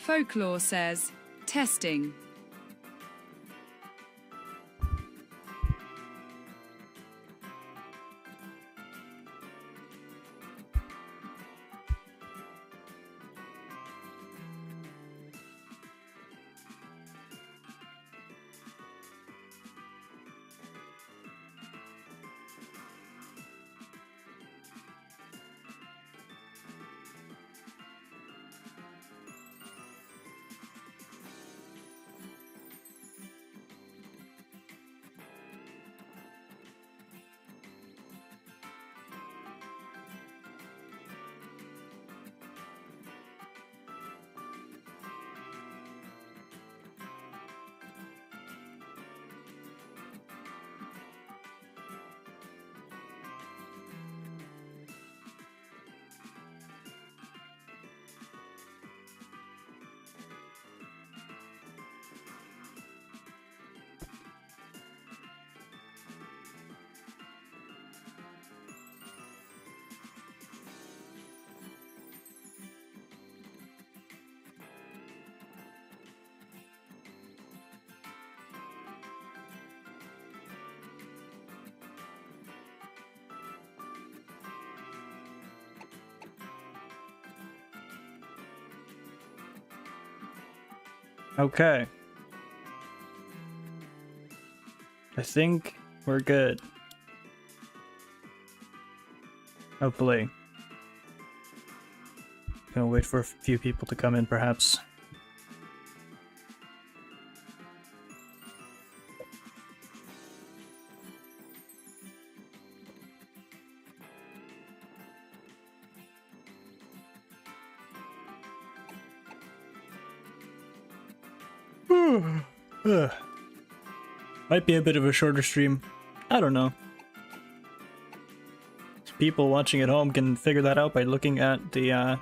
Folklore says, testing. Okay. I think we're good. Hopefully. Gonna wait for a few people to come in, perhaps. Might be a bit of a shorter stream. I don't know. People watching at home can figure that out by looking at the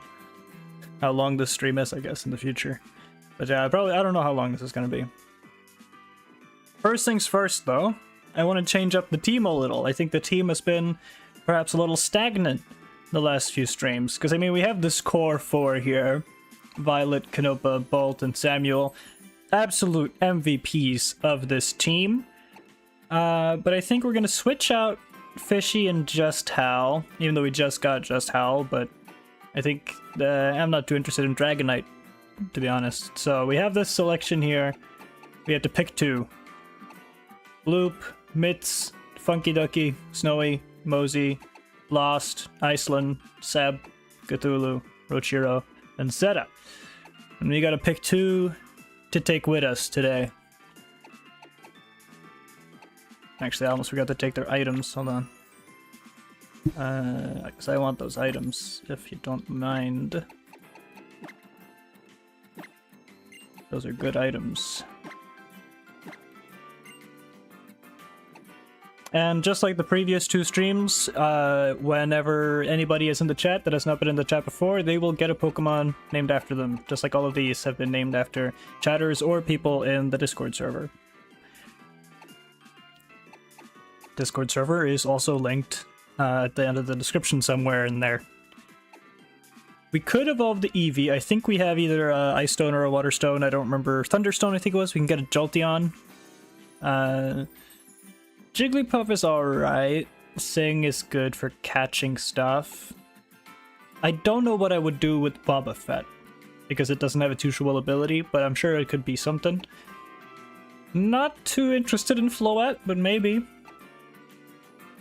how long this stream is, I guess, in the future. But yeah, I don't know how long this is gonna be. First things first, though, I want to change up the team a little. I think the team has been perhaps a little stagnant the last few streams. Because, I mean, we have this core four here. Violet, Canopa, Bolt, and Samuel. Absolute MVPs of this team. But I think we're going to switch out Fishy and Just Hal. Even though we just got Just Hal, but I think I'm not too interested in Dragonite, to be honest. So we have this selection here. We have to pick two. Bloop, Mitz, Funky Ducky, Snowy, Mosey, Lost, Iceland, Seb, Cthulhu, Rochiro, and Zeta. And we gotta pick two to take with us today. Actually, I almost forgot to take their items. Hold on. Because I want those items, if you don't mind. Those are good items. And just like the previous two streams, whenever anybody is in the chat that has not been in the chat before, they will get a Pokemon named after them, just like all of these have been named after chatters or people in the Discord server. Discord server is also linked at the end of the description somewhere in there. We could evolve the Eevee. I think we have either a Ice Stone or a Water Stone. I don't remember. Thunderstone, I think it was. We can get a Jolteon. Jigglypuff is alright. Sing is good for catching stuff. I don't know what I would do with Boba Fett, because it doesn't have a teachable ability, but I'm sure it could be something. Not too interested in Floette, but maybe.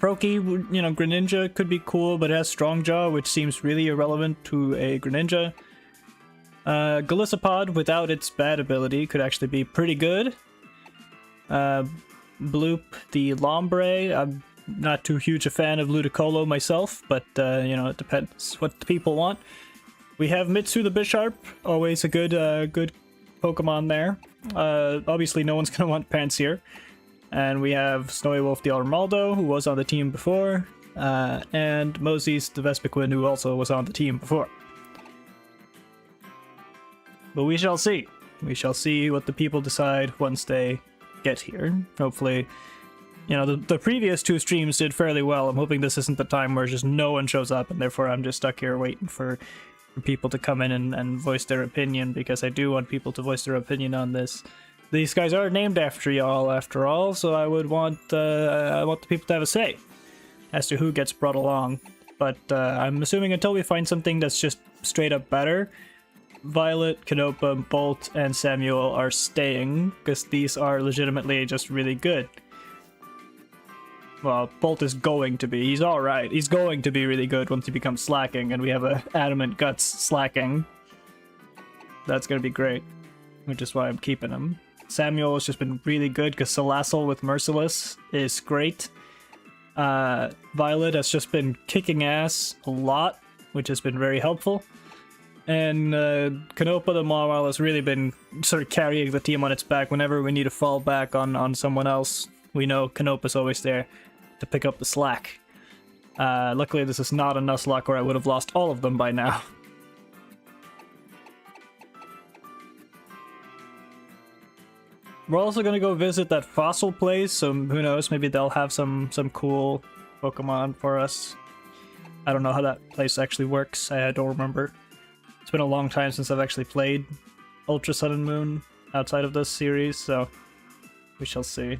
Proki, you know, Greninja could be cool, but it has Strong Jaw, which seems really irrelevant to a Greninja. Golisopod, without its bad ability, could actually be pretty good. Bloop, the Lombre. I'm not too huge a fan of Ludicolo myself, but, you know, it depends what the people want. We have Mitsu the Bisharp, always a good good Pokemon there. Obviously, no one's gonna want Pansear. And we have Snowy Wolf the Armaldo, who was on the team before, and Moses the Vespiquen, who also was on the team before. But we shall see. We shall see what the people decide once they get here. Hopefully, you know, the previous two streams did fairly well. I'm hoping this isn't the time where just no one shows up, and therefore I'm just stuck here waiting for for people to come in and voice their opinion, because I do want people to voice their opinion on this. These guys are named after y'all, after all, so I want the people to have a say as to who gets brought along. But I'm assuming until we find something that's just straight up better, Violet, Canopa, Bolt, and Samuel are staying, because these are legitimately just really good. Well, Bolt is going to be. He's alright. He's going to be really good once he becomes slacking, and we have a Adamant Guts slacking. That's going to be great, which is why I'm keeping him. Samuel has just been really good, because Salassel with Merciless is great. Violet has just been kicking ass a lot, which has been very helpful. And Canopa the Mawile has really been sort of carrying the team on its back whenever we need to fall back on someone else. We know Canopa's always there to pick up the slack. Luckily this is not a Nuzlocke where I would have lost all of them by now. We're also gonna go visit that fossil place, so who knows, maybe they'll have some cool Pokemon for us. I don't know how that place actually works, I don't remember. It's been a long time since I've actually played Ultra Sun and Moon outside of this series, so we shall see.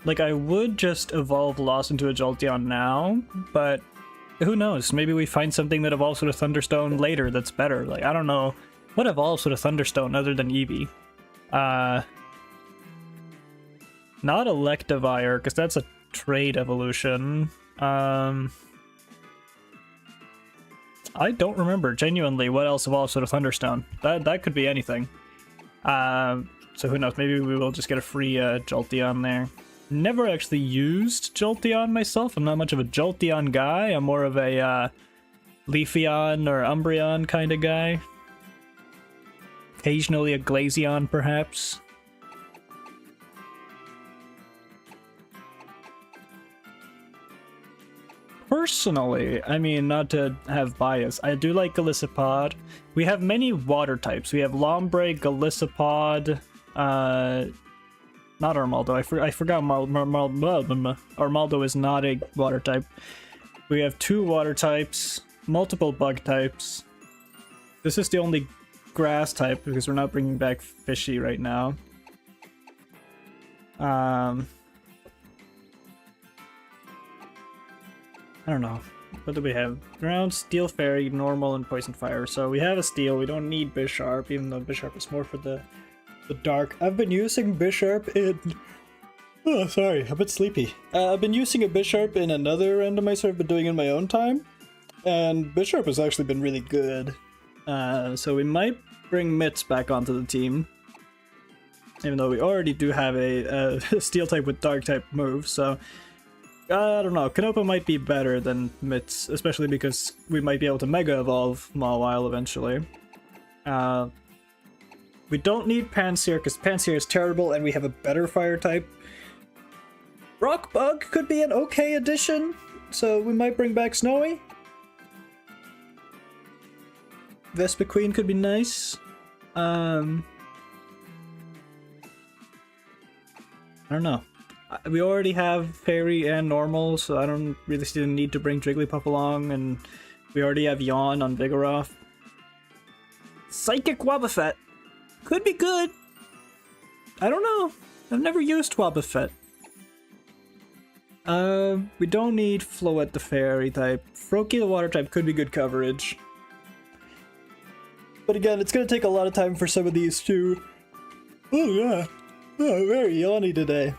Like, I would just evolve Lost into a Jolteon now, but who knows? Maybe we find something that evolves with a Thunderstone later that's better. Like, I don't know. What evolves with a Thunderstone other than Eevee? Not Electivire, because that's a trade evolution. I don't remember, genuinely, what else evolves with a Thunderstone. That could be anything. So who knows? Maybe we will just get a free Jolteon there. Never actually used Jolteon myself. I'm not much of a Jolteon guy. I'm more of a Leafeon or Umbreon kind of guy. Occasionally a Glaceon, perhaps. Personally, I mean, not to have bias, I do like Golisopod. We have many water types. We have Lombre, Golisopod, not Armaldo. I forgot Armaldo is not a water type. We have 2 water types, multiple bug types. This is the only grass type because we're not bringing back Fishy right now. I don't know. What do we have? Ground, Steel Fairy, Normal, and Poison Fire. So we have a Steel. We don't need Bisharp, even though Bisharp is more for the dark. I've been using Bisharp in... Oh, sorry, I'm a bit sleepy. I've been using a Bisharp in another randomizer I've been doing in my own time, and Bisharp has actually been really good. So we might bring Mitz back onto the team, even though we already do have a Steel type with Dark type move, so... I don't know, Canopa might be better than Mitz, especially because we might be able to Mega Evolve Mawile eventually. We don't need Pansear, because Pansear is terrible and we have a better fire type. Rock Bug could be an okay addition, so we might bring back Snowy. Vespiquen could be nice. I don't know. We already have Fairy and Normal, so I don't really see the need to bring Jigglypuff along, and we already have Yawn on Vigoroth. Psychic Wobbuffet could be good. I don't know. I've never used Wobbuffet. We don't need Floette the Fairy type. Froakie the Water type could be good coverage. But again, it's gonna take a lot of time for some of these to... Oh yeah. Oh, very yawny today.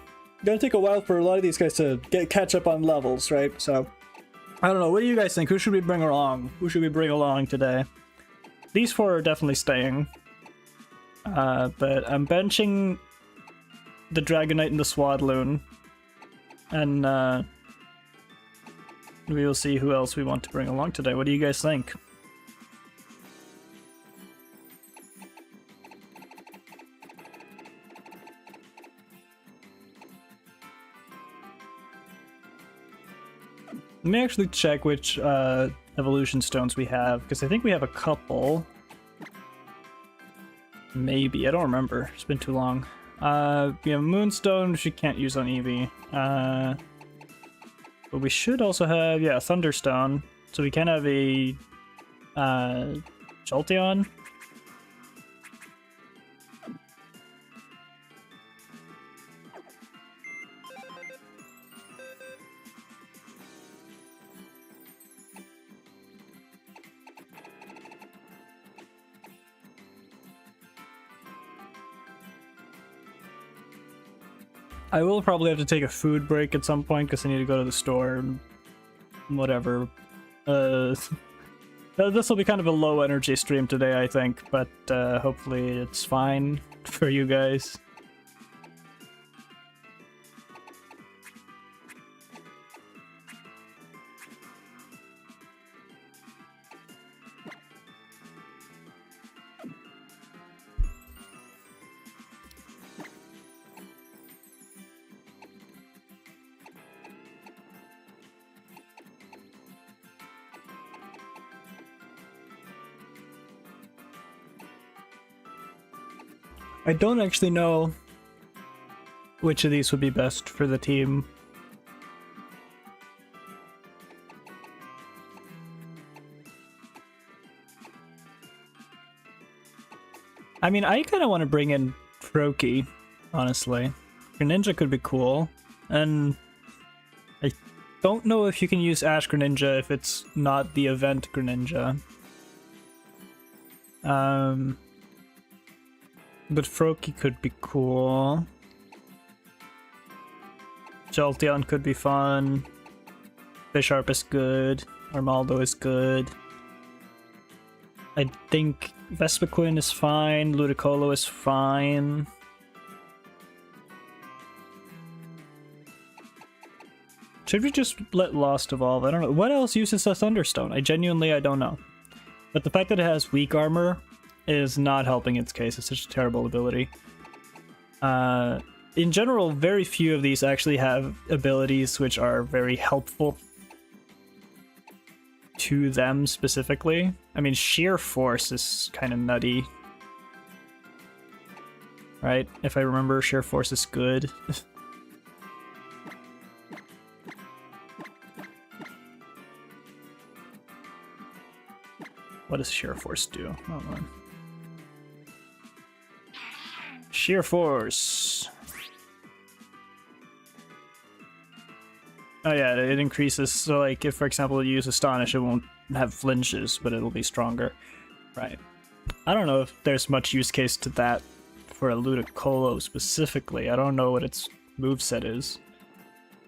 Gonna take a while for a lot of these guys to catch up on levels, right? So, I don't know. What do you guys think? Who should we bring along? Who should we bring along today? These 4 are definitely staying. But I'm benching the Dragonite and the Swadloon. And, we will see who else we want to bring along today. What do you guys think? Let me actually check which evolution stones we have, because I think we have a couple. Maybe, I don't remember. It's been too long. We have Moonstone, which we can't use on Eevee. But we should also have, yeah, Thunderstone. So we can have a Jolteon. I will probably have to take a food break at some point because I need to go to the store and whatever. This will be kind of a low energy stream today, I think, but hopefully it's fine for you guys. I don't actually know which of these would be best for the team. I mean, I kind of want to bring in Froakie, honestly. Greninja could be cool, and I don't know if you can use Ash Greninja if it's not the event Greninja. But Froakie could be cool. Jolteon could be fun. Bisharp is good. Armaldo is good. I think Vespiquen is fine. Ludicolo is fine. Should we just let Lost evolve? I don't know. What else uses a Thunderstone? I don't know. But the fact that it has weak armor is not helping its case. It's such a terrible ability. In general, very few of these actually have abilities which are very helpful to them specifically. I mean, Sheer Force is kind of nutty. Right? If I remember, Sheer Force is good. What does Sheer Force do? Hold on. Sheer Force. Oh yeah, it increases. So like, if for example you use Astonish, it won't have flinches, but it'll be stronger. Right. I don't know if there's much use case to that for a Ludicolo specifically. I don't know what its moveset is.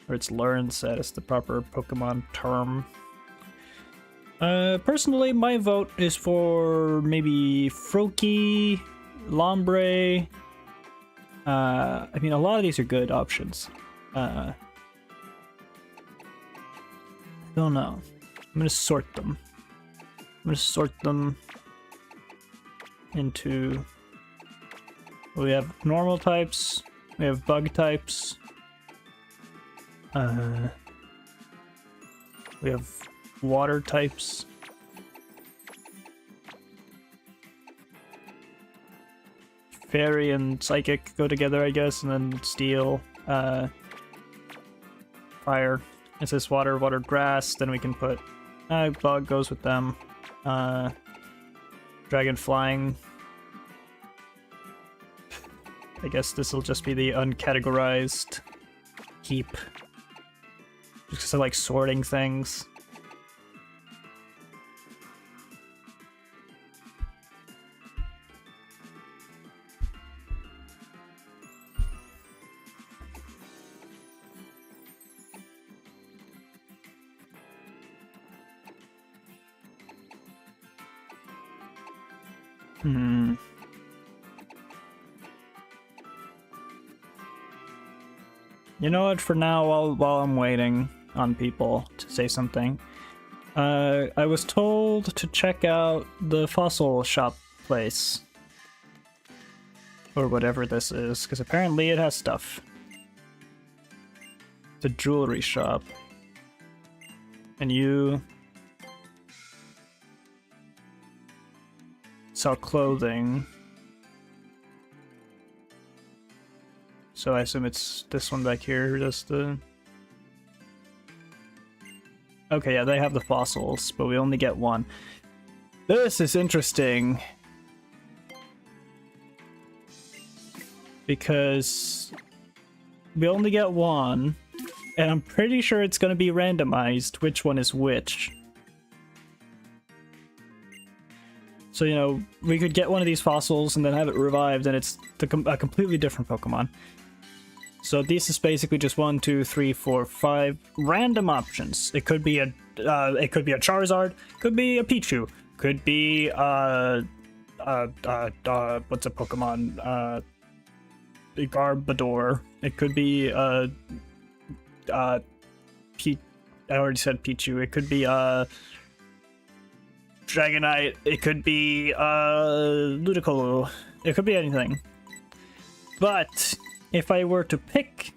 Or its learn set is the proper Pokemon term. Personally, my vote is for maybe Froakie, Lombre. I mean, a lot of these are good options. I don't know. I'm gonna sort them. Into... We have normal types. We have bug types. We have water types. Fairy and Psychic go together, I guess, and then Steel, Fire. It says Water, Water, Grass, then we can put Bug goes with them. Dragon Flying. I guess this will just be the uncategorized heap. Just because I like sorting things. You know what, for now, while I'm waiting on people to say something, I was told to check out the fossil shop place. Or whatever this is, because apparently it has stuff. The jewelry shop. And you sell clothing. So I assume it's this one back here who does the... Okay, yeah, they have the fossils, but we only get one. This is interesting. Because we only get one, and I'm pretty sure it's going to be randomized which one is which. So, you know, we could get one of these fossils and then have it revived, and it's a completely different Pokemon. So this is basically just 1, 2, 3, 4, 5 random options. It could be a Charizard, could be a Pichu, could be what's a Pokemon? Garbodor. It could be I already said Pichu. It could be Dragonite. It could be Ludicolo. It could be anything. But if I were to pick,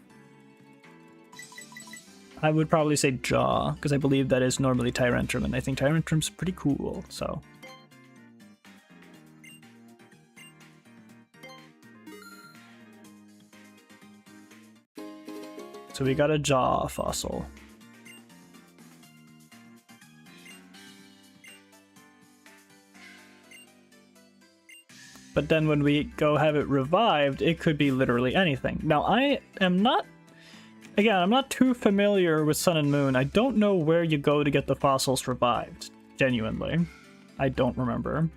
I would probably say Jaw, because I believe that is normally Tyrantrum, and I think Tyrantrum's pretty cool, so. So we got a Jaw fossil. But then when we go have it revived, it could be literally anything. Now, I am not... Again, I'm not too familiar with Sun and Moon. I don't know where you go to get the fossils revived. Genuinely. I don't remember.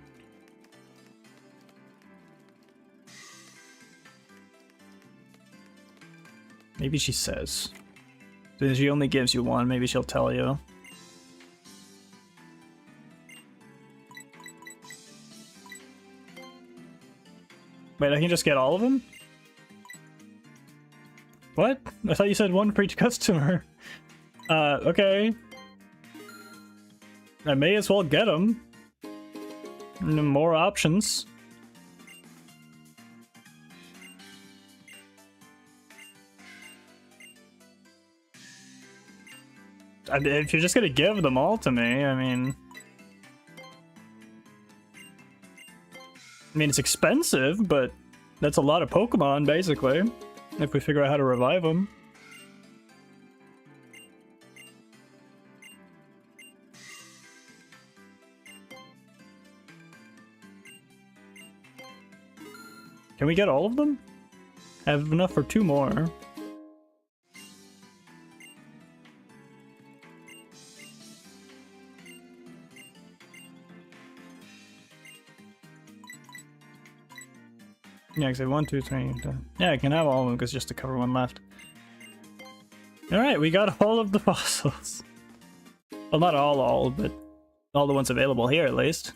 Maybe she says. Since she only gives you one, maybe she'll tell you. Wait, I can just get all of them? What? I thought you said one for each customer. Okay. I may as well get them. More options. If you're just gonna give them all to me, I mean, it's expensive, but that's a lot of Pokemon, basically, if we figure out how to revive them. Can we get all of them? I have enough for 2 more. Yeah, because I have 1, 2, 3. Yeah, I can have all of them because just to cover one left. Alright, we got all of the fossils. Well, not all, but all the ones available here at least.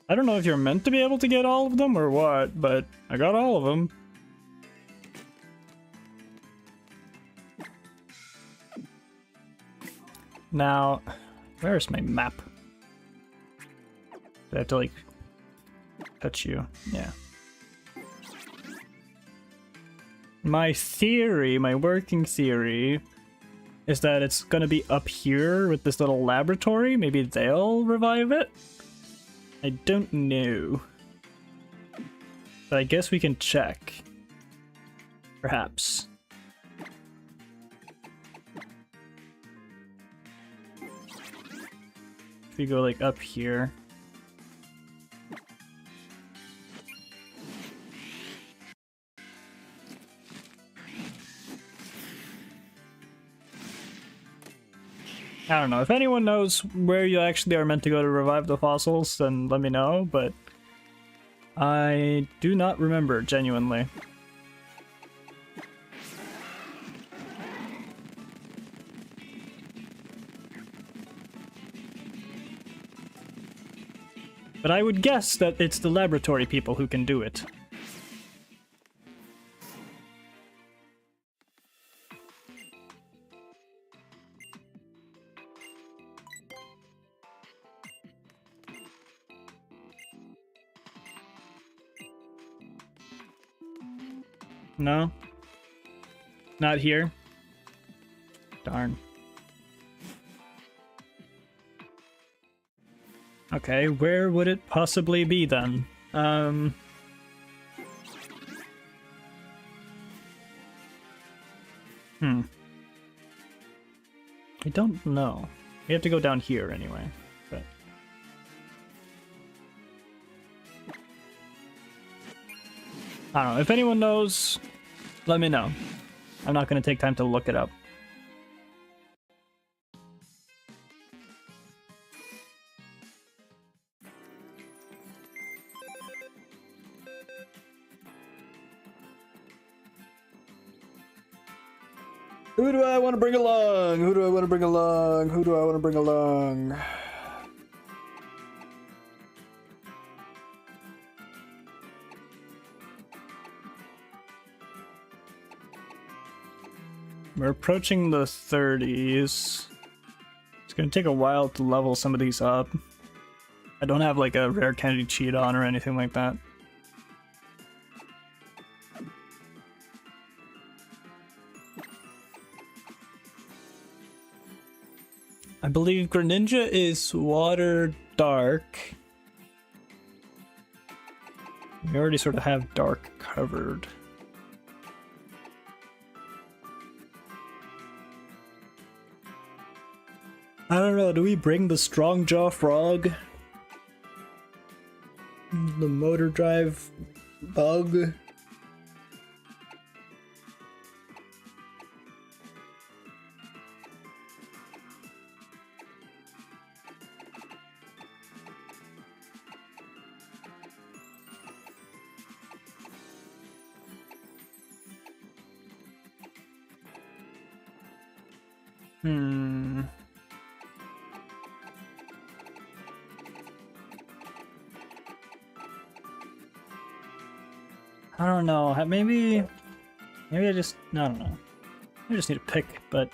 I don't know if you're meant to be able to get all of them or what, but I got all of them. Now, where's my map? Do I have to, like, touch you? Yeah. My theory, my working theory, is that it's gonna be up here with this little laboratory. Maybe they'll revive it? I don't know. But I guess we can check. Perhaps. If we go, like, up here. I don't know. If anyone knows where you actually are meant to go to revive the fossils, then let me know, but I do not remember, genuinely. But I would guess that it's the laboratory people who can do it. No? Not here? Darn. Okay, where would it possibly be then? I don't know. We have to go down here anyway. But I don't know. If anyone knows, let me know. I'm not going to take time to look it up. Who do I want to bring along? Who do I want to bring along? Who do I want to bring along? We're approaching the 30s. It's gonna take a while to level some of these up. I don't have like a rare candy cheat on or anything like that. I believe Greninja is water dark. We already sort of have dark covered. I don't know, do we bring the Strong Jaw Frog? The Motor Drive Bug? I don't know. Maybe I don't know. I just need to pick, but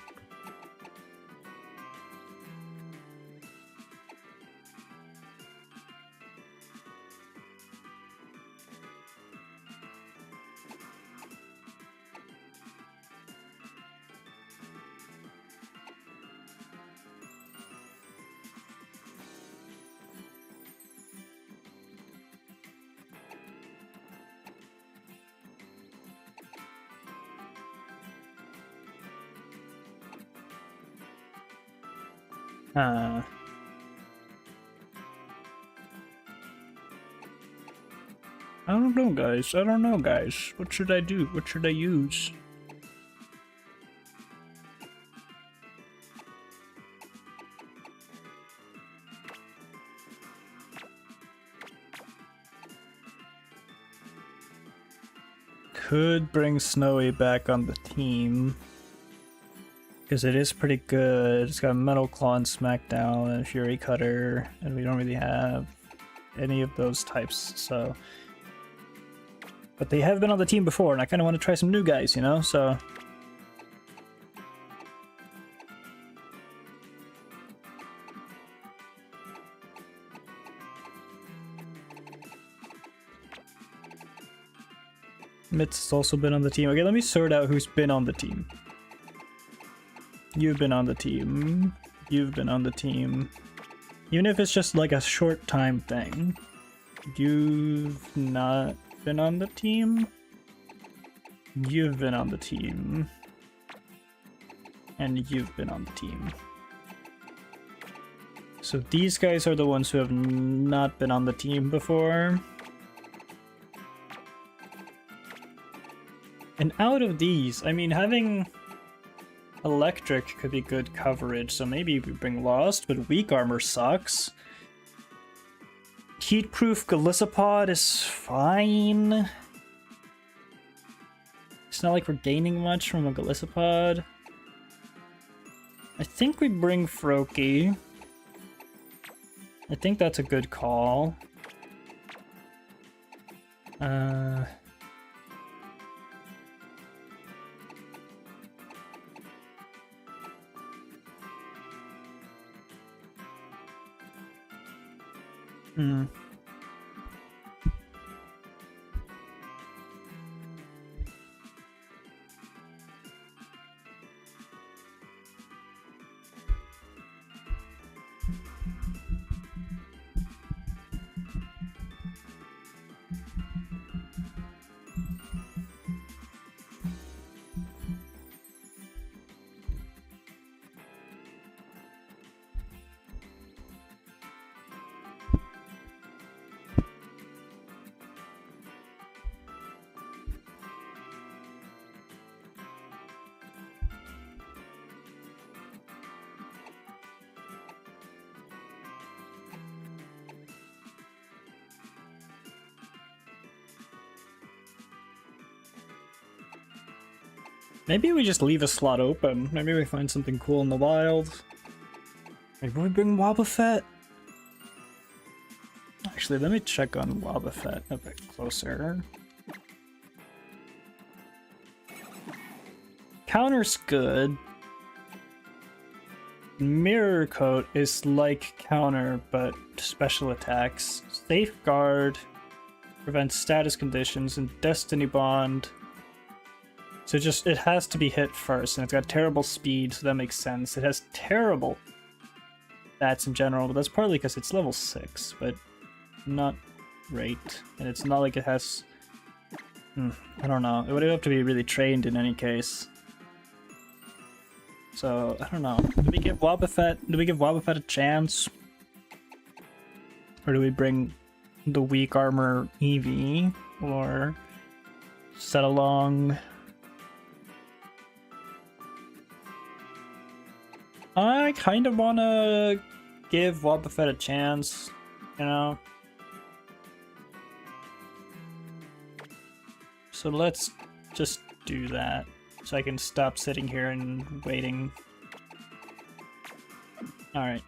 I don't know, guys. I don't know, guys. What should I do? What should I use? Could bring Snowy back on the team. Because it is pretty good. It's got Metal Claw and Smackdown and Fury Cutter, and we don't really have any of those types, so... But they have been on the team before, and I kind of want to try some new guys, you know, so... Mitz has also been on the team. Okay, let me sort out who's been on the team. You've been on the team. You've been on the team. Even if it's just like a short time thing. You've not been on the team. You've been on the team. And you've been on the team. So these guys are the ones who have not been on the team before. And out of these, I mean, having Electric could be good coverage, so maybe we bring Lost, but Weak Armor sucks. Heatproof Golisopod is fine. It's not like we're gaining much from a Golisopod. I think we bring Froakie. I think that's a good call. Maybe we just leave a slot open. Maybe we find something cool in the wild. Maybe we bring Wobbuffet. Actually, let me check on Wobbuffet a bit closer. Counter's good. Mirror Coat is like Counter, but special attacks. Safeguard prevents status conditions, and Destiny Bond. So it has to be hit first, and it's got terrible speed, so that makes sense. It has terrible stats in general, but that's partly because it's level 6, but not great. And it's not like it has... I don't know. It would have to be really trained in any case. So, I don't know. Do we give Wobbuffet a chance? Or do we bring the weak armor Eevee? Or set along... I kind of want to give Wobbuffet a chance, you know? So let's just do that, so I can stop sitting here and waiting. Alright.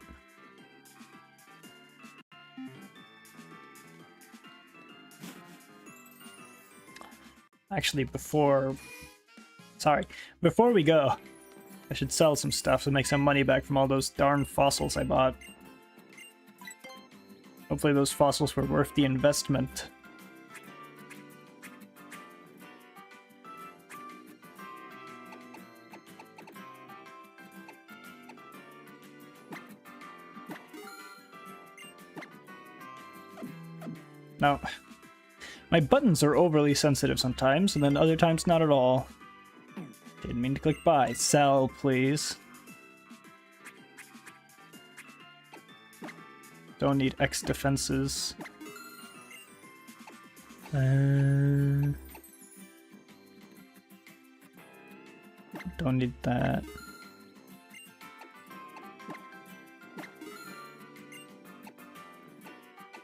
Actually, before we go, I should sell some stuff to make some money back from all those darn fossils I bought. Hopefully those fossils were worth the investment. Now, my buttons are overly sensitive sometimes, and then other times not at all. Didn't mean to click buy. Sell, please. Don't need X defenses. Don't need that.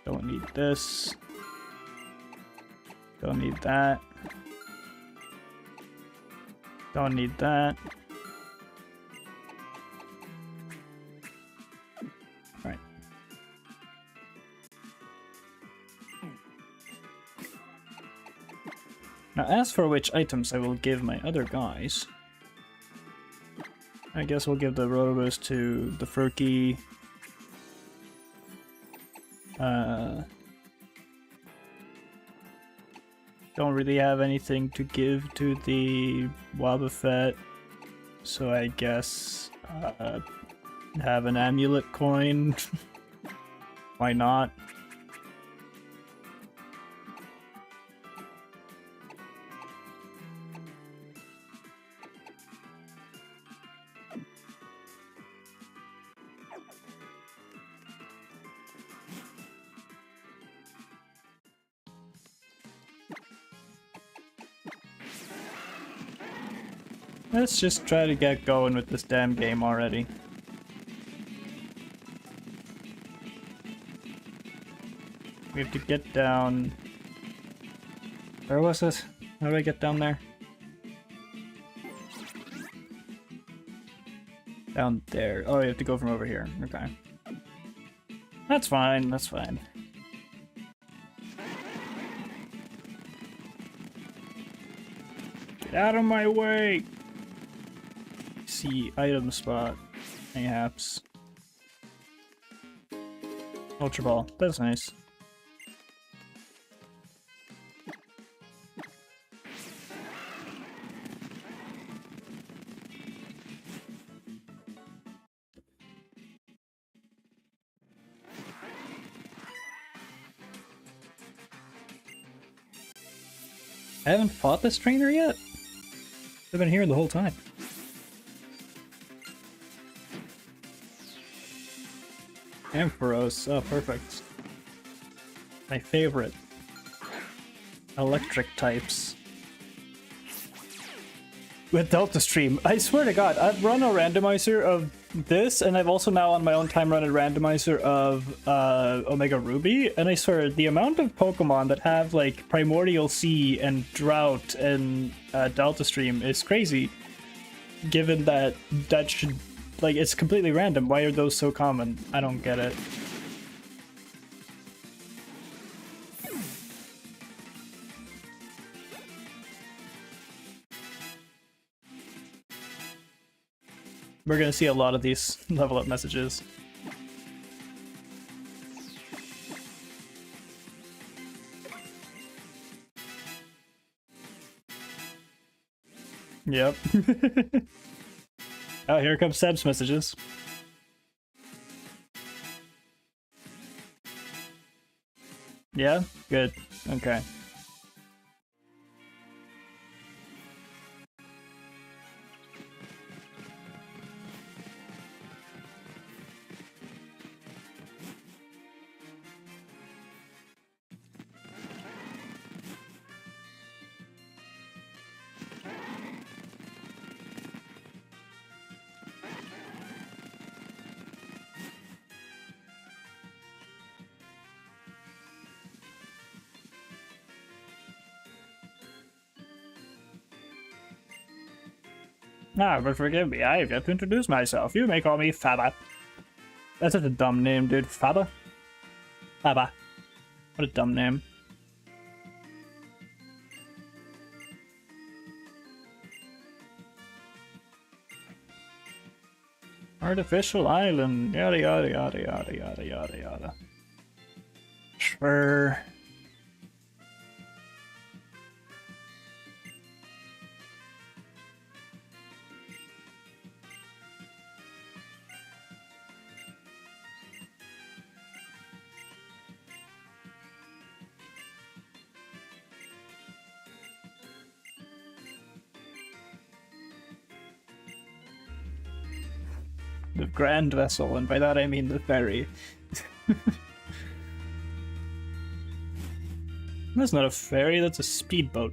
Don't need this. Don't need that. Don't need that. Right. Now, as for which items I will give my other guys, I guess we'll give the Rotobus to the Furky. Don't really have anything to give to the Wobbuffet, so I guess have an amulet coin. Why not? Let's just try to get going with this damn game already. We have to get down... Where was it? How do I get down there? Down there. Oh, you have to go from over here. Okay. That's fine, that's fine. Get out of my way! See item spot, mayhaps. Ultra Ball, that's nice. I haven't fought this trainer yet? I've been here the whole time. Ampharos, oh perfect. My favorite. Electric types. With Delta Stream, I swear to god, I've run a randomizer of this, and I've also now on my own time run a randomizer of Omega Ruby, and I swear, the amount of Pokemon that have like Primordial Sea and Drought and Delta Stream is crazy. given that that should, like, it's completely random. Why are those so common? I don't get it. We're gonna see a lot of these level up messages. Yep. Oh, here comes Seb's messages. Yeah? Good. Okay. Ah, but forgive me, I have yet to introduce myself. You may call me Faba. That's such a dumb name, dude. Faba? Faba. What a dumb name. Artificial island. Yada yada yada yada yada yada yada. Sure. The grand vessel, and by that I mean the ferry. That's not a ferry, that's a speedboat.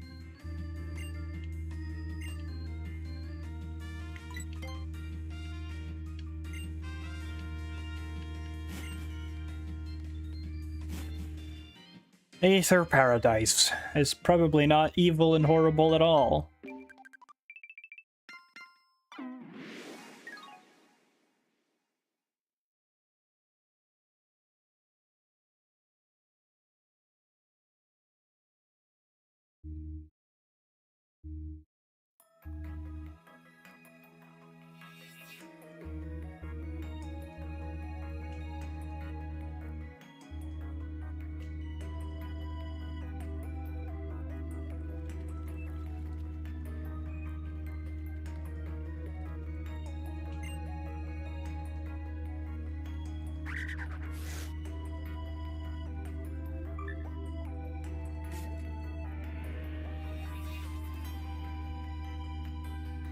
Aether Paradise is probably not evil and horrible at all.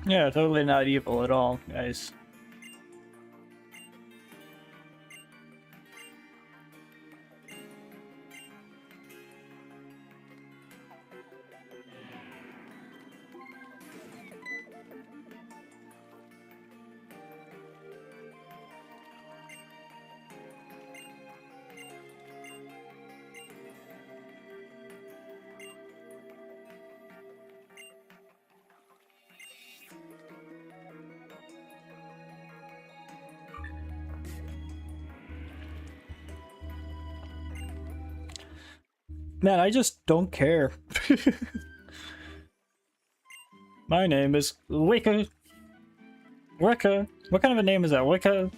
Yeah, totally not evil at all, guys. Man, I just don't care. My name is Wicca. Wicca? What kind of a name is that? Wicca?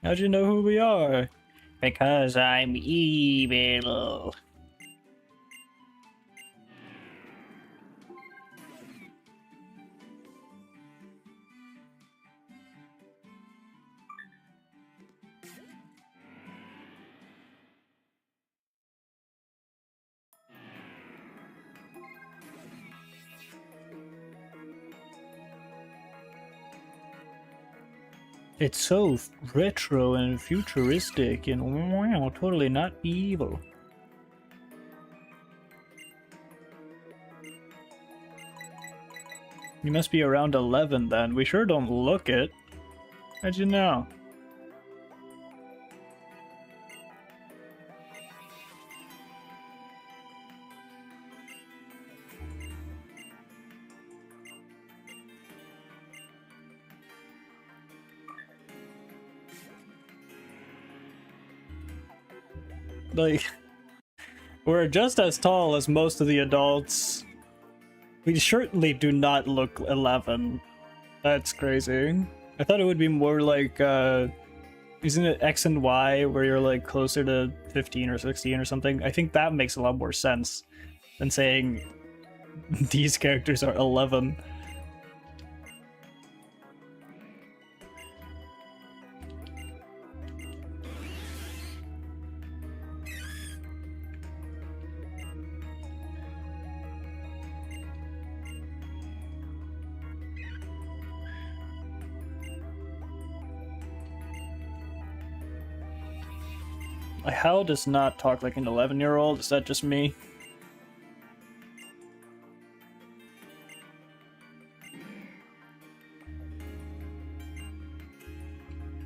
How'd you know who we are? Because I'm evil. It's so retro and futuristic and wow, totally not evil. You must be around 11 then. We sure don't look it. How'd you know? Like, we're just as tall as most of the adults. We certainly do not look 11. That's crazy. I thought it would be more like, isn't it X and Y where you're like closer to 15 or 16 or something? I think that makes a lot more sense than saying these characters are 11. How does not talk like an 11-year-old? Is that just me?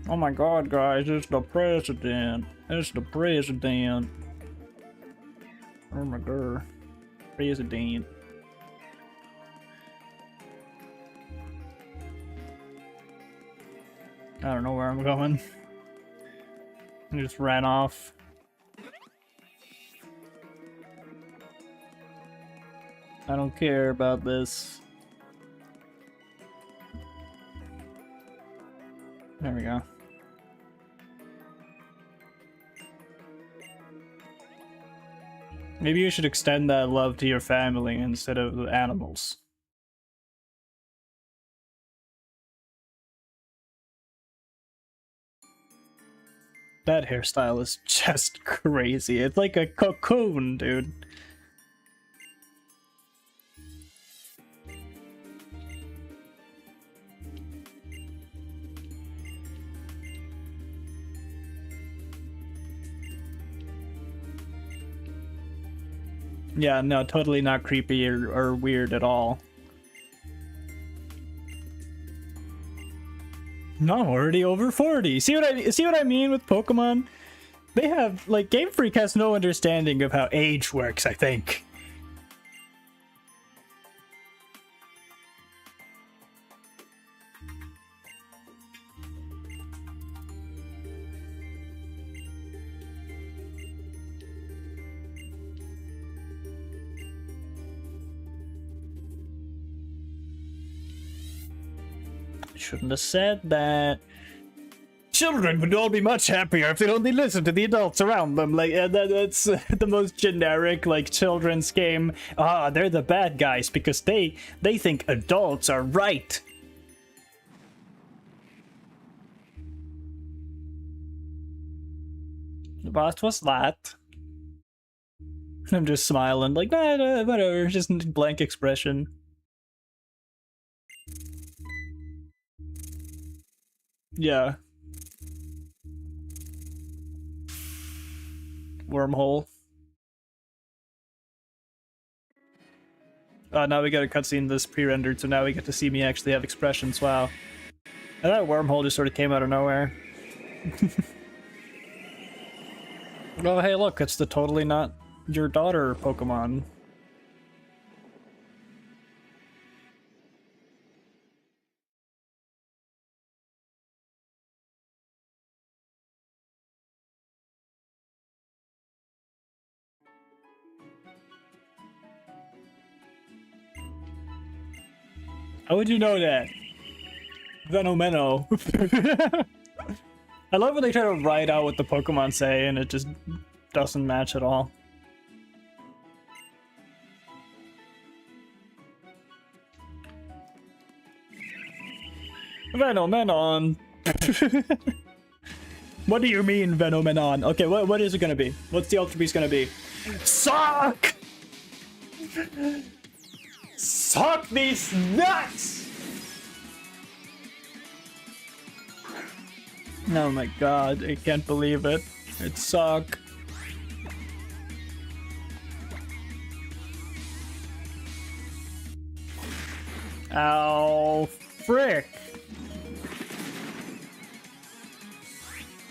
Oh my god, guys, it's the president. It's the president. Oh my god. President. I don't know where I'm going. I just ran off. I don't care about this. There we go. Maybe you should extend that love to your family instead of the animals. That hairstyle is just crazy. It's like a cocoon, dude. Yeah, no, totally not creepy or weird at all. No, already over 40. See what I mean with Pokemon? They have, like, Game Freak has no understanding of how age works, I think. Shouldn't have said that. Children would all be much happier if they only listened to the adults around them. Like, that's the most generic, like, children's game. Ah, they're the bad guys because they think adults are right. What was that? I'm just smiling, like, nah, whatever, just a blank expression. Yeah. Wormhole. Now we got a cutscene this pre-rendered, so now we get to see me actually have expressions. Wow. And that wormhole just sort of came out of nowhere. Oh, hey, look, it's the totally not your daughter Pokemon. How would you know that? Venomeno. I love when they try to write out what the Pokemon say and it just doesn't match at all. Venomenon. What do you mean, Venomenon? Okay, what is it gonna be? What's the Ultra Beast gonna be? Suck! Suck these nuts! Oh my god, I can't believe it. It suck. Ow, frick.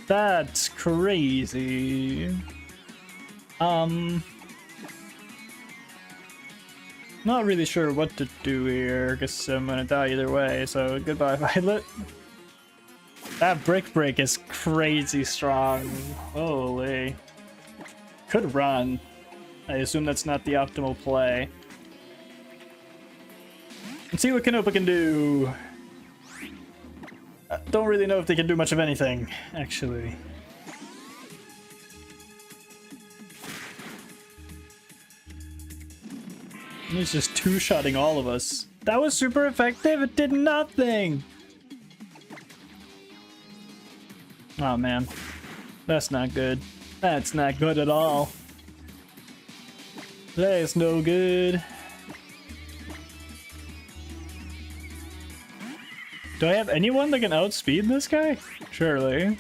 That's crazy. Not really sure what to do here. Guess I'm gonna die either way, so goodbye, Violet. That Brick Break is crazy strong. Holy. could run. I assume that's not the optimal play. Let's see what Canopa can do. Don't really know if they can do much of anything, actually. He's just two-shotting all of us. That was super effective. It did nothing. Oh, man. That's not good. That's not good at all. That's no good. Do I have anyone that can outspeed this guy? Surely.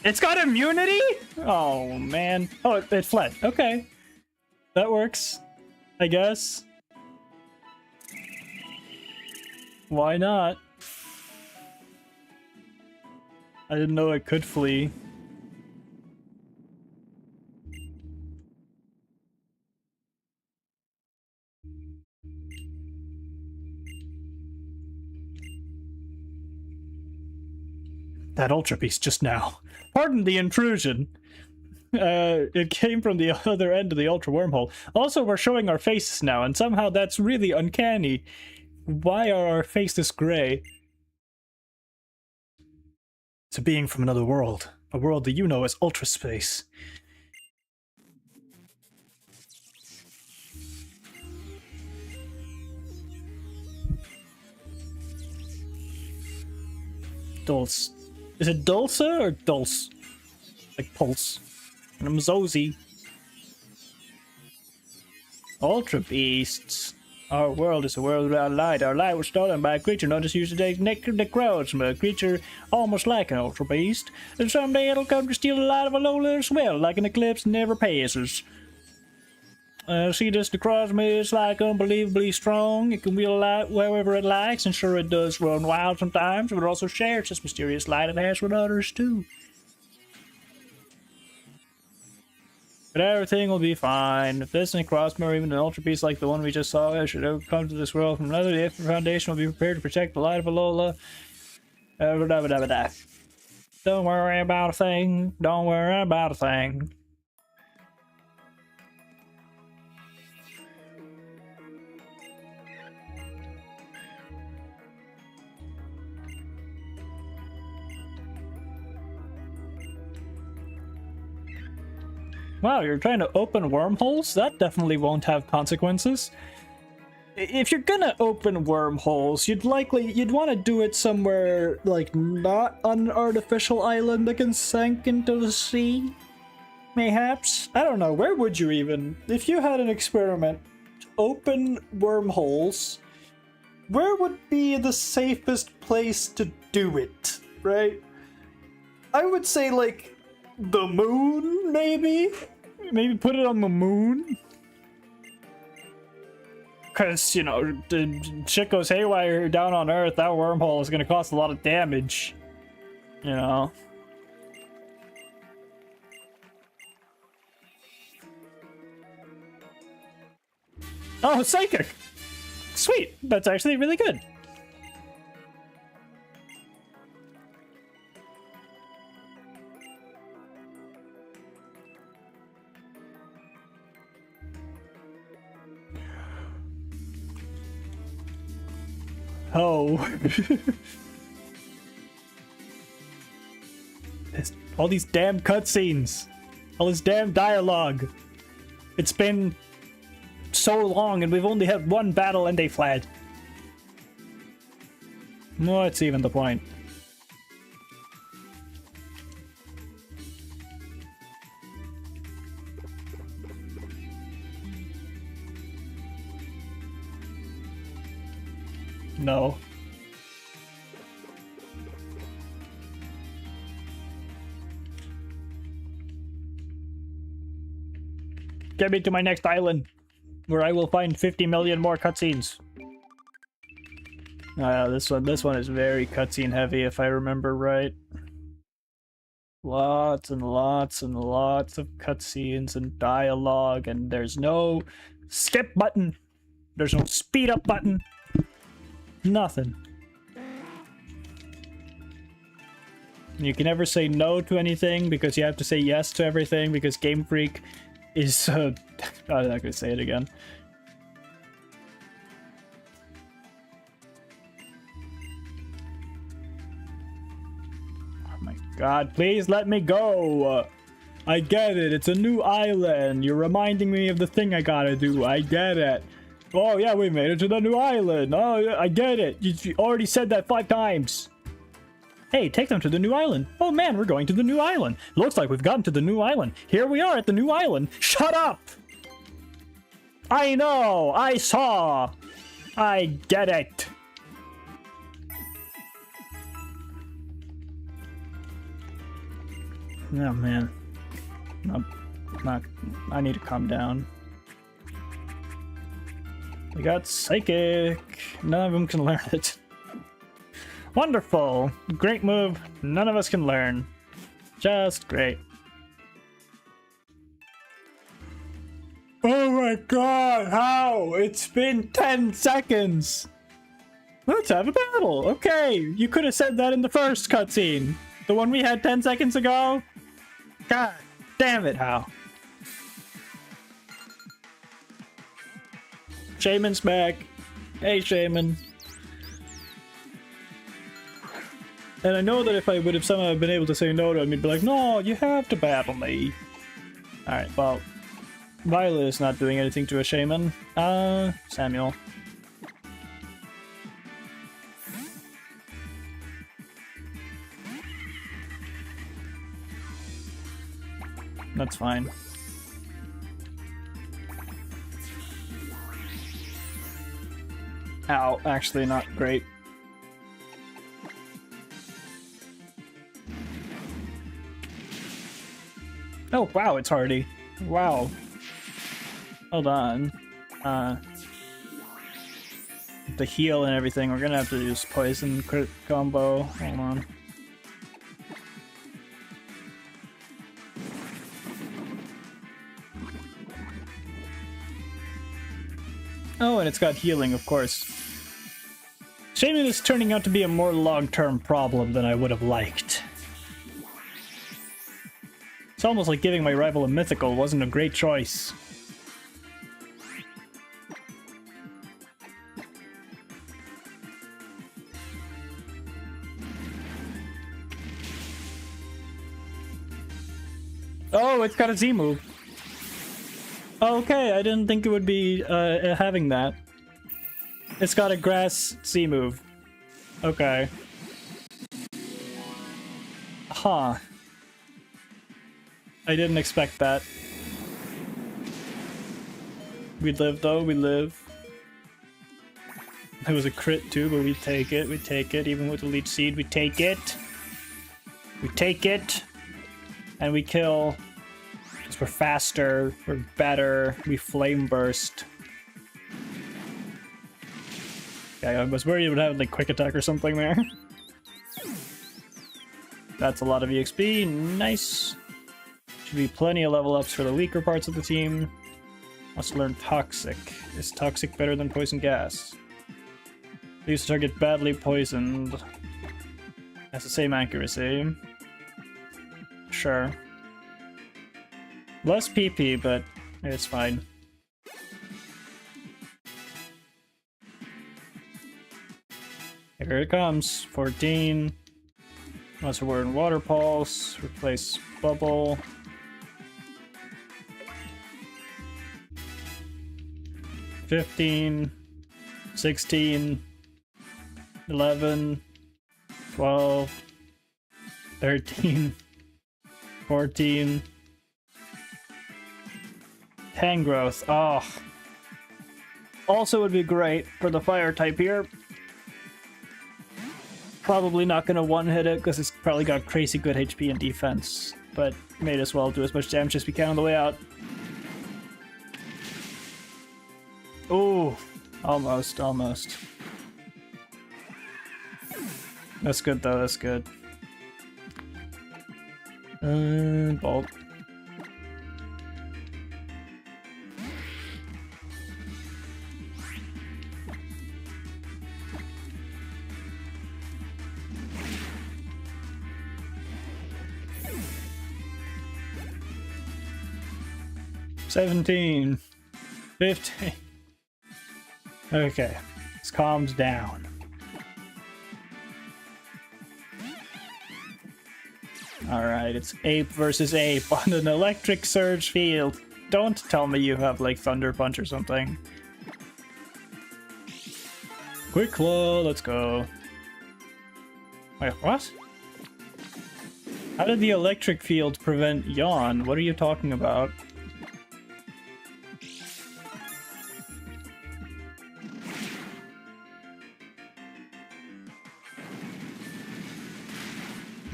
It's got immunity? Oh, man. Oh, it fled. Okay. That works, I guess. Why not? I didn't know it could flee. That Ultra Beast just now. Pardon the intrusion. It came from the other end of the Ultra Wormhole. Also, we're showing our faces now, and somehow that's really uncanny. Why are our faces gray? It's a being from another world. A world that you know as Ultra Space. Dulce. Is it Dulce or Dulce? Like Pulse. And I'm Zozy. Ultra Beasts. Our world is a world without light. Our light was stolen by a creature known as today's Necrozma, a creature almost like an Ultra Beast. And someday it'll come to steal the light of a lowlayer as well, like an eclipse never passes. See, this Necrozma is like unbelievably strong. It can wield light wherever it likes, and sure it does run wild sometimes, but it also shares this mysterious light it has with others too. But everything will be fine. If this Necrozma or even an Ultra Beast like the one we just saw should ever come to this world from another, the Foundation will be prepared to protect the light of Alola. Don't worry about a thing. Don't worry about a thing. Wow, you're trying to open wormholes? That definitely won't have consequences. If you're gonna open wormholes, you'd want to do it somewhere, like, not on an artificial island that can sink into the sea? Mayhaps? I don't know, where would you even? If you had an experiment to open wormholes, where would be the safest place to do it, right? I would say, like, the moon, maybe? Maybe put it on the moon? Because, you know, shit goes haywire down on Earth, that wormhole is going to cause a lot of damage. You know? Oh, Psychic! Sweet! That's actually really good. Oh. All these damn cutscenes. All this damn dialogue. It's been so long and we've only had one battle and they fled. What's even the point? No. Get me to my next island, where I will find 50 million more cutscenes. This one is very cutscene heavy, if I remember right. Lots and lots and lots of cutscenes and dialogue, and there's no skip button. There's no speed up button. Nothing. You can never say no to anything because you have to say yes to everything because Game Freak is... I'm not going to say it again. Oh my god, please let me go! I get it, it's a new island. You're reminding me of the thing I gotta do. I get it. Oh yeah, we made it to the new island. Oh yeah, I get it. You already said that 5 times. Hey, take them to the new island. Oh man, we're going to the new island. Looks like we've gotten to the new island. Here we are at the new island. Shut up! I know! I saw! I get it. Oh man. I need to calm down. We got Psychic. None of them can learn it. Wonderful. Great move. None of us can learn. Just great. Oh my god, how? It's been 10 seconds. Let's have a battle. Okay, you could have said that in the first cutscene. The one we had 10 seconds ago? God damn it, how? Shaman's back. Hey, Shaman. And I know that if I would have somehow been able to say no to him, he'd be like, no, you have to battle me. Alright, well, Violet is not doing anything to a Shaman. Samuel. That's fine. Ow, actually not great. Oh, wow, it's hardy. Wow. Hold on. The heal and everything, we're gonna have to use poison crit combo. Hold on. Oh, and it's got healing, of course. Shaman is turning out to be a more long-term problem than I would have liked. It's almost like giving my rival a mythical wasn't a great choice. Oh, it's got a Z move. Okay, I didn't think it would be having that. It's got a grass Z move. Okay. Huh. I didn't expect that. We live though, we live. It was a crit too, but we take it, even with the leech seed, we take it. We take it. And we kill. Because we're faster, we're better, we flame burst. Okay, I was worried it would have like quick attack or something there. That's a lot of EXP, nice. Should be plenty of level ups for the weaker parts of the team. Must learn Toxic. Is Toxic better than Poison Gas? Leaves the target badly poisoned. Has the same accuracy. Sure. Less PP, but it's fine. Here it comes. 14. Unless we're in Water Pulse. Replace Bubble. 15, 16, 11, 12, 13, 14, Tangrowth. Oh. Also would be great for the fire type here. Probably not going to one-hit it because it's probably got crazy good HP and defense, but may as well do as much damage as we can on the way out. Oh, almost, almost. That's good though, that's good. Bolt. 17. 15. Okay, it's calmed down. Alright, it's ape versus ape on an electric surge field. Don't tell me you have like Thunder Punch or something. Quick Claw, let's go. Wait, what? How did the electric field prevent yawn? What are you talking about?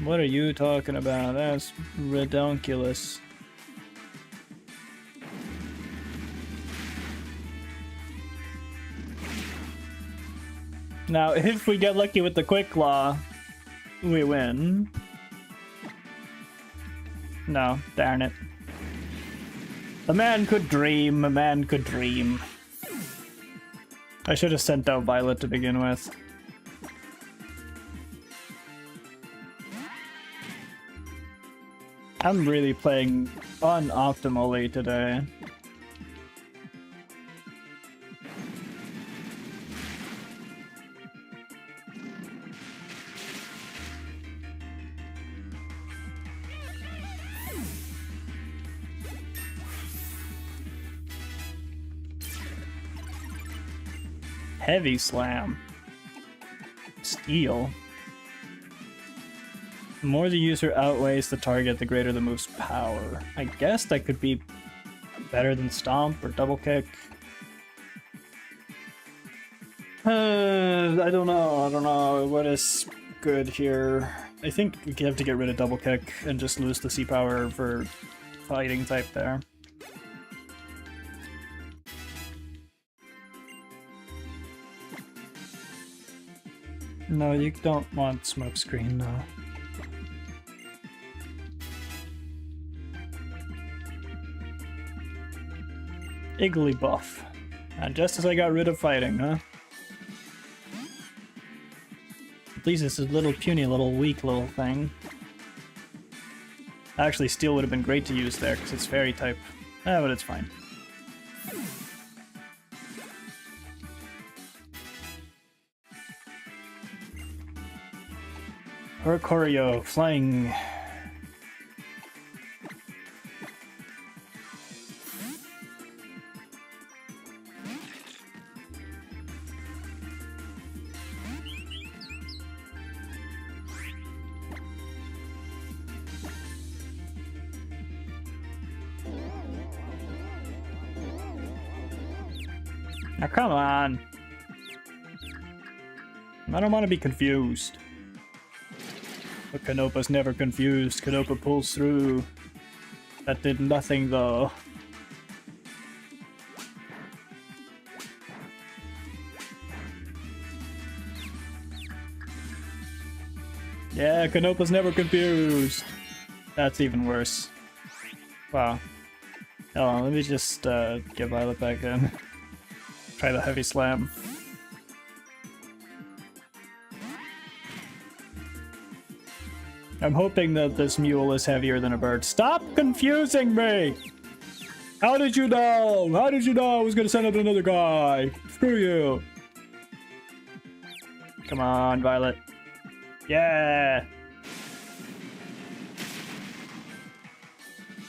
What are you talking about? That's redonkulous. Now, if we get lucky with the Quick Claw, we win. No, darn it. A man could dream, a man could dream. I should have sent out Violet to begin with. I'm really playing unoptimally today. Heavy Slam. Steel. The more the user outweighs the target, the greater the move's power. I guess that could be better than Stomp or Double Kick. I don't know what is good here. I think we have to get rid of Double Kick and just lose the C power for fighting type there. No, you don't want Smokescreen, no. Igglybuff. And just as I got rid of fighting, huh? At least it's a little puny, little weak little thing. Actually, Steel would have been great to use there, because it's fairy type. But it's fine. Choreo, flying. Now come on. I don't want to be confused. But Canopa's never confused. Canopa pulls through. That did nothing though. Yeah, Canopa's never confused. That's even worse. Wow. Hold on, let me just get Violet back in. Try the Heavy Slam. I'm hoping that this mule is heavier than a bird. Stop confusing me! How did you know? How did you know I was gonna send out another guy? Screw you. Come on, Violet. Yeah!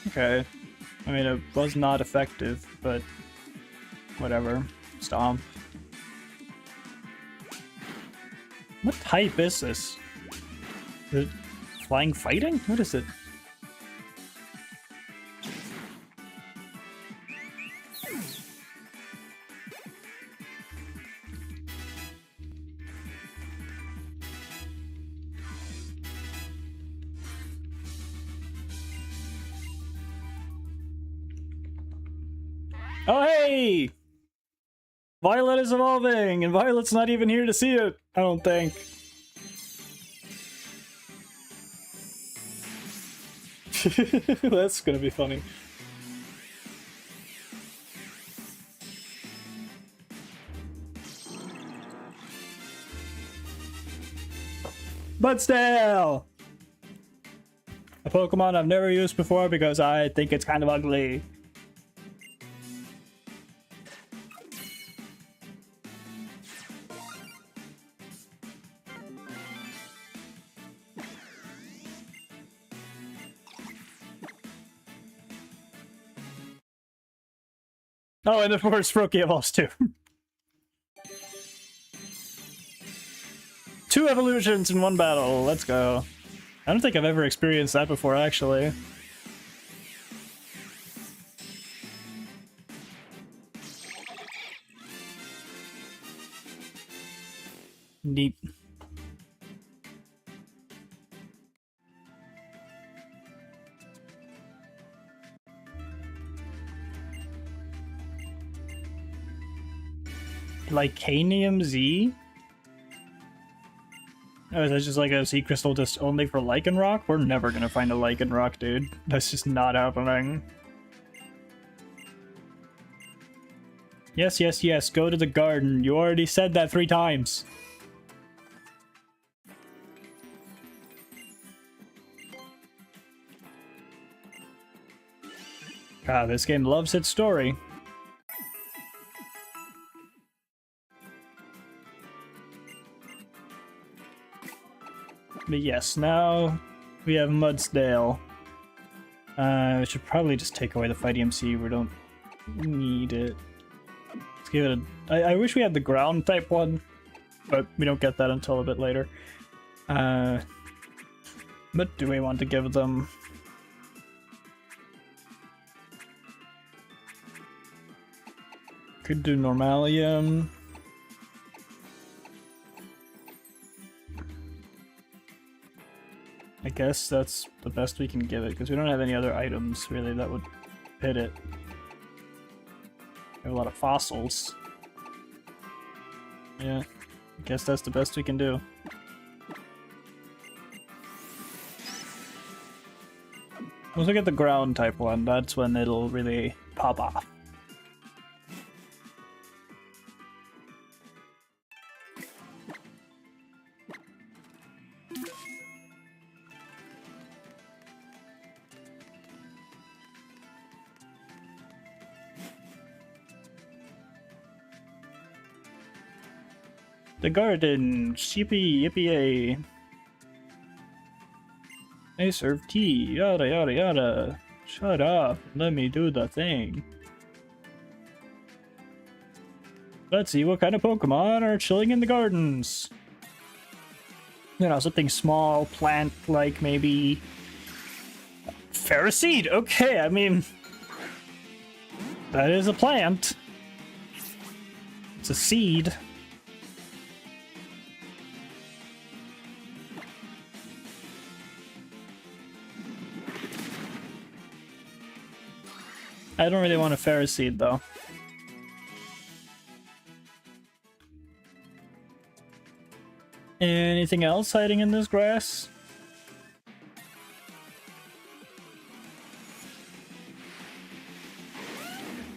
Okay. I mean, it was not effective, but whatever. Stomp. What type is this? Is it flying fighting? What is it? Oh, hey! Violet is evolving, and Violet's not even here to see it, I don't think. That's gonna be funny. But still! A Pokemon I've never used before because I think it's kind of ugly. Oh, and of course, Froakie evolves too. 2 evolutions in 1 battle. Let's go. I don't think I've ever experienced that before, actually. Neat. Lycanium Z? Oh, is that just like a sea crystal just only for Lycanroc? We're never gonna find a Lycanroc, dude. That's just not happening. Yes, yes, yes, go to the garden. You already said that 3 times. Ah, this game loves its story. But yes, now we have Mudsdale. We should probably just take away the Fight EMC. We don't need it. Let's give it a... I wish we had the ground type one, but we don't get that until a bit later. What do we want to give them? Could do Normalium. I guess that's the best we can give it, because we don't have any other items, really, that would hit it. We have a lot of fossils. Yeah, I guess that's the best we can do. Once we get the ground type one, that's when it'll really pop off. The garden, yippee yippee. I serve tea, yada yada yada. Shut up, let me do the thing. Let's see what kind of Pokemon are chilling in the gardens. You know, something small, plant-like maybe. Ferroseed, okay, I mean... that is a plant. It's a seed. I don't really want a Ferroseed, though. Anything else hiding in this grass?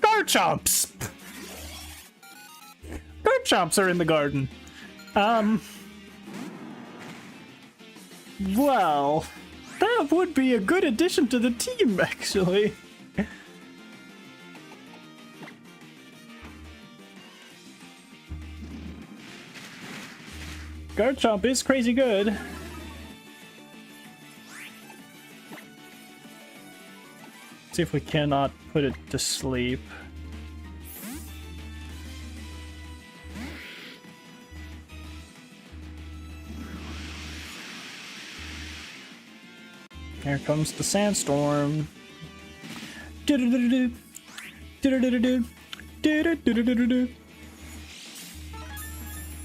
Garchomps! Garchomps are in the garden. Well, that would be a good addition to the team, actually. Garchomp is crazy good. See if we cannot put it to sleep. Here comes the sandstorm.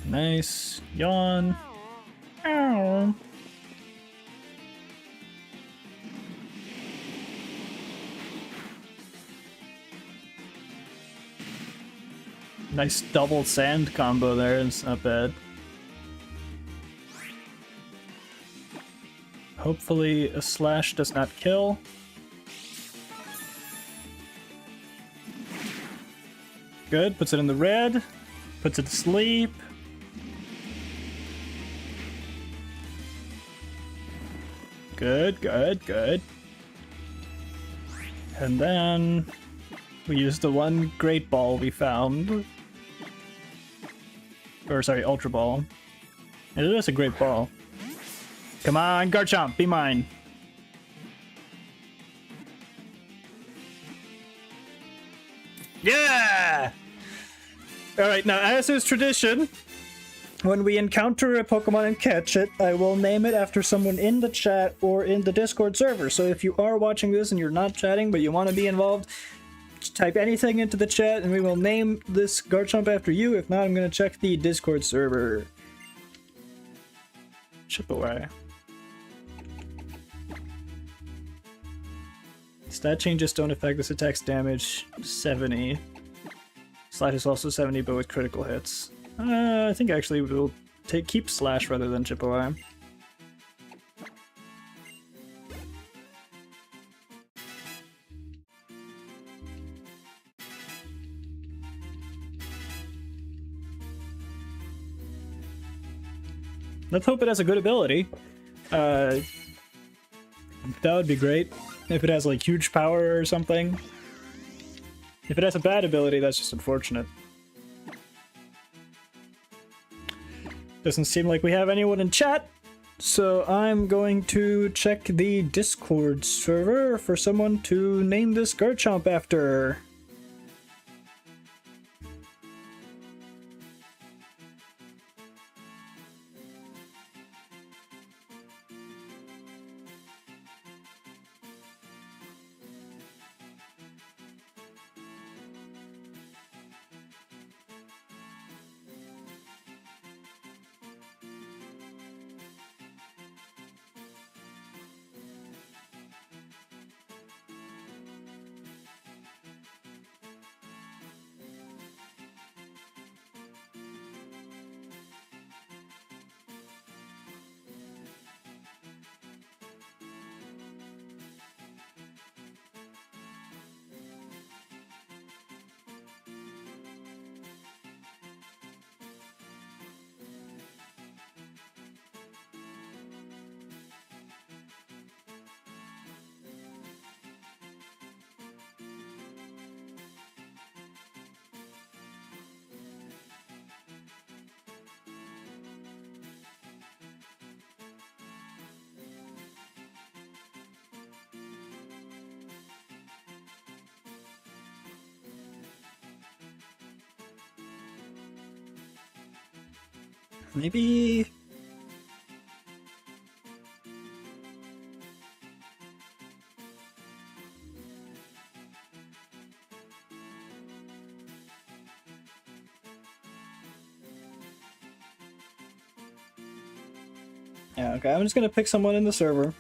Nice. Yawn. Ow. Nice double sand combo there, it's not bad. Hopefully a slash does not kill. Good, puts it in the red, puts it to sleep. Good, good, good. And then we use the one Great Ball we found. Or sorry, Ultra Ball. It is a Great Ball. Come on, Garchomp, be mine. Yeah! Alright, now as is tradition, when we encounter a Pokemon and catch it, I will name it after someone in the chat or in the Discord server. So if you are watching this and you're not chatting, but you want to be involved, type anything into the chat and we will name this Garchomp after you. If not, I'm going to check the Discord server. Chip away. Stat changes don't affect this attack's damage. 70. Slash is also 70, but with critical hits. I think actually we'll keep Slash rather than Chip away. Let's hope it has a good ability. That would be great. If it has like huge power or something. If it has a bad ability, that's just unfortunate. Doesn't seem like we have anyone in chat, so I'm going to check the Discord server for someone to name this Garchomp after. Maybe... Yeah, okay, I'm just gonna pick someone in the server.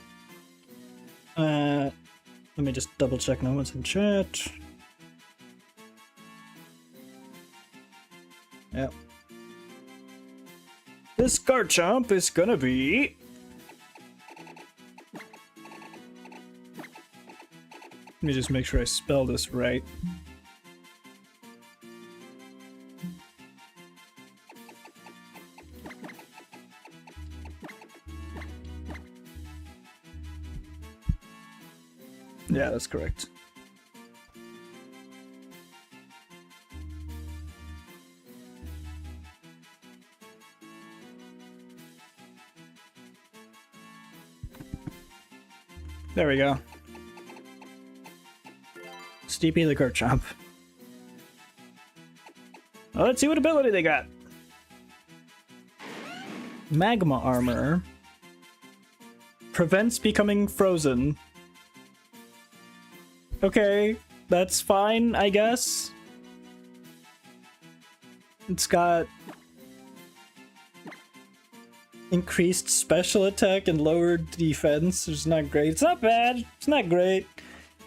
Let me just double check no one's in chat. Yep. This Garchomp is gonna be... Let me just make sure I spell this right. Yeah, that's correct. There we go. Steepy the Garchomp. Well, let's see what ability they got. Magma Armor. Prevents becoming frozen. Okay, that's fine, I guess. It's got increased special attack and lowered defense, which is not great. It's not bad, it's not great.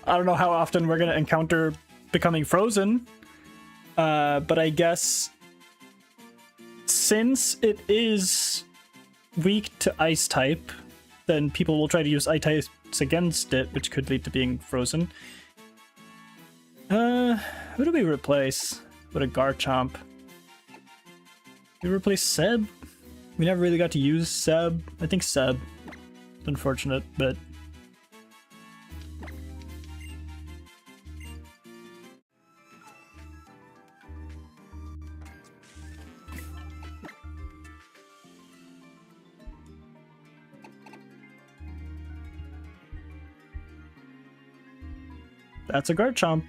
I don't know how often we're gonna encounter becoming frozen. But I guess since it is weak to ice type, then people will try to use ice types against it, which could lead to being frozen. Who do we replace with a Garchomp? We replace Seb? We never really got to use Seb. I think Seb. It's unfortunate, but... That's a Garchomp.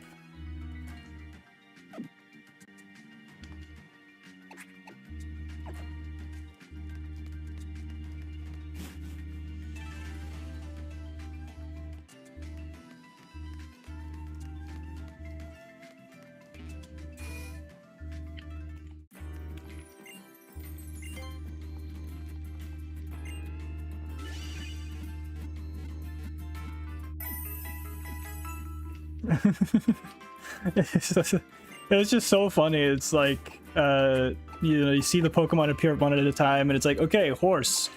It's just so funny. It's like, you know, you see the Pokemon appear one at a time, and it's like, okay, horse,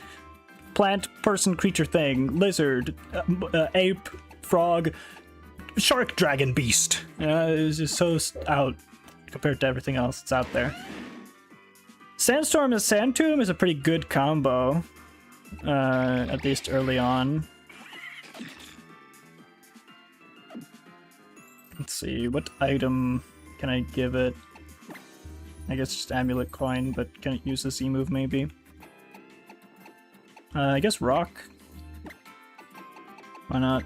plant, person, creature, thing, lizard, ape, frog, shark, dragon, beast. It's just so out compared to everything else that's out there. Sandstorm and Sandtomb is a pretty good combo, at least early on. Let's see, what item can I give it? I guess just Amulet Coin, but can it use the Z-move maybe? I guess Rock. Why not?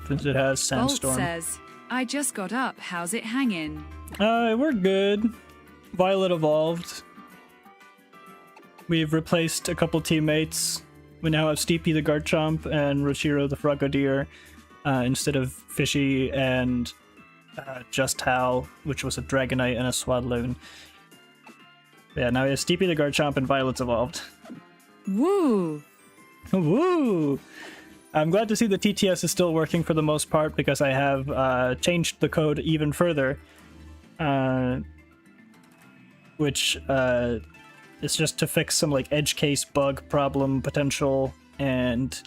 Since it has Sandstorm. Bolt says, I just got up, how's it hanging? We're good. Violet evolved. We've replaced a couple teammates. We now have Steepy the Garchomp and Roshiro the Frogadier, instead of Fishy and Just Hal, which was a Dragonite and a Swadloon. Yeah, now we have Steepy the Garchomp and Violet's evolved. Woo! Woo! I'm glad to see the TTS is still working for the most part, because I have changed the code even further. Which is just to fix some like edge case bug problem potential, and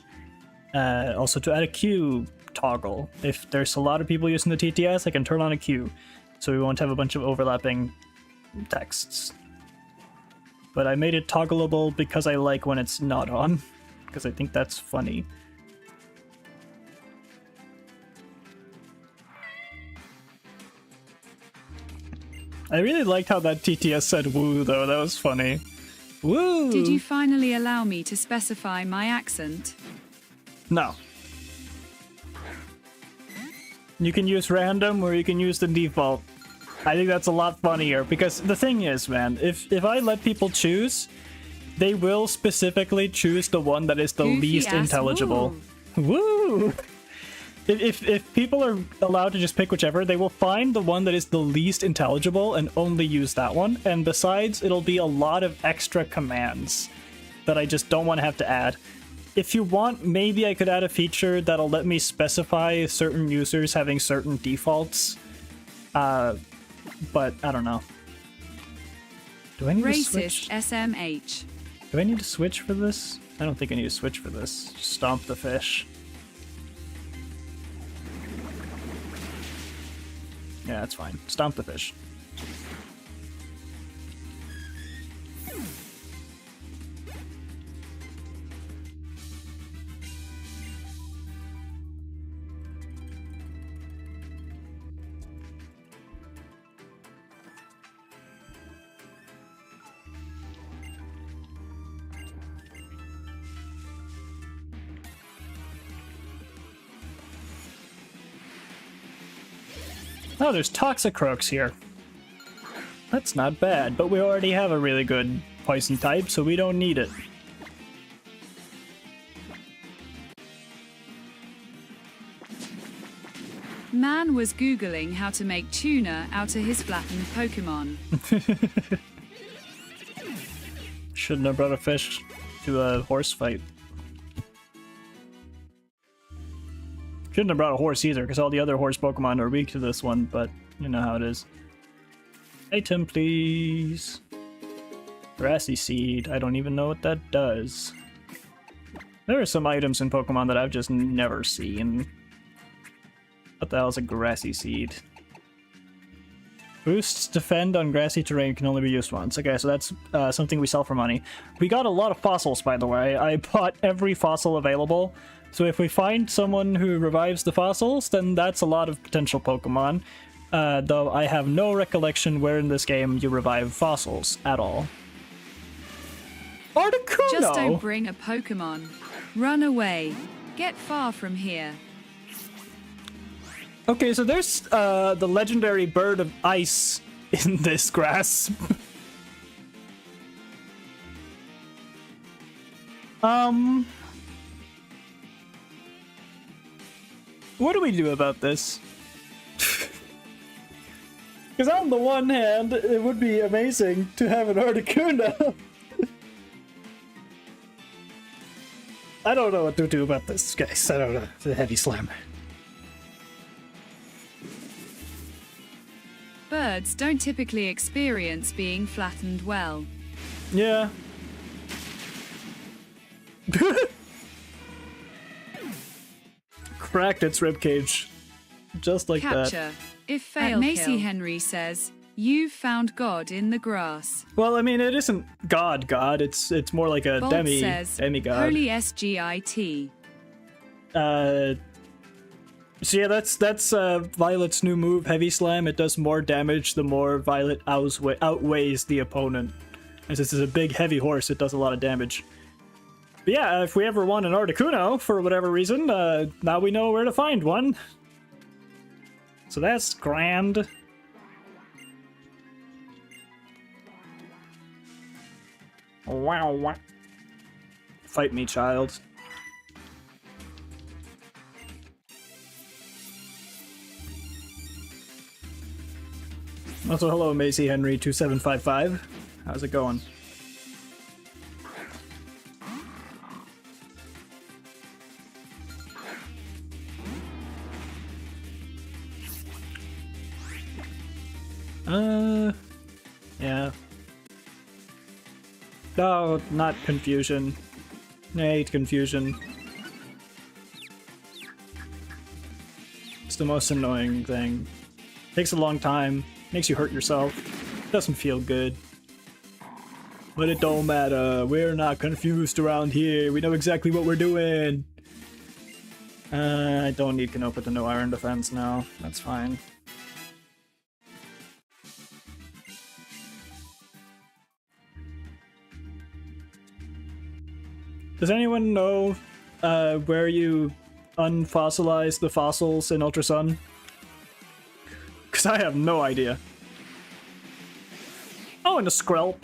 also to add a queue toggle. If there's a lot of people using the TTS, I can turn on a queue, so we won't have a bunch of overlapping texts. But I made it toggleable because I like when it's not on, because I think that's funny. I really liked how that TTS said woo, though. That was funny. Woo! Did you finally allow me to specify my accent? No. You can use random or you can use the default. I think that's a lot funnier, because the thing is, man, if I let people choose, they will specifically choose the one that is the Goofy least ass intelligible. Woo! If people are allowed to just pick whichever, they will find the one that is the least intelligible and only use that one. And besides, it'll be a lot of extra commands that I just don't want to have to add. If you want, maybe I could add a feature that'll let me specify certain users having certain defaults. But I don't know. Do I need to switch? Racist SMH. Do I need to switch for this? I don't think I need to switch for this. Just stomp the fish. Yeah, that's fine. Stomp the fish. Oh, there's Toxicroaks here. That's not bad, but we already have a really good poison type, so we don't need it. Man was Googling how to make tuna out of his flattened Pokemon. Shouldn't have brought a fish to a horse fight. Shouldn't have brought a horse either, because all the other horse Pokemon are weak to this one, but you know how it is. Item, please. Grassy Seed. I don't even know what that does. There are some items in Pokemon that I've just never seen. What the hell is a Grassy Seed? Boosts defend on grassy terrain can only be used once. Okay, so that's something we sell for money. We got a lot of fossils, by the way. I bought every fossil available. So if we find someone who revives the fossils, then that's a lot of potential Pokemon. Though I have no recollection where in this game you revive fossils at all. Articuno! Just don't bring a Pokemon. Run away. Get far from here. Okay, so there's the legendary bird of ice in this grass. What do we do about this? Because on the one hand, it would be amazing to have an Articuno. I don't know what to do about this, guys. I don't know. It's a heavy slam. Birds don't typically experience being flattened well. Yeah. Cracked its ribcage. Just like that. Capture. If fail Macy kill. Henry says, "You've found God in the grass." Well, I mean, it isn't God. It's more like a Bolt says, demigod. Holy SGIT. So yeah, that's Violet's new move, Heavy Slam. It does more damage the more Violet outweighs the opponent. And since it's a big, heavy horse, it does a lot of damage. But yeah, if we ever want an Articuno for whatever reason, now we know where to find one. So that's grand. Wow. Fight me, child. Also, hello, Macy Henry 2755. How's it going? Yeah. No, not confusion. I hate confusion. It's the most annoying thing. Takes a long time, makes you hurt yourself, doesn't feel good. But it don't matter, we're not confused around here, we know exactly what we're doing. I don't need Canope with the no iron defense now, that's fine. Does anyone know where you unfossilize the fossils in Ultra Sun? Because I have no idea. Oh, and a Skrelp.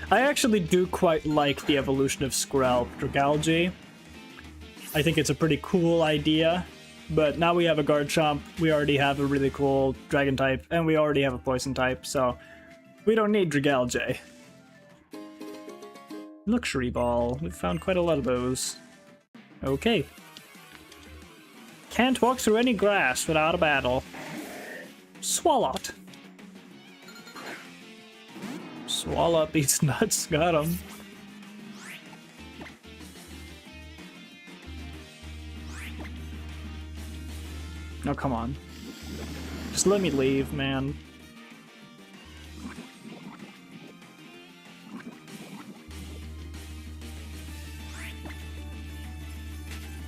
I actually do quite like the evolution of Skrelp, Dragalge. I think it's a pretty cool idea, but now we have a Garchomp, we already have a really cool Dragon type, and we already have a Poison type, so we don't need Dragalge. Luxury Ball. We've found quite a lot of those. Okay. Can't walk through any grass without a battle. Swalot. Swalot eats nuts. Got him. No, come on. Just let me leave, man.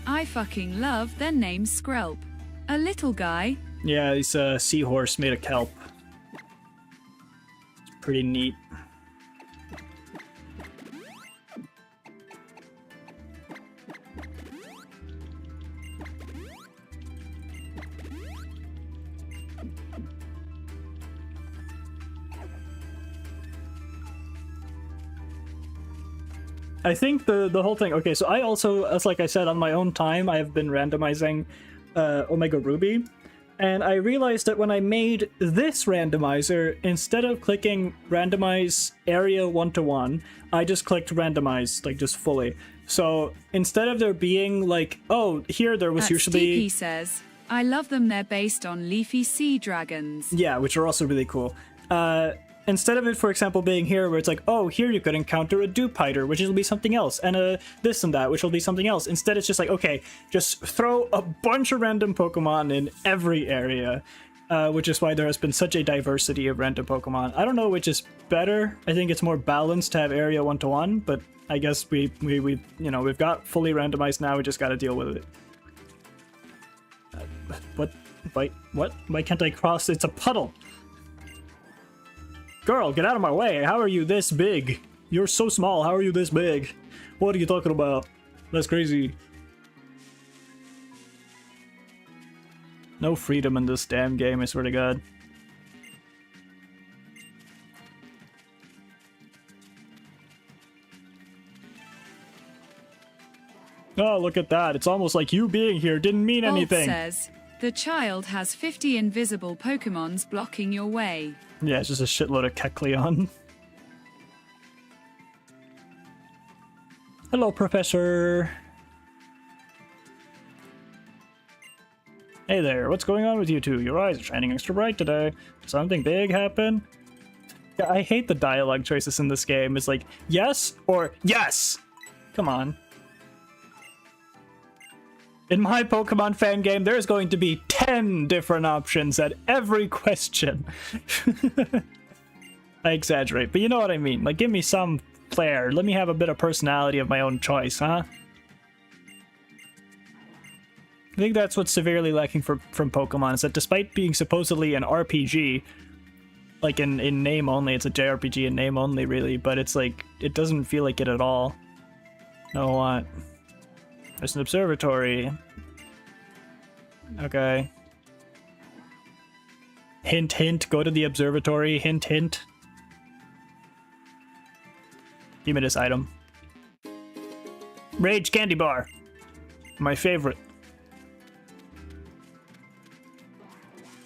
I fucking love their name Skrelp. A little guy. Yeah, he's a seahorse made of kelp. It's pretty neat. I think the whole thing, okay, so I also, as like I said, on my own time, I have been randomizing Omega Ruby, and I realized that when I made this randomizer, instead of clicking randomize area 1-to-1, I just clicked randomize, like just fully. So instead of there being like, oh, here there was usually... Steepy says, I love them, they're based on leafy sea dragons. Yeah, which are also really cool. Instead of it, for example, being here where it's like, oh, here you could encounter a Dewpider, which will be something else, and a this and that, which will be something else. Instead, it's just like, okay, just throw a bunch of random Pokemon in every area, which is why there has been such a diversity of random Pokemon. I don't know which is better. I think it's more balanced to have area 1-to-1, but I guess we you know, we've got fully randomized now. We just got to deal with it. What? Why can't I cross? It's a puddle. Girl, get out of my way. How are you this big? You're so small. How are you this big? What are you talking about? That's crazy. No freedom in this damn game, I swear to God. Oh, look at that. It's almost like you being here didn't mean anything. Bolt says, the child has 50 invisible Pokemons blocking your way. Yeah, it's just a shitload of Kecleon. Hello, Professor. Hey there, what's going on with you two? Your eyes are shining extra bright today. Did something big happen? Yeah, I hate the dialogue choices in this game. It's like, yes or yes! Come on. In my Pokemon fan game, there's going to be 10 different options at every question. I exaggerate, but you know what I mean. Like, give me some flair. Let me have a bit of personality of my own choice, huh? I think that's what's severely lacking from Pokemon, is that despite being supposedly an RPG, like in name only, it's a JRPG in name only, really, but it's like, it doesn't feel like it at all. No, what? There's an observatory. Okay. Hint, hint, go to the observatory. Hint, hint. Give me this item. Rage Candy Bar. My favorite.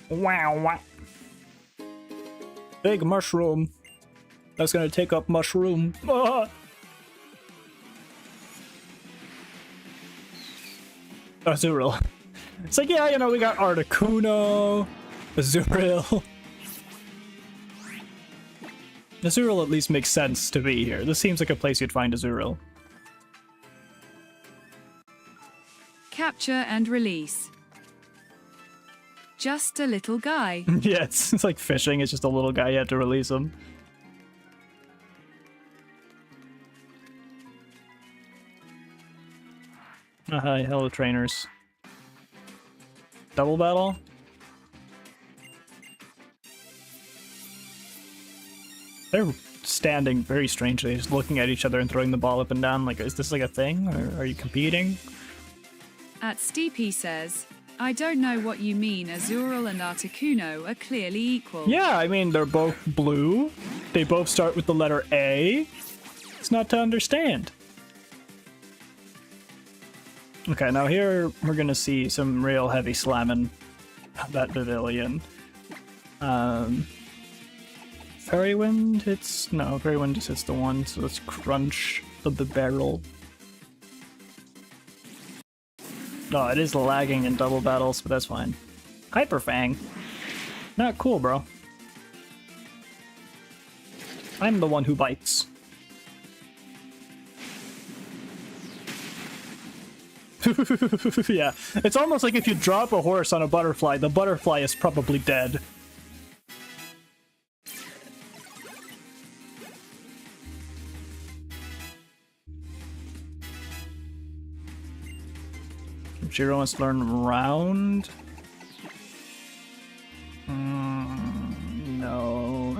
Wow, wow. Big mushroom. That's gonna take up mushroom. Ah! Azurill. It's like, yeah, you know, we got Articuno, Azurill. Azurill at least makes sense to be here. This seems like a place you'd find Azurill. Capture and release. Just a little guy. Yeah, it's like fishing. It's just a little guy. You have to release him. Hi, hello trainers. Double battle? They're standing very strangely, just looking at each other and throwing the ball up and down. Like, is this like a thing? Or are you competing? At Steepy says, I don't know what you mean. Azurill and Articuno are clearly equal. Yeah, I mean, they're both blue. They both start with the letter A. It's not to understand. Okay, now here we're gonna see some real heavy slamming that pavilion. Fairy Wind hits... No, Fairy Wind just hits the one, so let's crunch the barrel. No, it is lagging in double battles, but that's fine. Hyper Fang. Not cool, bro. I'm the one who bites. Yeah, it's almost like if you drop a horse on a butterfly, the butterfly is probably dead. Shiro wants to learn round. No,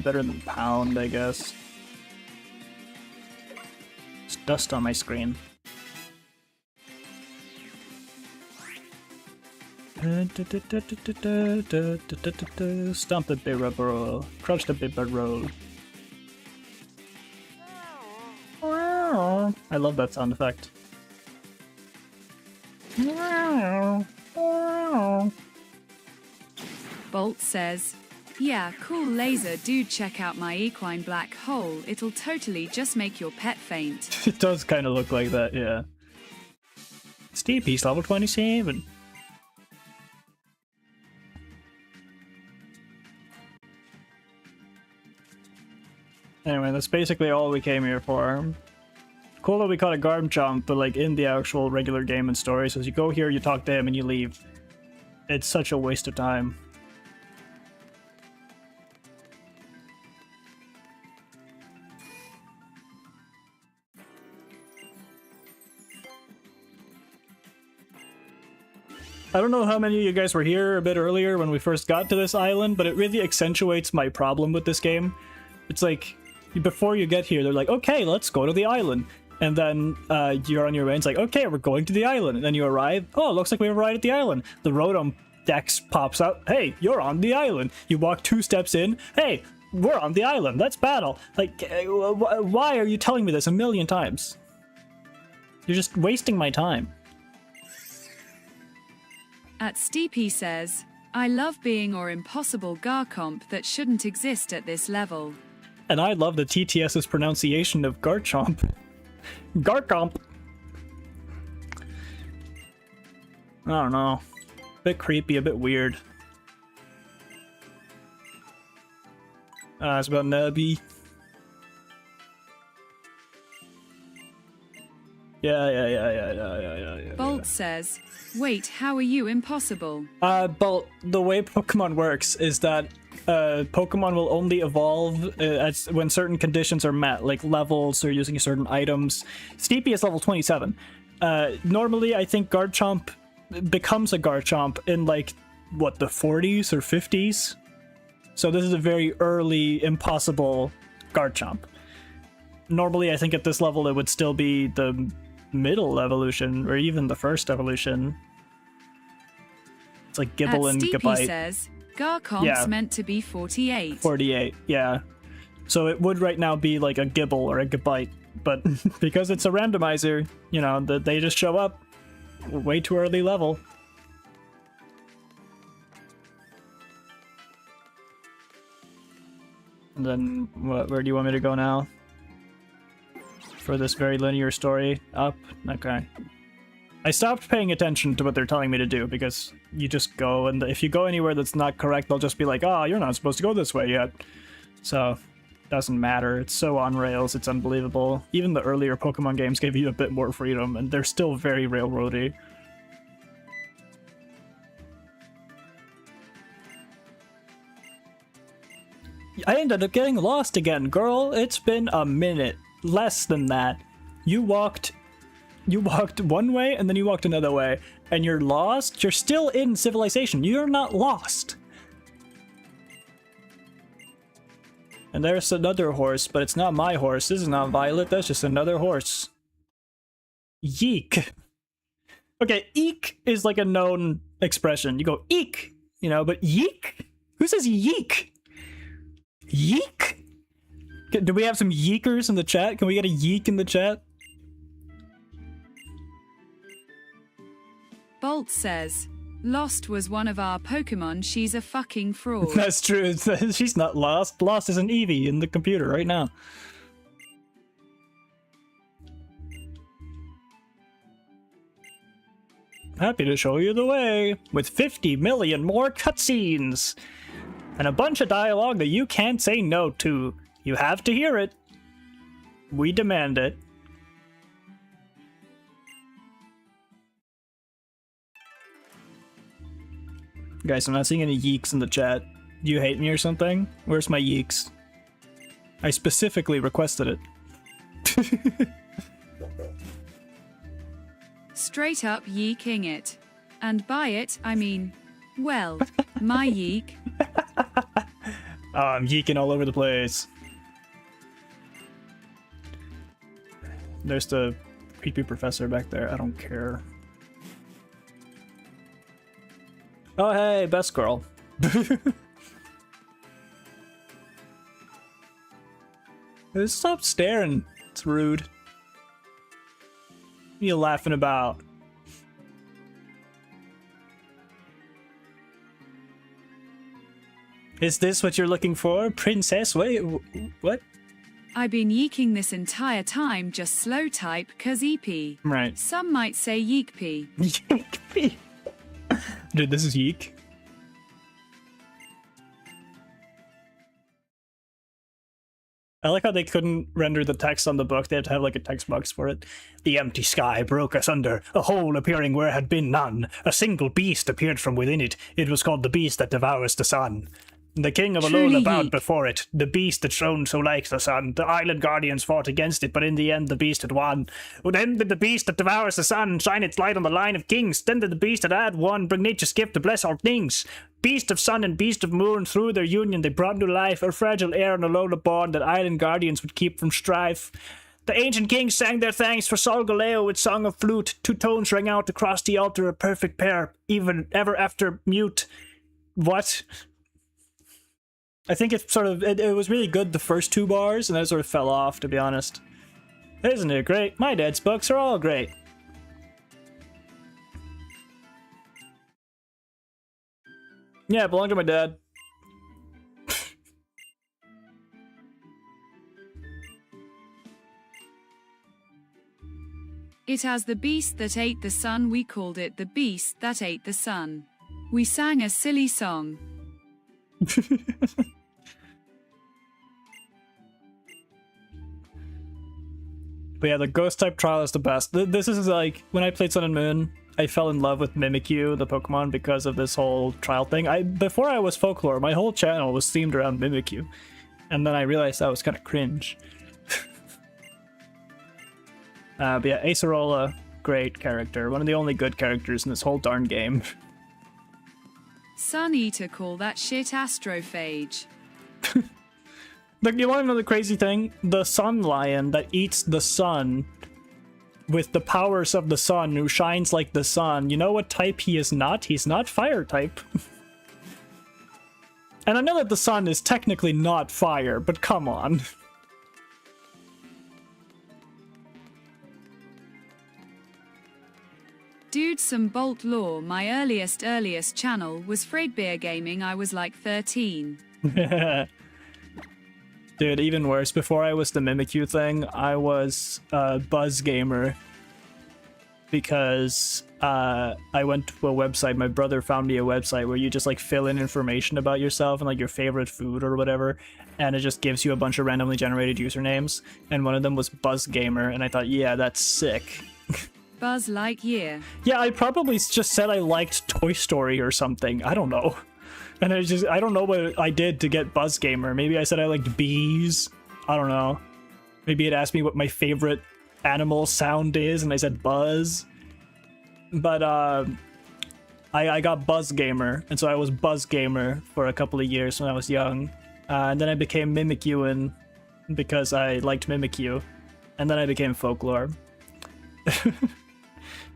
better than pound, I guess. It's dust on my screen. Stomp the Bibbarol. Crush the Bibbarol. I love that sound effect. Bolt says, yeah, cool laser, dude, check out my equine black hole. It'll totally just make your pet faint. It does kind of look like that, yeah. Steve, he's level 27. Anyway, that's basically all we came here for. Cool that we caught a Garchomp, but like in the actual regular game and story, so as you go here, you talk to him, and you leave. It's such a waste of time. I don't know how many of you guys were here a bit earlier when we first got to this island, but it really accentuates my problem with this game. It's like, before you get here, they're like, okay, let's go to the island. And then you're on your way, and it's like, okay, we're going to the island. And then you arrive, oh, it looks like we arrived at the island. The Rotom Dex pops out, hey, you're on the island. You walk 2 steps in, hey, we're on the island, let's battle. Like, why are you telling me this a million times? You're just wasting my time. At Steepy says, I love being or impossible Garchomp that shouldn't exist at this level. And I love the TTS's pronunciation of Garchomp. Garchomp. I don't know. A bit creepy, a bit weird. It's about Nebby. Yeah. Bolt says, wait, how are you impossible? Bolt, the way Pokemon works is that Pokemon will only evolve when certain conditions are met, like levels or using certain items. Steepy is level 27. Normally, I think Garchomp becomes a Garchomp in like, what, the 40s or 50s? So this is a very early, impossible Garchomp. Normally, I think at this level it would still be the middle evolution, or even the first evolution. It's like Gibble and Steepy Gabite. says, Garchomp's meant to be 48. 48, yeah. So it would right now be like a Gibble or a Gabite, but because it's a randomizer, you know, they just show up way too early level. And then, where do you want me to go now? For this very linear story? Up? Okay. I stopped paying attention to what they're telling me to do, because you just go, and if you go anywhere that's not correct, they'll just be like, oh, you're not supposed to go this way yet. So, doesn't matter. It's so on rails, it's unbelievable. Even the earlier Pokemon games gave you a bit more freedom, and they're still very railroady. I ended up getting lost again, girl. It's been a minute. Less than that. You walked one way and then you walked another way and you're lost. You're still in civilization. You're not lost. And there's another horse, but it's not my horse. This is not Violet. That's just another horse. Yeek. Okay, eek is like a known expression. You go eek, you know, but yeek? Who says yeek? Yeek? Do we have some yeekers in the chat? Can we get a yeek in the chat? Bolt says, Lost was one of our Pokemon, she's a fucking fraud. That's true. She's not lost. Lost is an Eevee in the computer right now. Happy to show you the way, with 50 million more cutscenes! And a bunch of dialogue that you can't say no to. You have to hear it. We demand it. Guys, I'm not seeing any yeeks in the chat. Do you hate me or something? Where's my yeeks? I specifically requested it. Straight up yeeking it. And by it, I mean, well, my yeek. Oh, I'm yeeking all over the place. There's the creepy professor back there. I don't care. Oh, hey, best girl. Stop staring. It's rude. What are you laughing about? Is this what you're looking for, princess? Wait, what? I've been yeeking this entire time, just slow type, cause EP. Right. Some might say yeekpee. Yeekpee. Dude, this is yeek. I like how they couldn't render the text on the book. They had to have like a text box for it. The empty sky broke asunder, a hole appearing where had been none. A single beast appeared from within it. It was called the beast that devours the sun. The king of Alola bowed before it, the beast that shone so like the sun. The island guardians fought against it, but in the end the beast had won. Then did the beast that devours the sun shine its light on the line of kings. Then did the beast that had won bring nature's gift to bless all things. Beast of sun and beast of moon, through their union they brought new life, a fragile air on Alola born that island guardians would keep from strife. The ancient kings sang their thanks for Solgaleo with song of flute. Two tones rang out across the altar, a perfect pair, even ever after mute. What? I think it sort of, it was really good the first two bars, and then it sort of fell off, to be honest. Isn't it great? My dad's books are all great. Yeah, it belonged to my dad. It has the beast that ate the sun, we called it the beast that ate the sun. We sang a silly song. But yeah, the ghost type trial is the best. This is like, when I played Sun and Moon, I fell in love with Mimikyu, the Pokemon, because of this whole trial thing. Before I was Folklore, my whole channel was themed around Mimikyu. And then I realized that was kind of cringe. But yeah, Acerola, great character. One of the only good characters in this whole darn game. Sun Eater, call that shit astrophage. Look, you want to know the crazy thing? The Sun Lion that eats the sun with the powers of the sun, who shines like the sun, you know what type he is not? He's not fire type. And I know that the sun is technically not fire, but come on. Dude, some Bolt lore. My earliest channel was Fredbeer Gaming. I was like 13. Dude, even worse. Before I was the Mimikyu thing, I was a Buzz Gamer. Because I went to a website, my brother found me a website where you just like fill in information about yourself and like your favorite food or whatever, and it just gives you a bunch of randomly generated usernames, and one of them was Buzz Gamer, and I thought, yeah, that's sick. Buzz Lightyear. Yeah, I probably just said I liked Toy Story or something, I don't know. And I don't know what I did to get Buzz Gamer. Maybe I said I liked bees, I don't know. Maybe it asked me what my favorite animal sound is, and I said Buzz. But I got Buzz Gamer, and so I was Buzz Gamer for a couple of years when I was young, and then I became Mimikyuan because I liked Mimikyu, and then I became Folklore.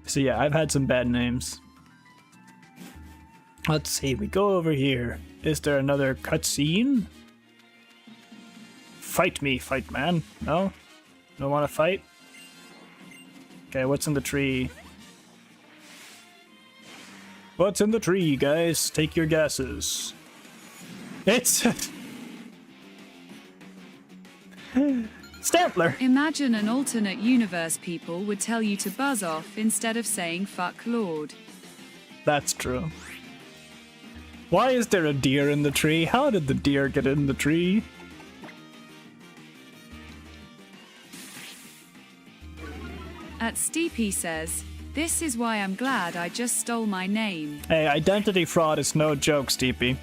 So yeah, I've had some bad names. Let's see, we go over here. Is there another cutscene? Fight me, fight man. No? Don't want to fight? Okay, what's in the tree? What's in the tree, guys? Take your guesses. It's... Stampler! Imagine an alternate universe people would tell you to buzz off instead of saying fuck Lord. That's true. Why is there a deer in the tree? How did the deer get in the tree? At Steepy says, this is why I'm glad I just stole my name. Hey, identity fraud is no joke, Steepy.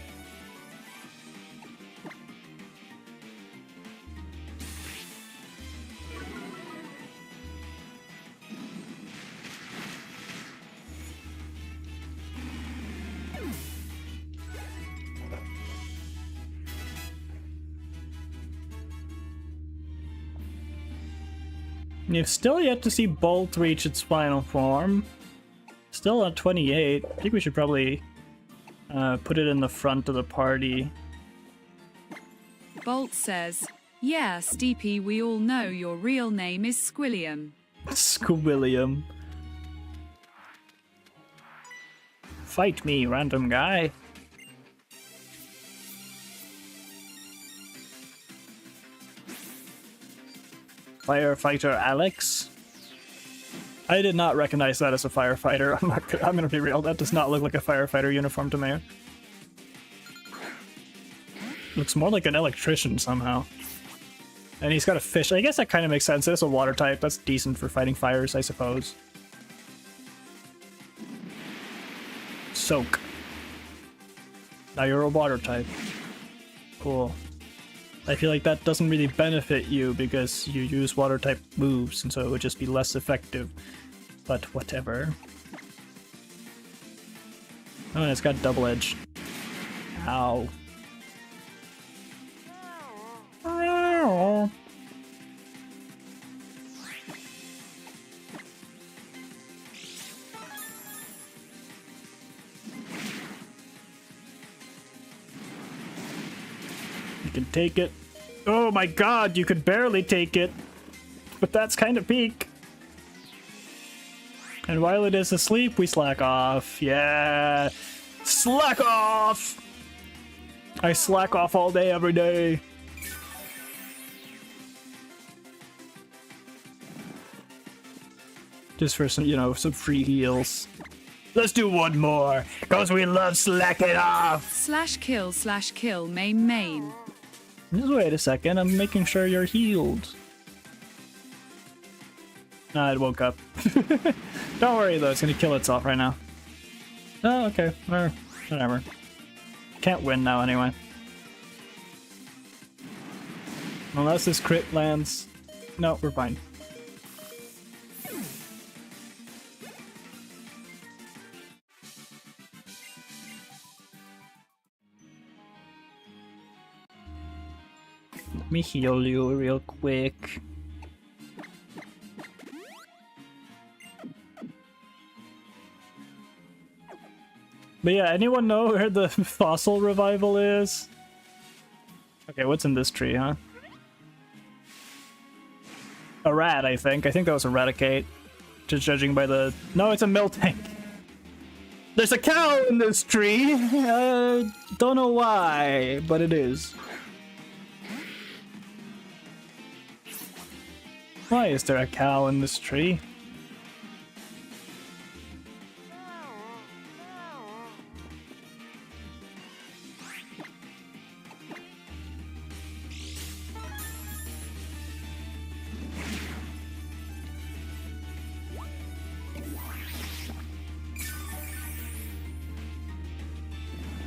You've still yet to see Bolt reach its final form. Still at 28. I think we should probably put it in the front of the party. Bolt says, yeah, Steepy, we all know your real name is Squilliam. Squilliam. Fight me, random guy. Firefighter Alex. I did not recognize that as a firefighter. I'm gonna be real, that does not look like a firefighter uniform to me. Looks more like an electrician somehow. And he's got a fish. I guess that kind of makes sense. It's a water type. That's decent for fighting fires, I suppose. Soak. Now you're a water type. Cool. I feel like that doesn't really benefit you because you use water type moves, and so it would just be less effective. But whatever. Oh, and it's got double edge. Ow. You can take it. Oh my god, you could barely take it. But that's kind of peak. And while it is asleep, we slack off. Yeah. Slack off! I slack off all day, every day. Just for some, you know, some free heals. Let's do one more, cause we love slacking off. /kill main. Just wait a second, I'm making sure you're healed. Nah, it woke up. Don't worry though, it's gonna kill itself right now. Oh, okay, whatever. Can't win now anyway. Unless this crit lands. No, we're fine. Let me heal you real quick. But yeah, anyone know where the fossil revival is? Okay, what's in this tree, huh? A rat, I think. I think that was Eradicate. Just judging by the... No, it's a Miltank. There's a cow in this tree! Don't know why, but it is. Why is there a cow in this tree?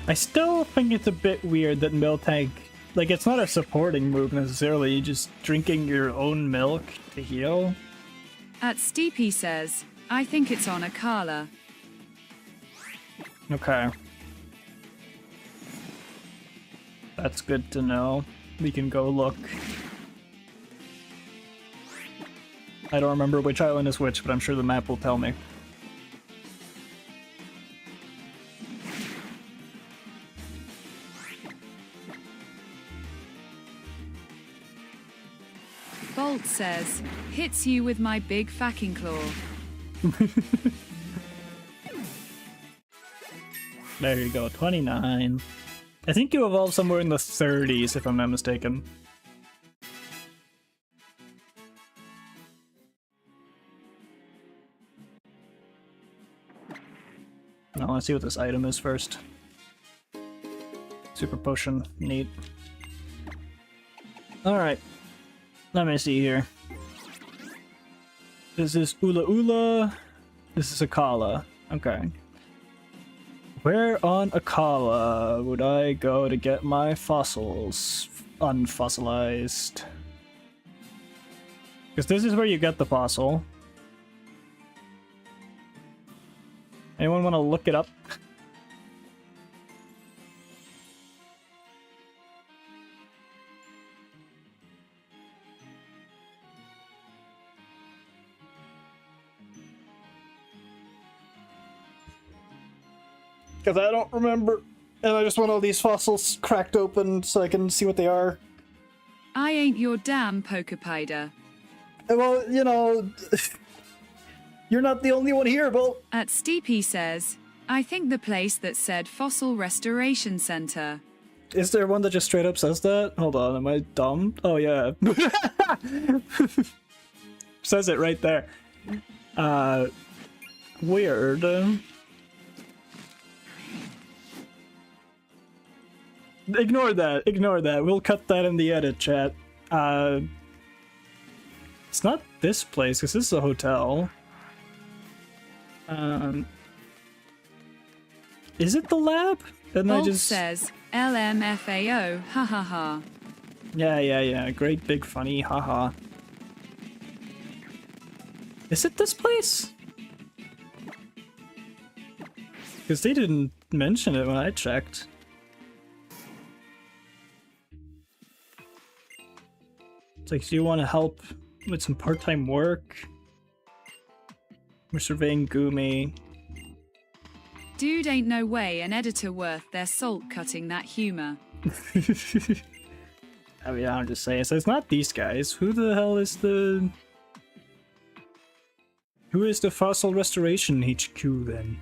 I still think it's a bit weird that Miltank, like, it's not a supporting move necessarily, just drinking your own milk to heal. @Steepy says, I think it's on Akala. Okay. That's good to know. We can go look. I don't remember which island is which, but I'm sure the map will tell me. Bolt says, hits you with my big fucking claw. There you go, 29. I think you evolved somewhere in the 30s, if I'm not mistaken. Now let's see what this item is first. Super potion, neat. Alright. Let me see here. This is Ula Ula. This is Akala. Okay. Where on Akala would I go to get my fossils unfossilized? Because this is where you get the fossil. Anyone want to look it up? Because I don't remember, and I just want all these fossils cracked open so I can see what they are. I ain't your damn Pokepider. Well, you know, you're not the only one here, Bolt. @Steepy says, I think the place that said Fossil Restoration Center. Is there one that just straight up says that? Hold on, am I dumb? Oh yeah. Says it right there. Weird. Ignore that. We'll cut that in the edit, chat. It's not this place, because this is a hotel. Is it the lab? And Bolt says, LMFAO, ha. Yeah. Great big funny, haha. Is it this place? Because they didn't mention it when I checked. It's like, do you want to help with some part-time work? We're surveying Gumi. Dude, ain't no way an editor worth their salt cutting that humor. I mean, I'm just saying. So it's not these guys. Who the hell is the... Who is the Fossil Restoration HQ then?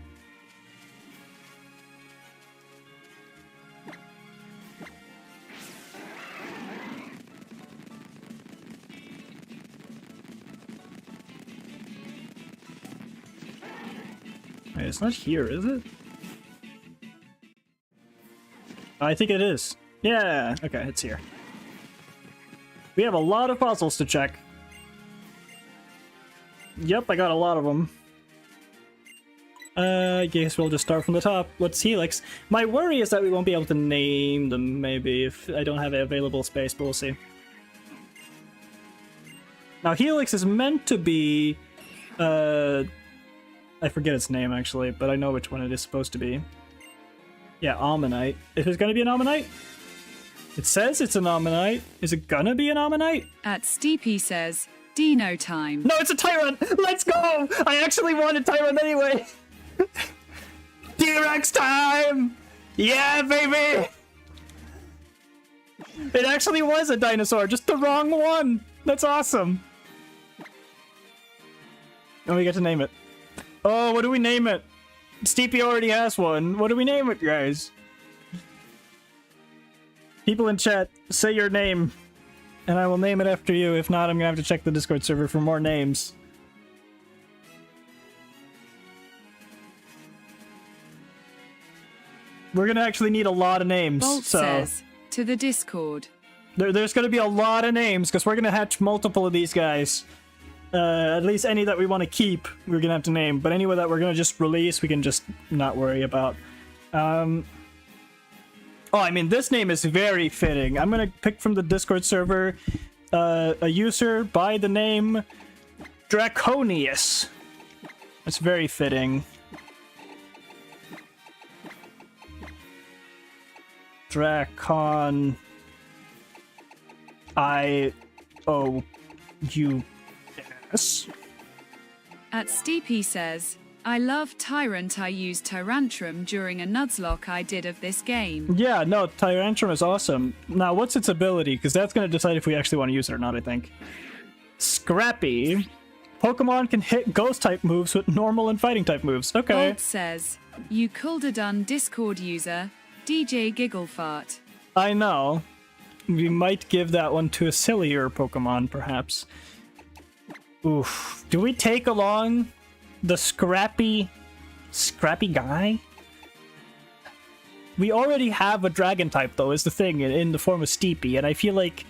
Wait, it's not here, is it? I think it is. Yeah, okay, it's here. We have a lot of fossils to check. Yep, I got a lot of them. I guess we'll just start from the top. What's Helix? My worry is that we won't be able to name them, maybe, if I don't have available space, but we'll see. Now, Helix is meant to be... I forget its name, actually, but I know which one it is supposed to be. Yeah, Ammonite. Is it gonna be an Ammonite? It says it's an Ammonite. Is it gonna be an Ammonite? At Steepy says, Dino time. No, it's a Tyrant! Let's go! I actually wanted Tyrant anyway! T-Rex time! Yeah, baby! It actually was a dinosaur, just the wrong one! That's awesome! And we get to name it. Oh, what do we name it? Steepy already has one. What do we name it, guys? People in chat, say your name, and I will name it after you. If not, I'm gonna have to check the Discord server for more names. We're gonna actually need a lot of names. Bolt says, to the Discord. There's gonna be a lot of names, because we're gonna hatch multiple of these guys. At least any that we want to keep, we're gonna have to name. But any that we're gonna just release, we can just not worry about. Oh, I mean, this name is very fitting. I'm gonna pick from the Discord server a user by the name Draconius. That's very fitting. Dracon I-O-U-S. At Steepy says, I love Tyrant. I used Tyrantrum during a Nuzlocke I did of this game. Yeah, no, Tyrantrum is awesome. Now, what's its ability? Because that's going to decide if we actually want to use it or not, I think. Scrappy. Pokemon can hit Ghost-type moves with normal and Fighting-type moves. Okay. Bolt says, you coulda done Discord user, DJ Gigglefart. I know. We might give that one to a sillier Pokemon, perhaps. Oof. Do we take along the Scrappy guy? We already have a dragon type, though, is the thing, in the form of Steepy, and I feel like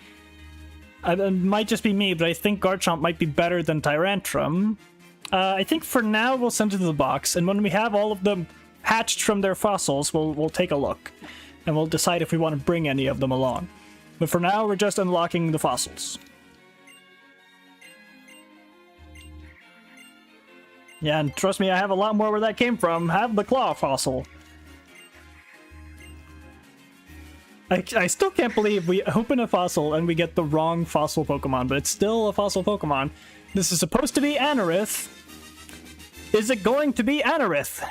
it might just be me, but I think Garchomp might be better than Tyrantrum. I think for now we'll send it to the box, and when we have all of them hatched from their fossils, we'll take a look, and we'll decide if we want to bring any of them along. But for now, we're just unlocking the fossils. Yeah, and trust me, I have a lot more where that came from. Have the claw fossil. I still can't believe we open a fossil and we get the wrong fossil Pokemon, but it's still a fossil Pokemon. This is supposed to be Anorith. Is it going to be Anorith?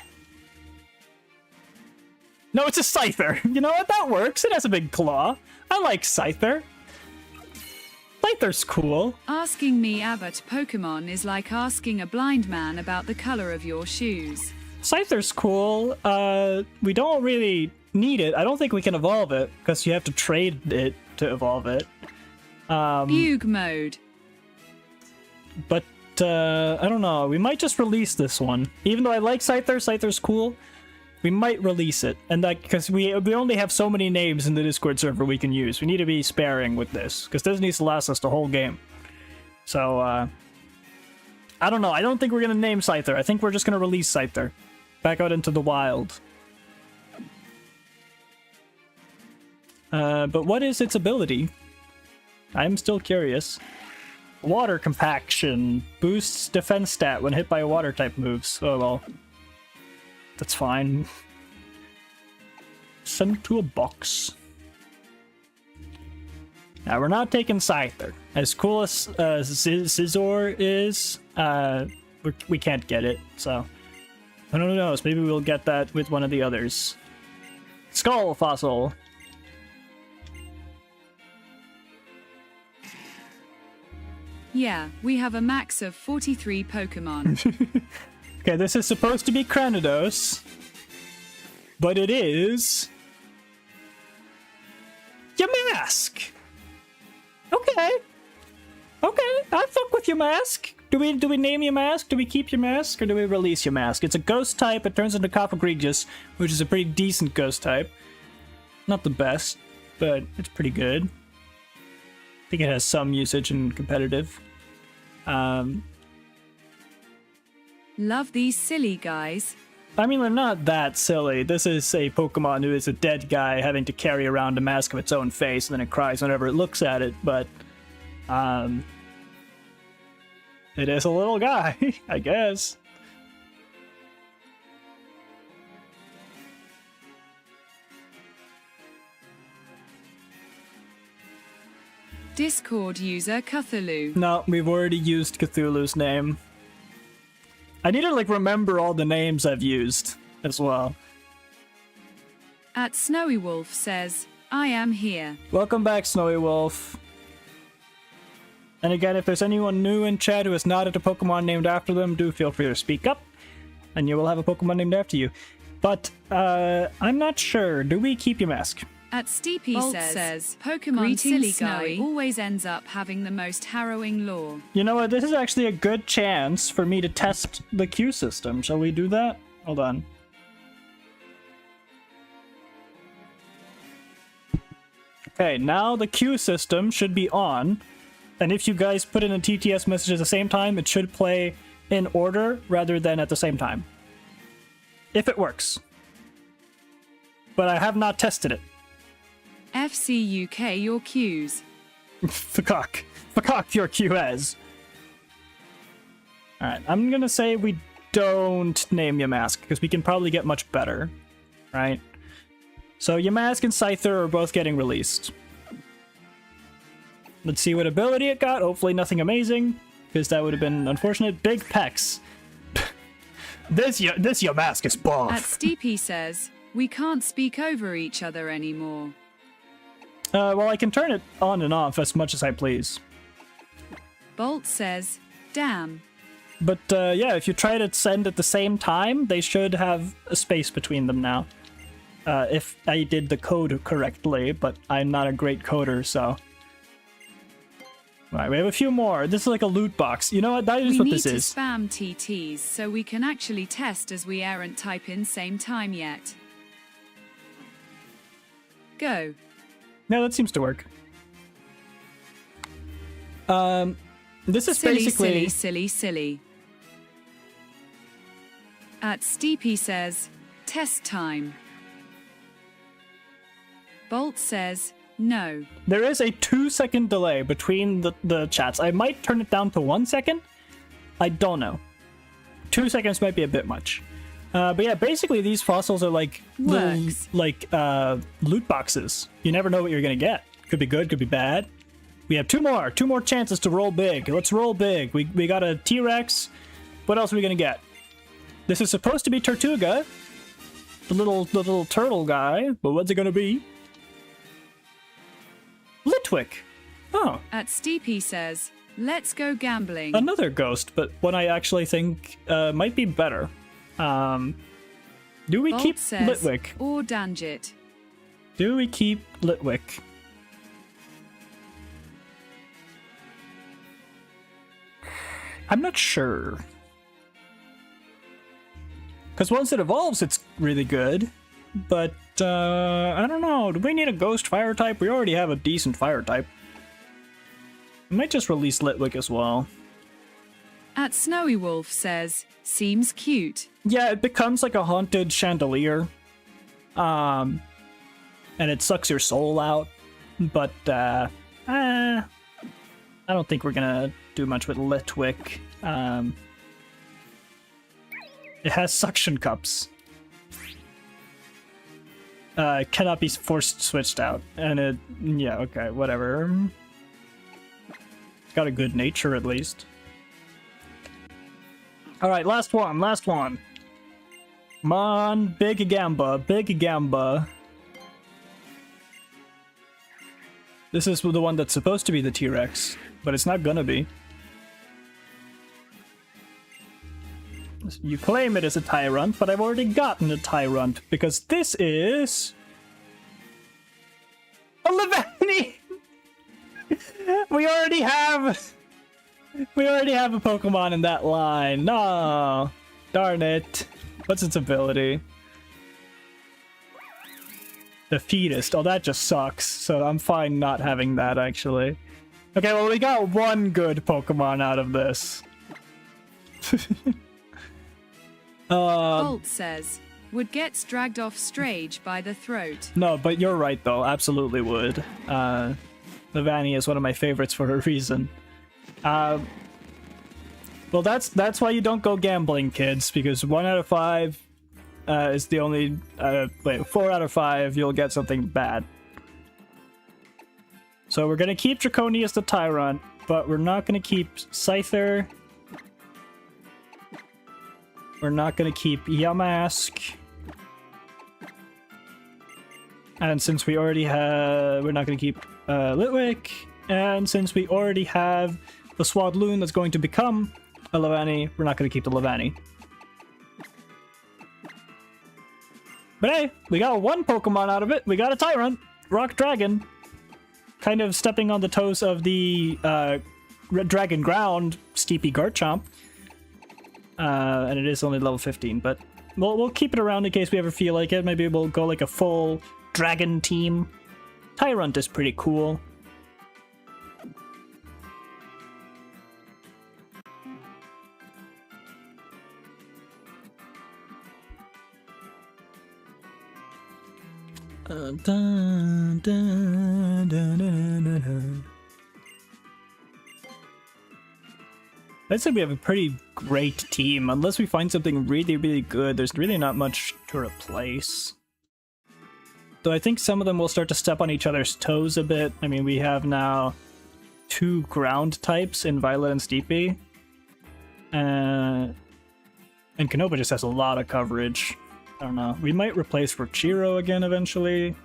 No, it's a Scyther. You know what? That works. It has a big claw. I like Scyther. Scyther's cool. Asking me about Pokemon is like asking a blind man about the color of your shoes. Scyther's cool. We don't really need it. I don't think we can evolve it, because you have to trade it to evolve it. Fugue mode. But, I don't know. We might just release this one. Even though I like Scyther, Scyther's cool. We might release it, and that because we only have so many names in the Discord server we can use. We need to be sparing with this, because this needs to last us the whole game. So, I don't know. I don't think we're going to name Scyther. I think we're just going to release Scyther back out into the wild. But what is its ability? I'm still curious. Water Compaction. Boosts defense stat when hit by water-type moves. Oh, well. That's fine. Send to a box. Now, we're not taking Scyther. As cool as Scizor is, we can't get it, so... Who knows, maybe we'll get that with one of the others. Skull Fossil! Yeah, we have a max of 43 Pokemon. Okay, this is supposed to be Cranidos, but it is... Yamask! Okay. Okay, I'll fuck with Yamask. Do we name your mask? Do we keep your mask? Or do we release your mask? It's a ghost type. It turns into Cofagrigus, which is a pretty decent ghost type. Not the best, but it's pretty good. I think it has some usage in competitive. Love these silly guys. I mean, they're not that silly. This is a Pokemon who is a dead guy having to carry around a mask of its own face, and then it cries whenever it looks at it, but... it is a little guy, I guess. Discord user Cthulhu. No, we've already used Cthulhu's name. I need to, like, remember all the names I've used as well. At Snowy Wolf says, I am here. Welcome back, Snowy Wolf. And again, if there's anyone new in chat who has not had a Pokemon named after them, do feel free to speak up, and you will have a Pokemon named after you. But, I'm not sure. Do we keep your mask? At Steepy says, Pokemon Silly Guy always ends up having the most harrowing lore. You know what? This is actually a good chance for me to test the queue system. Shall we do that? Hold on. Okay, now the queue system should be on. And if you guys put in a TTS message at the same time, it should play in order rather than at the same time. If it works. But I have not tested it. FC UK your cues. Fuck your QS. Alright, I'm gonna say we don't name Yamask, because we can probably get much better. Right? So Yamask and Scyther are both getting released. Let's see what ability it got. Hopefully nothing amazing, because that would have been unfortunate. Big Pecs. This Yamask is buff. At Steepy says, we can't speak over each other anymore. Well, I can turn it on and off as much as I please. Bolt says, damn. But, yeah, if you try to send at the same time, they should have a space between them now. If I did the code correctly, but I'm not a great coder, so... Alright, we have a few more. This is like a loot box. You know what? That is what this is. We need to spam TTs so we can actually test as we aren't type in same time yet. Go. Yeah, that seems to work. This is basically... Silly. At Steepy says, test time. Bolt says, no. There is a 2-second delay between the chats. I might turn it down to 1 second. I don't know. 2 seconds might be a bit much. But yeah, basically these fossils are like little, loot boxes. You never know what you're gonna get. Could be good, could be bad. We have two more chances to roll big. Let's roll big. We got a T-Rex. What else are we gonna get? This is supposed to be Tortuga, the little turtle guy. But what's it gonna be? Litwick. Oh. At Steepy says, let's go gambling. Another ghost, but one I actually think might be better. Do we Bolt keep says, Litwick? Or Danjit. Do we keep Litwick? I'm not sure. Because once it evolves, it's really good. But, I don't know. Do we need a ghost fire type? We already have a decent fire type. I might just release Litwick as well. At Snowy Wolf says, seems cute. Yeah, it becomes like a haunted chandelier. And it sucks your soul out. But, I don't think we're gonna do much with Litwick. It has suction cups. Cannot be forced switched out. And it, yeah, okay, whatever. It's got a good nature at least. Alright, last one. Come on, Big Gamba. This is the one that's supposed to be the T-Rex, but it's not gonna be. You claim it is a Tyrant, but I've already gotten a Tyrant, because this is... a Levani! We already have We already have a Pokemon in that line. No. Darn it. What's its ability? Defeatist. Oh, that just sucks. So I'm fine not having that, actually. Okay, well, we got one good Pokemon out of this. Bolt says, would gets dragged off Strage by the throat. No, but you're right, though. Absolutely would. Levani is one of my favorites for a reason. Well, that's why you don't go gambling, kids, because 1 out of 5 is the only... 4 out of 5, you'll get something bad. So we're going to keep Draconius the Tyrant, but we're not going to keep Scyther. We're not going to keep Yamask. And since we already have... We're not going to keep Litwick. And since we already have the Swadloon that's going to become a Levani, we're not going to keep the Levani. But hey, we got one Pokemon out of it. We got a Tyrant. Rock Dragon. Kind of stepping on the toes of the Dragon Ground Steepy Garchomp. And it is only level 15, but we'll keep it around in case we ever feel like it. Maybe we'll go like a full dragon team. Tyrant is pretty cool. I'd say we have a pretty great team. Unless we find something really, really good, there's really not much to replace. So I think some of them will start to step on each other's toes a bit. I mean, we have now 2 ground types in Violet and Steepy. And Canova just has a lot of coverage. I don't know. We might replace Rochiro again eventually.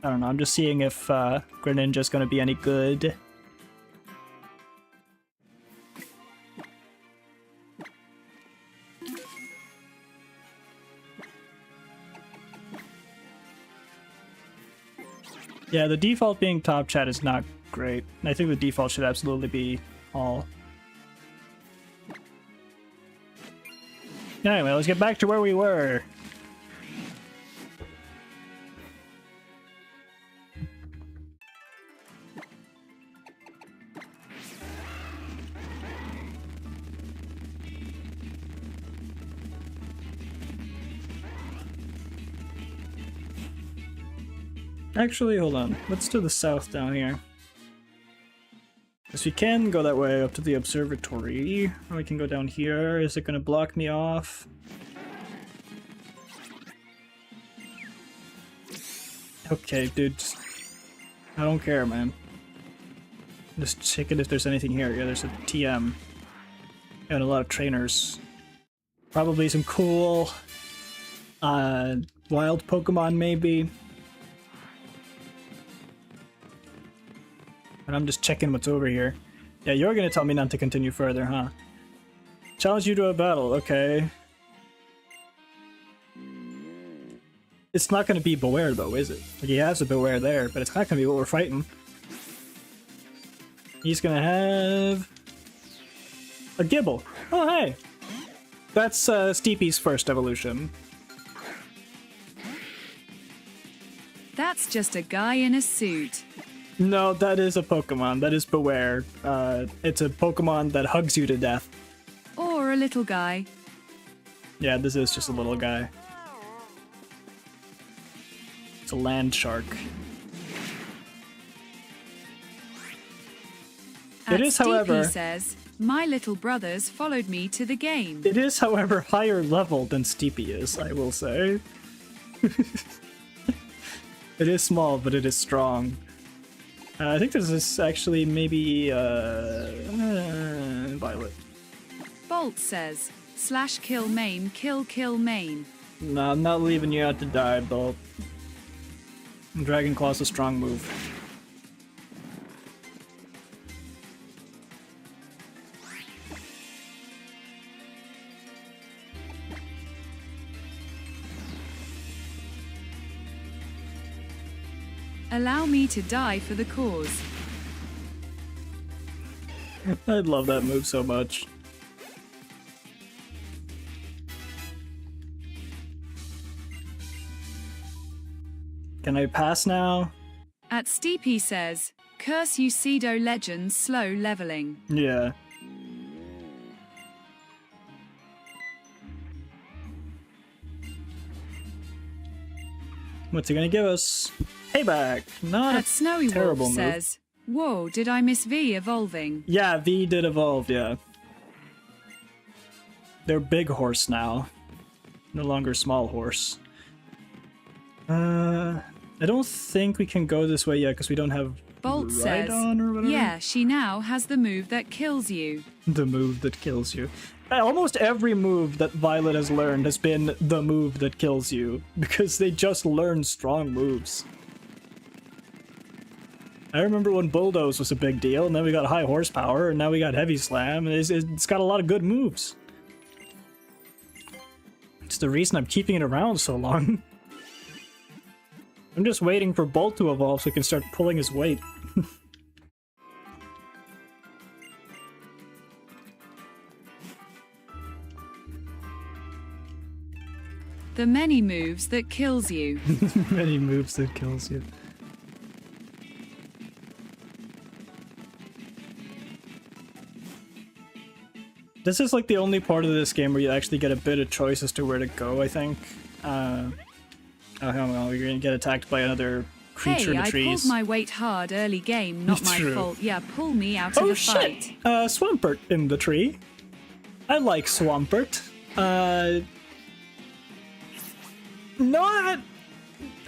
I don't know. I'm just seeing if Greninja's going to be any good. Yeah, the default being top chat is not great. I think the default should absolutely be all. Anyway, let's get back to where we were. Actually, hold on. Let's do the south down here. Because we can go that way up to the observatory. Or we can go down here. Is it going to block me off? Okay, dude. I don't care, man. Just checking if there's anything here. Yeah, there's a TM. And a lot of trainers. Probably some cool... wild Pokemon, maybe. And I'm just checking what's over here. Yeah, you're gonna tell me not to continue further, huh? Challenge you to a battle, okay. It's not gonna be Beware though, is it? Like, he has a Beware there, but it's not gonna be what we're fighting. He's gonna have... a Gibble. Oh, hey! That's Steepy's first evolution. That's just a guy in a suit. No, that is a Pokemon. That is Beware. It's a Pokemon that hugs you to death. Or a little guy. Yeah, this is just a little guy. It's a land shark. It is, however... says, my little brothers followed me to the game. It is, however, higher level than Steepy is, I will say. It is small, but it is strong. I think this is actually maybe Violet. Bolt says, / kill main, kill main. No, I'm not leaving you out to die, Bolt. Dragon Claw's a strong move. Allow me to die for the cause. I love that move so much. Can I pass now? At Steepy says, curse you Cedo Legends slow leveling. Yeah. What's he gonna give us? Payback! Not At Snowy terrible Wolf move. says, whoa, did I miss V evolving? Yeah, V did evolve, yeah. They're big horse now. No longer small horse. I don't think we can go this way yet because we don't have Bolt says, or whatever. yeah, she now has the move that kills you. The move that kills you. Almost every move that Violet has learned has been the move that kills you, because they just learn strong moves. I remember when Bulldoze was a big deal, and then we got High Horsepower, and now we got Heavy Slam, and it's got a lot of good moves. It's the reason I'm keeping it around so long. I'm just waiting for Bolt to evolve so he can start pulling his weight. The many moves that kills you. Many moves that kills you. This is like the only part of this game where you actually get a bit of choice as to where to go, I think. Oh, hang on, we're gonna get attacked by another creature in the I trees. pulled my weight hard early game, not my True. fault. Yeah, pull me out of Oh the shit! fight. Swampert in the tree. I like Swampert. No, I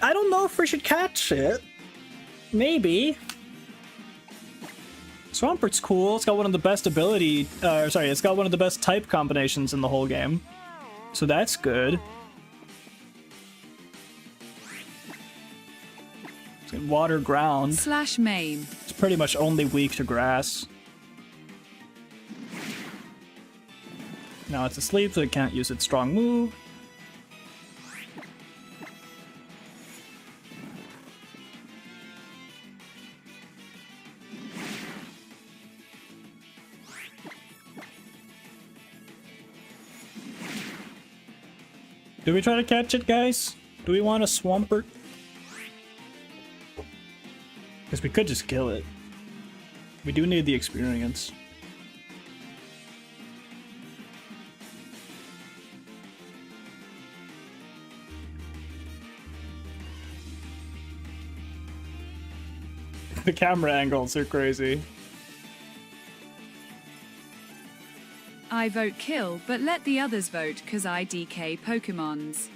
don't know if we should catch it. Maybe. Swampert's cool. It's got one of the best it's got one of the best type combinations in the whole game. So that's good. It's got water, ground. / main. It's pretty much only weak to grass. Now it's asleep, so it can't use its strong move. Do we try to catch it, guys? Do we want a Swampert? Because we could just kill it. We do need the experience. The camera angles are crazy. I vote kill, but let the others vote, cause I DK Pokemons.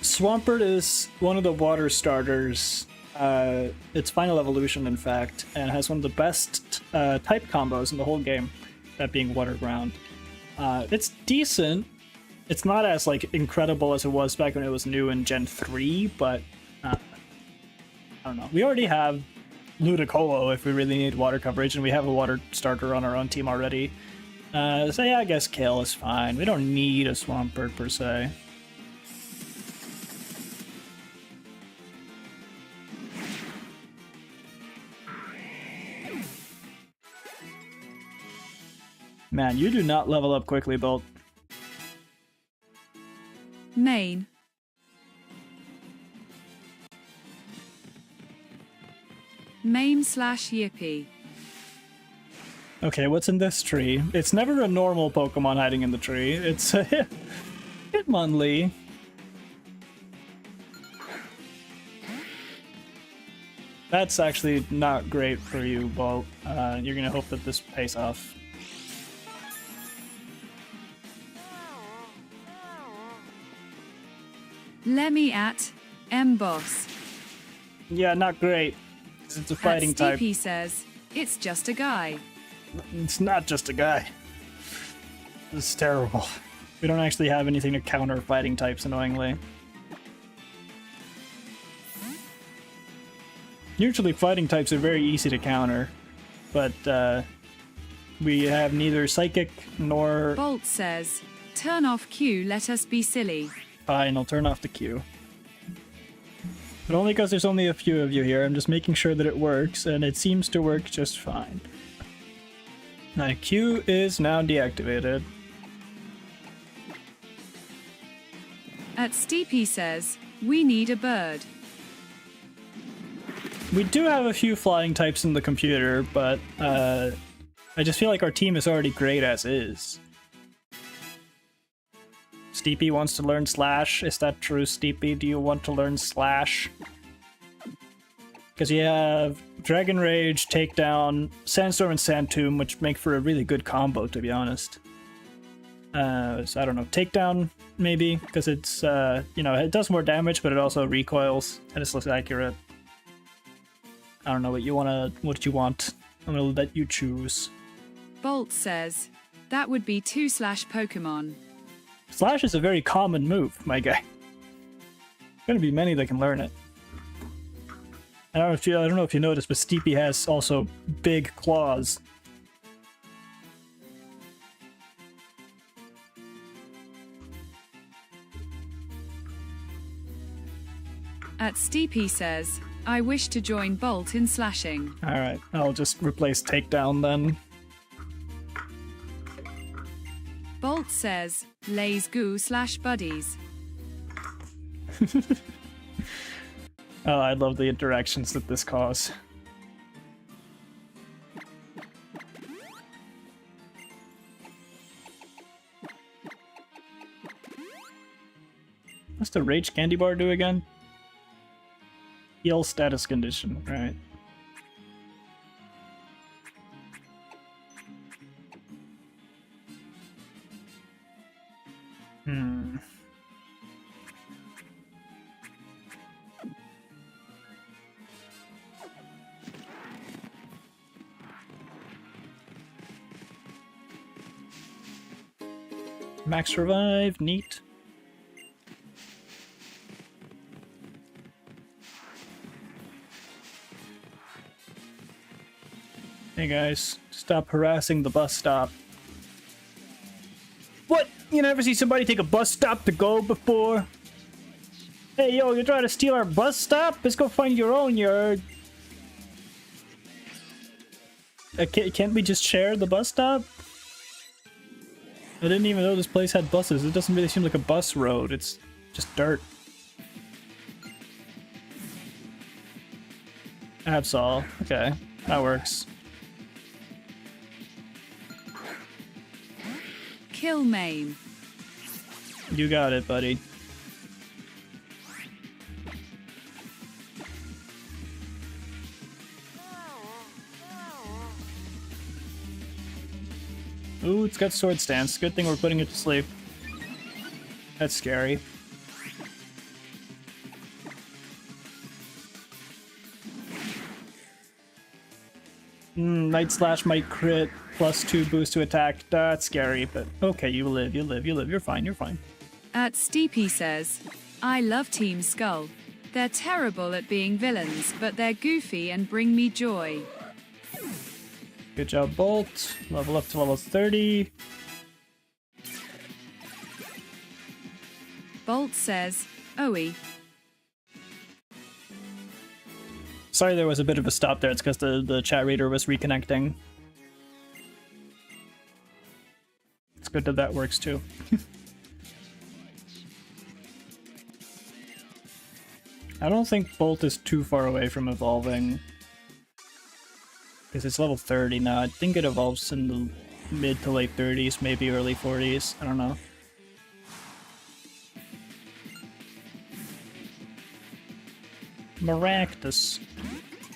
Swampert is one of the water starters. Its final evolution, in fact, and has one of the best type combos in the whole game, that being water ground. It's decent. It's not as like incredible as it was back when it was new in Gen 3, but I don't know. We already have Ludicolo if we really need water coverage, and we have a water starter on our own team already. So yeah, I guess kill is fine. We don't need a Swampert per se. Man, you do not level up quickly, Bolt. Main. Main / Yippee. Okay, what's in this tree? It's never a normal Pokemon hiding in the tree. It's a Hitmonlee. That's actually not great for you, Bolt. You're gonna hope that this pays off. Lemmy at M-Boss. Yeah, not great. It's a fighting At type. Steepy says, it's just a guy. It's not just a guy. This is terrible. We don't actually have anything to counter fighting types, annoyingly. Usually fighting types are very easy to counter, but we have neither Psychic nor... Bolt says, turn off Q, let us be silly. Fine, I'll turn off the Q. But only because there's only a few of you here. I'm just making sure that it works, and it seems to work just fine. My Q is now deactivated. At Steepy says, we need a bird. We do have a few flying types in the computer, but I just feel like our team is already great as is. Steepy wants to learn Slash. Is that true, Steepy? Do you want to learn Slash? Because you have Dragon Rage, Takedown, Sandstorm, and Sand Tomb, which make for a really good combo, to be honest. So I don't know, Takedown, maybe, because it's, you know, it does more damage, but it also recoils, and it's less accurate. I don't know what you want. I'm gonna let you choose. Bolt says, that would be 2 Slash Pokemon. Slash is a very common move, my guy. There's gonna be many that can learn it. I don't know if you noticed, but Steepy has also big claws. At Steepy says, I wish to join Bolt in slashing. Alright, I'll just replace Takedown then. Bolt says, lays goo / buddies. Oh, I love the interactions that this cause. What's the Rage Candy Bar do again? Heal status condition, right. Max revive, neat. Hey guys, stop harassing the bus stop. What? You never see somebody take a bus stop to go before? Hey yo, you're trying to steal our bus stop? Let's go find your own yard. Can't we just share the bus stop? I didn't even know this place had buses. It doesn't really seem like a bus road. It's just dirt. Absol. Okay, that works. Kill maim. You got it, buddy. Ooh, it's got sword stance. Good thing we're putting it to sleep. That's scary. Night Slash might crit, +2 boost to attack. That's scary, but okay, you live. You're fine. At Steepy says, I love Team Skull. They're terrible at being villains, but they're goofy and bring me joy. Good job, Bolt. Level up to level 30. Bolt says, Owie. Sorry there was a bit of a stop there. It's because the chat reader was reconnecting. It's good that works too. I don't think Bolt is too far away from evolving. Because it's level 30 now. I think it evolves in the mid to late 30s, maybe early 40s. I don't know. Maractus.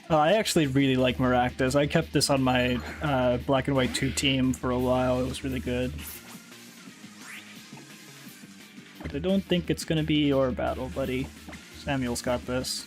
Oh, I actually really like Maractus. I kept this on my Black and White 2 team for a while. It was really good. But I don't think it's gonna be your battle, buddy. Samuel's got this.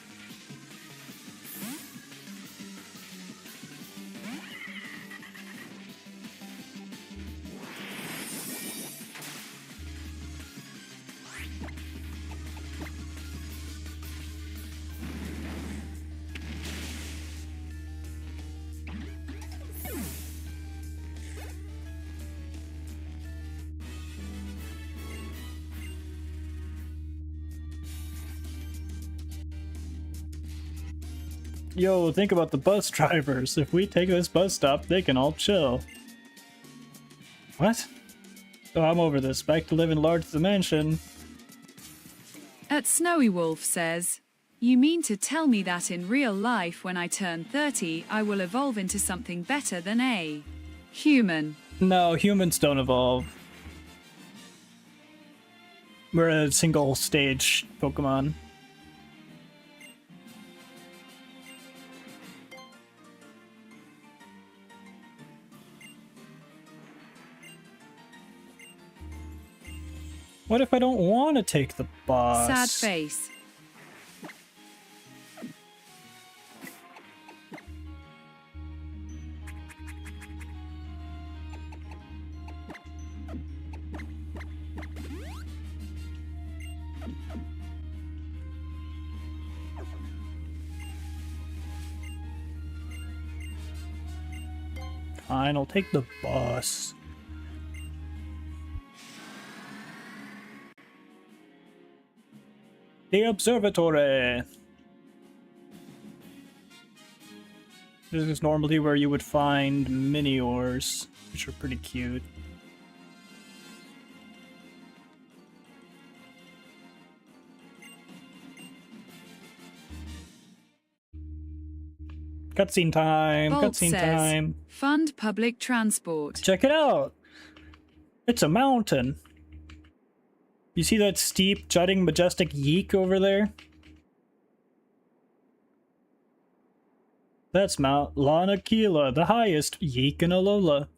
Yo, think about the bus drivers. If we take this bus stop, they can all chill. What? Oh, I'm over this. Back to live in large dimension. At Snowy Wolf says, you mean to tell me that in real life when I turn 30, I will evolve into something better than a human? No, humans don't evolve. We're a single stage Pokemon. What if I don't want to take the boss? Sad face. Fine, I'll take the boss. The observatory. This is normally where you would find mini-ores, which are pretty cute. Cutscene time, Bolt cutscene says, time. Fund public transport. Check it out. It's a mountain. You see that steep, jutting, majestic yeek over there? That's Mount Lanakila, the highest yeek in Alola.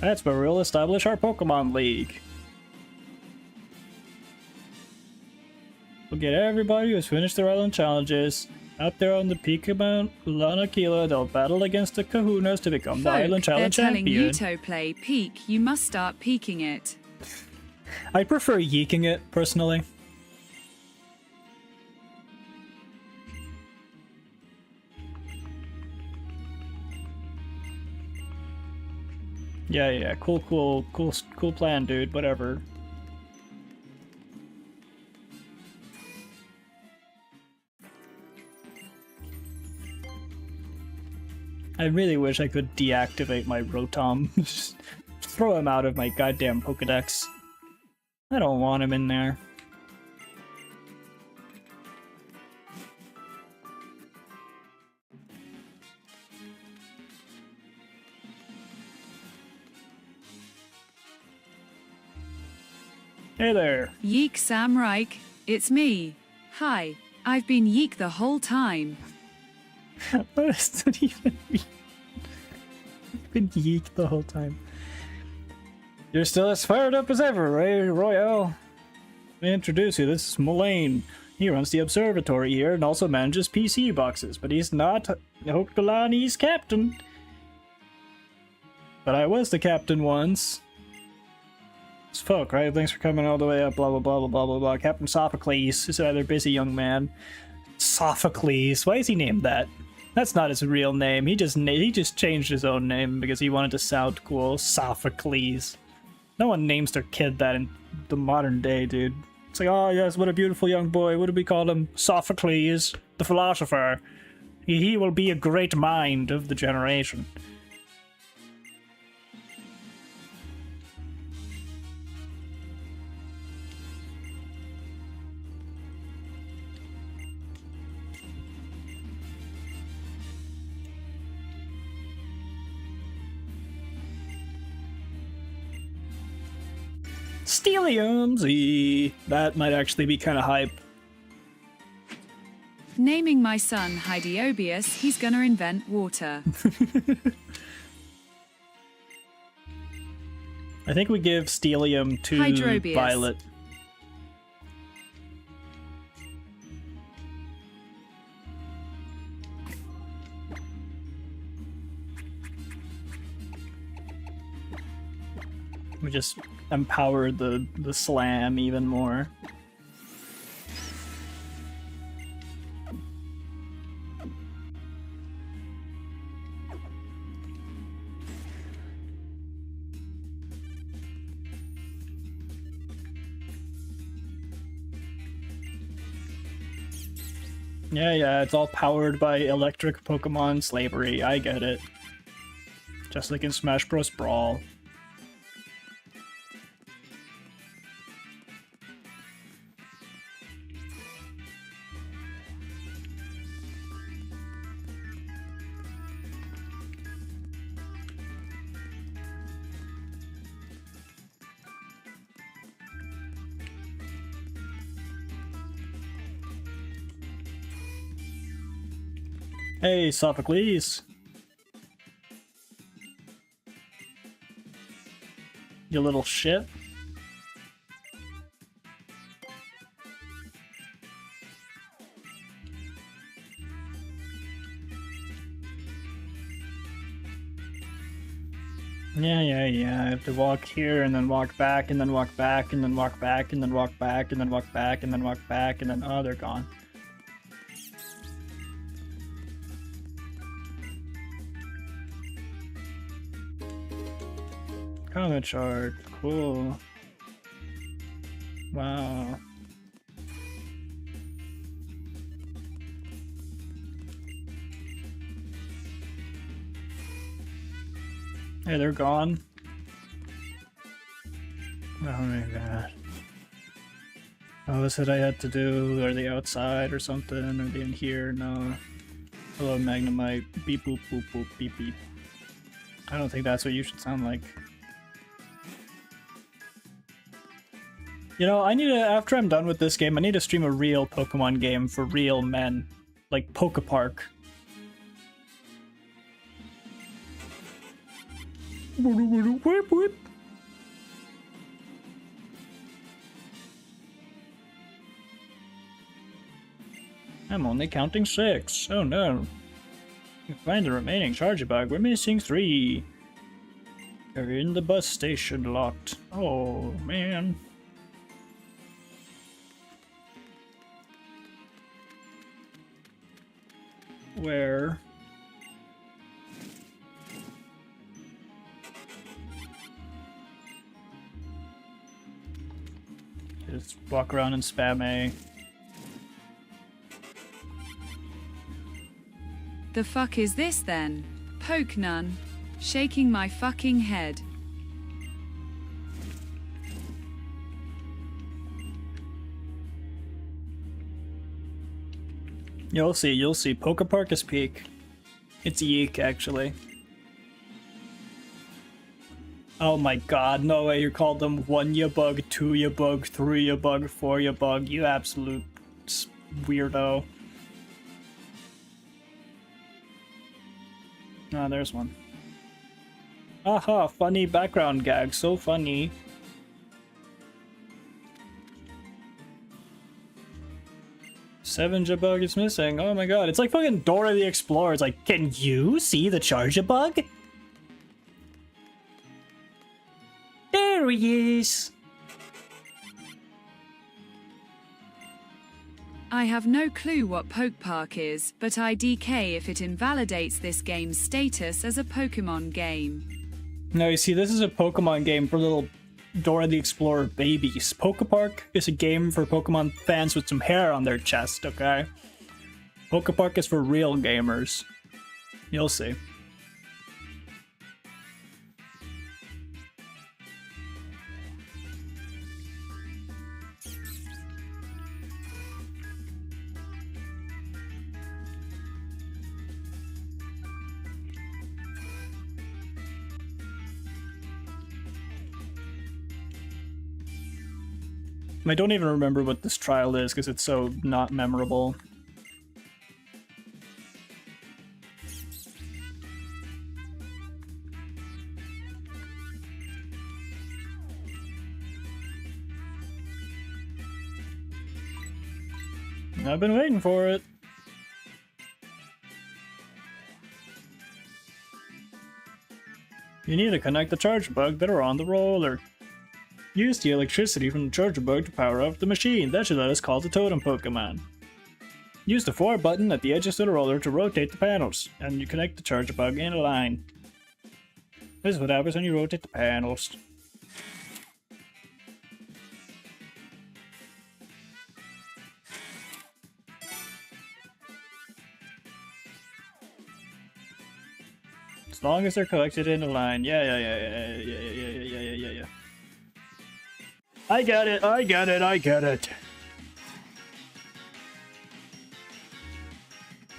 That's where we'll establish our Pokemon League. We'll get everybody who's finished their island challenges. Up there on the peak of Mount Lanakila, they'll battle against the Kahunas to become the Island Challenge they're telling champion. you to play peak, you must start peaking it. I prefer yeeking it, personally. Yeah, cool plan, dude, whatever. I really wish I could deactivate my Rotom. Just throw him out of my goddamn Pokedex. I don't want him in there. Hey there. Yeek Sam Reich, it's me. Hi, I've been Yeek the whole time. What does that even mean? I've been yeeked the whole time. You're still as fired up as ever, Ray Royale. Let me introduce you, this is Mullane. He runs the observatory here and also manages PC boxes, but he's not Hokulani's captain. But I was the captain once. It's folk, right? Thanks for coming all the way up, blah blah blah blah blah blah blah. Captain Sophocles is a rather busy young man. Sophocles, why is he named that? That's not his real name. He just changed his own name because he wanted to sound cool. Sophocles. No one names their kid that in the modern day, dude. It's like, oh yes, what a beautiful young boy. What do we call him? Sophocles, the philosopher. He will be a great mind of the generation. Steelium Z. That might actually be kind of hype. Naming my son Hydiobius, he's gonna invent water. I think we give Steelium to Hydrobius. Violet. We just empower the slam even more. Yeah, it's all powered by electric Pokemon slavery. I get it. Just like in Smash Bros. Brawl. Hey, Sophocles! You little shit. Yeah. I have to walk here and then walk back and then walk back and then walk back and then walk back and then walk back and then walk back and then oh, they're gone. Comment chart, cool. Wow. Hey, they're gone. Oh my god. Oh, this what I had to do? Are they outside or something? Are they in here? No. Hello, Magnemite. Beep boop boop boop beep beep. I don't think that's what you should sound like. You know, I need to, after I'm done with this game, I need to stream a real Pokemon game for real men. Like Pokepark. Whip whip. I'm only counting 6. Oh no. Find the remaining Charjabug. We're missing 3. They're in the bus station locked. Oh man. Where? Just walk around and spam A. The fuck is this then? Poke none. Shaking my fucking head. You'll see. Pokepark is peak. It's Yeek, actually. Oh my god, no way you called them 1-ya-bug, 2-ya-bug, 3-ya-bug, 4-ya-bug, you absolute weirdo. Ah, there's one. Aha, funny background gag, so funny. Charjabug is missing. Oh my god, it's like fucking Dora the Explorer. It's like, can you see the Charjabug? There he is. I have no clue what Pokepark is, but I DK if it invalidates this game's status as a Pokemon game. No, you see, this is a Pokemon game for little Dora the Explorer babies. Pokepark is a game for Pokemon fans with some hair on their chest, okay? Pokepark is for real gamers. You'll see. I don't even remember what this trial is because it's so not memorable. I've been waiting for it. You need to connect the Charjabug that are on the roller. Use the electricity from the Charjabug to power up the machine. That should let us call the totem Pokemon. Use the 4 button at the edges of the roller to rotate the panels, and you connect the Charjabug in a line. This is what happens when you rotate the panels. As long as they're collected in a line. Yeah. I got it.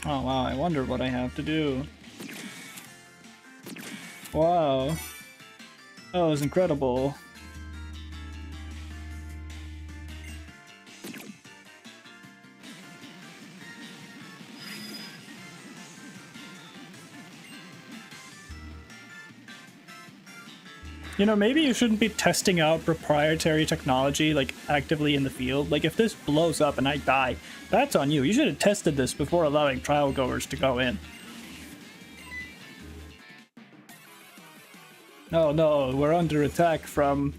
Oh wow, I wonder what I have to do. Wow. That was incredible. You know, maybe you shouldn't be testing out proprietary technology, like, actively in the field. Like, if this blows up and I die, that's on you. You should have tested this before allowing trial goers to go in. Oh no, we're under attack from...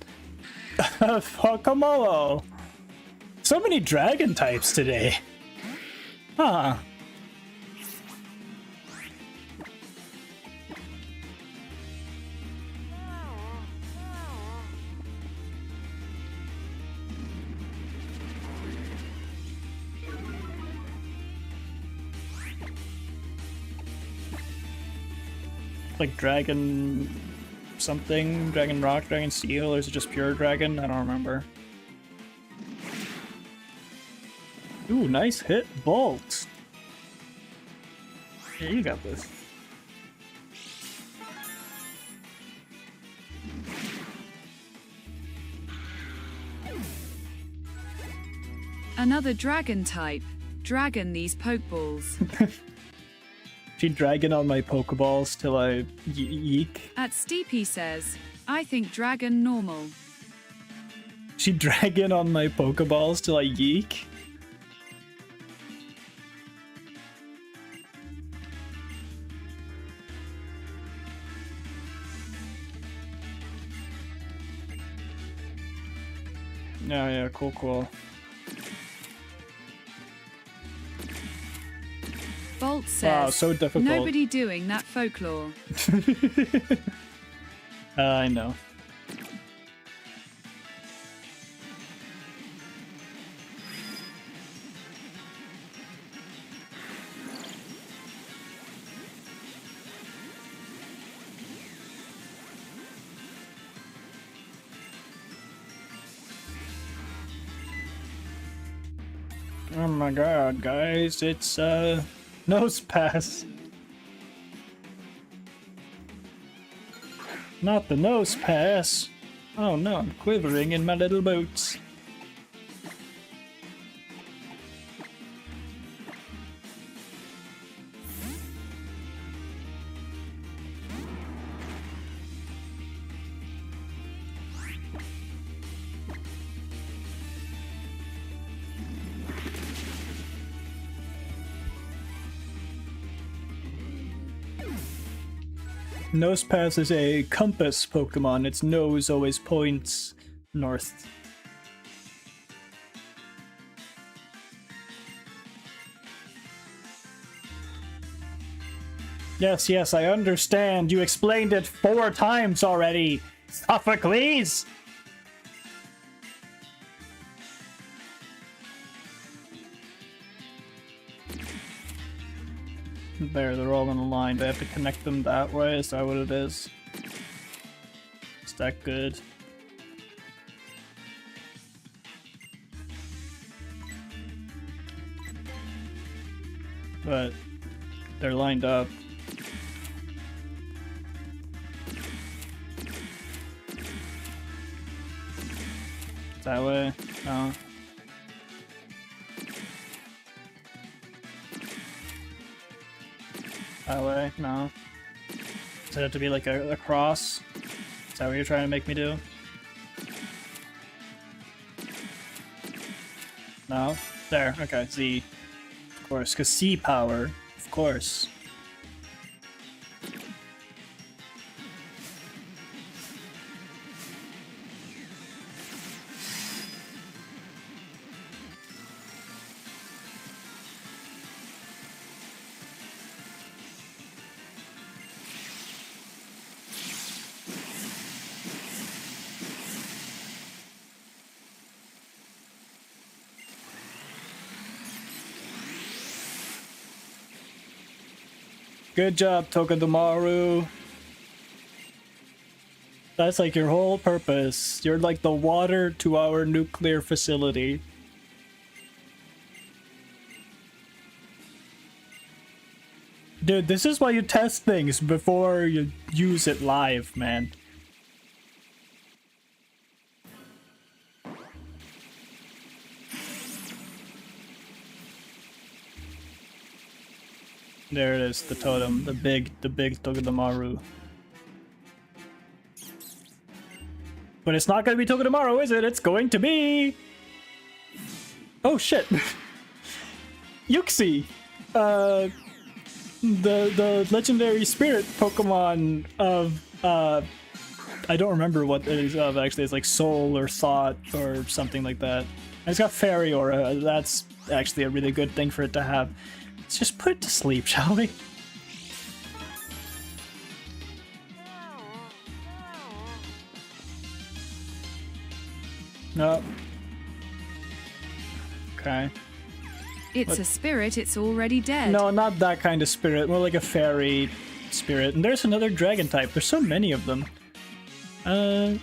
Komodo! So many dragon types today. Huh. Like dragon something, dragon rock, dragon steel, or is it just pure dragon? I don't remember. Ooh, nice hit, bolt. Yeah, you got this. Another dragon type. Dragon these pokeballs. She dragging on my pokeballs till I yeek. At Steepy says, I think dragon normal. She dragging on my pokeballs till I yeek. Yeah, cool. Bolt says, wow, so difficult. Nobody doing that folklore. I know. Oh my god, guys, it's nose pass. Not the nose pass. Oh no, I'm quivering in my little boots. Nosepass is a compass Pokemon. Its nose always points north. Yes, I understand. You explained it 4 times already. Sophocles! There, they're all in a line. Do I have to connect them that way? Is that what it is? Is that good? But they're lined up. That way? No. That way? No. Does it have to be like a cross? Is that what you're trying to make me do? No? There, okay, Z. Of course, because C power. Of course. Good job, Tokadamaru. That's like your whole purpose. You're like the water to our nuclear facility. Dude, this is why you test things before you use it live, man. There it is, the totem, the big Togedemaru. But it's not gonna be Togedemaru, is it? It's going to be... Oh shit! Yuxi! The legendary spirit Pokemon of, I don't remember what it is of, actually. It's like Soul or Thought or something like that. And it's got Fairy Aura. That's actually a really good thing for it to have. Let's just put it to sleep, shall we? No. Okay. It's a spirit, it's already dead. No, not that kind of spirit. More like a fairy spirit. And there's another dragon type. There's so many of them. Let's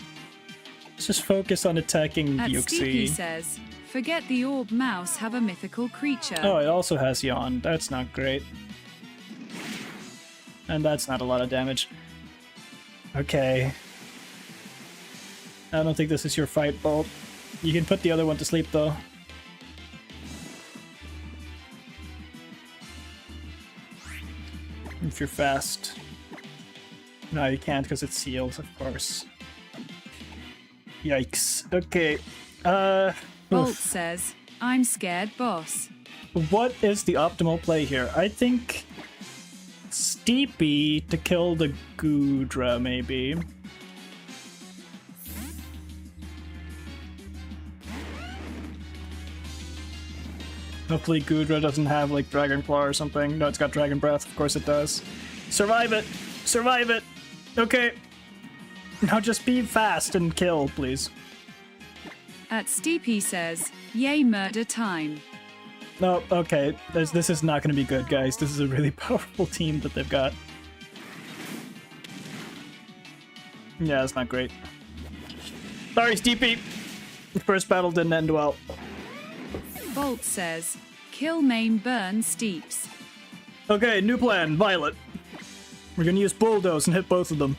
just focus on attacking Yuxi. Steepy says, forget the orb mouse, have a mythical creature. Oh, it also has Yawn. That's not great. And that's not a lot of damage. Okay. I don't think this is your fight, Bolt. You can put the other one to sleep, though. If you're fast. No, you can't because it's sealed, of course. Yikes. Okay. Bolt says, I'm scared, boss. What is the optimal play here? I think Steepy to kill the Goodra, maybe. Hopefully Goodra doesn't have like Dragon Claw or something. No, it's got Dragon Breath. Of course it does. Survive it! Survive it! Okay. Now just be fast and kill, please. Steepy says, yay murder time. No, okay. This is not going to be good, guys. This is a really powerful team that they've got. Yeah, it's not great. Sorry, Steepy! The first battle didn't end well. Bolt says, kill, maim, burn, Steeps. Okay, new plan, Violet. We're gonna use Bulldoze and hit both of them.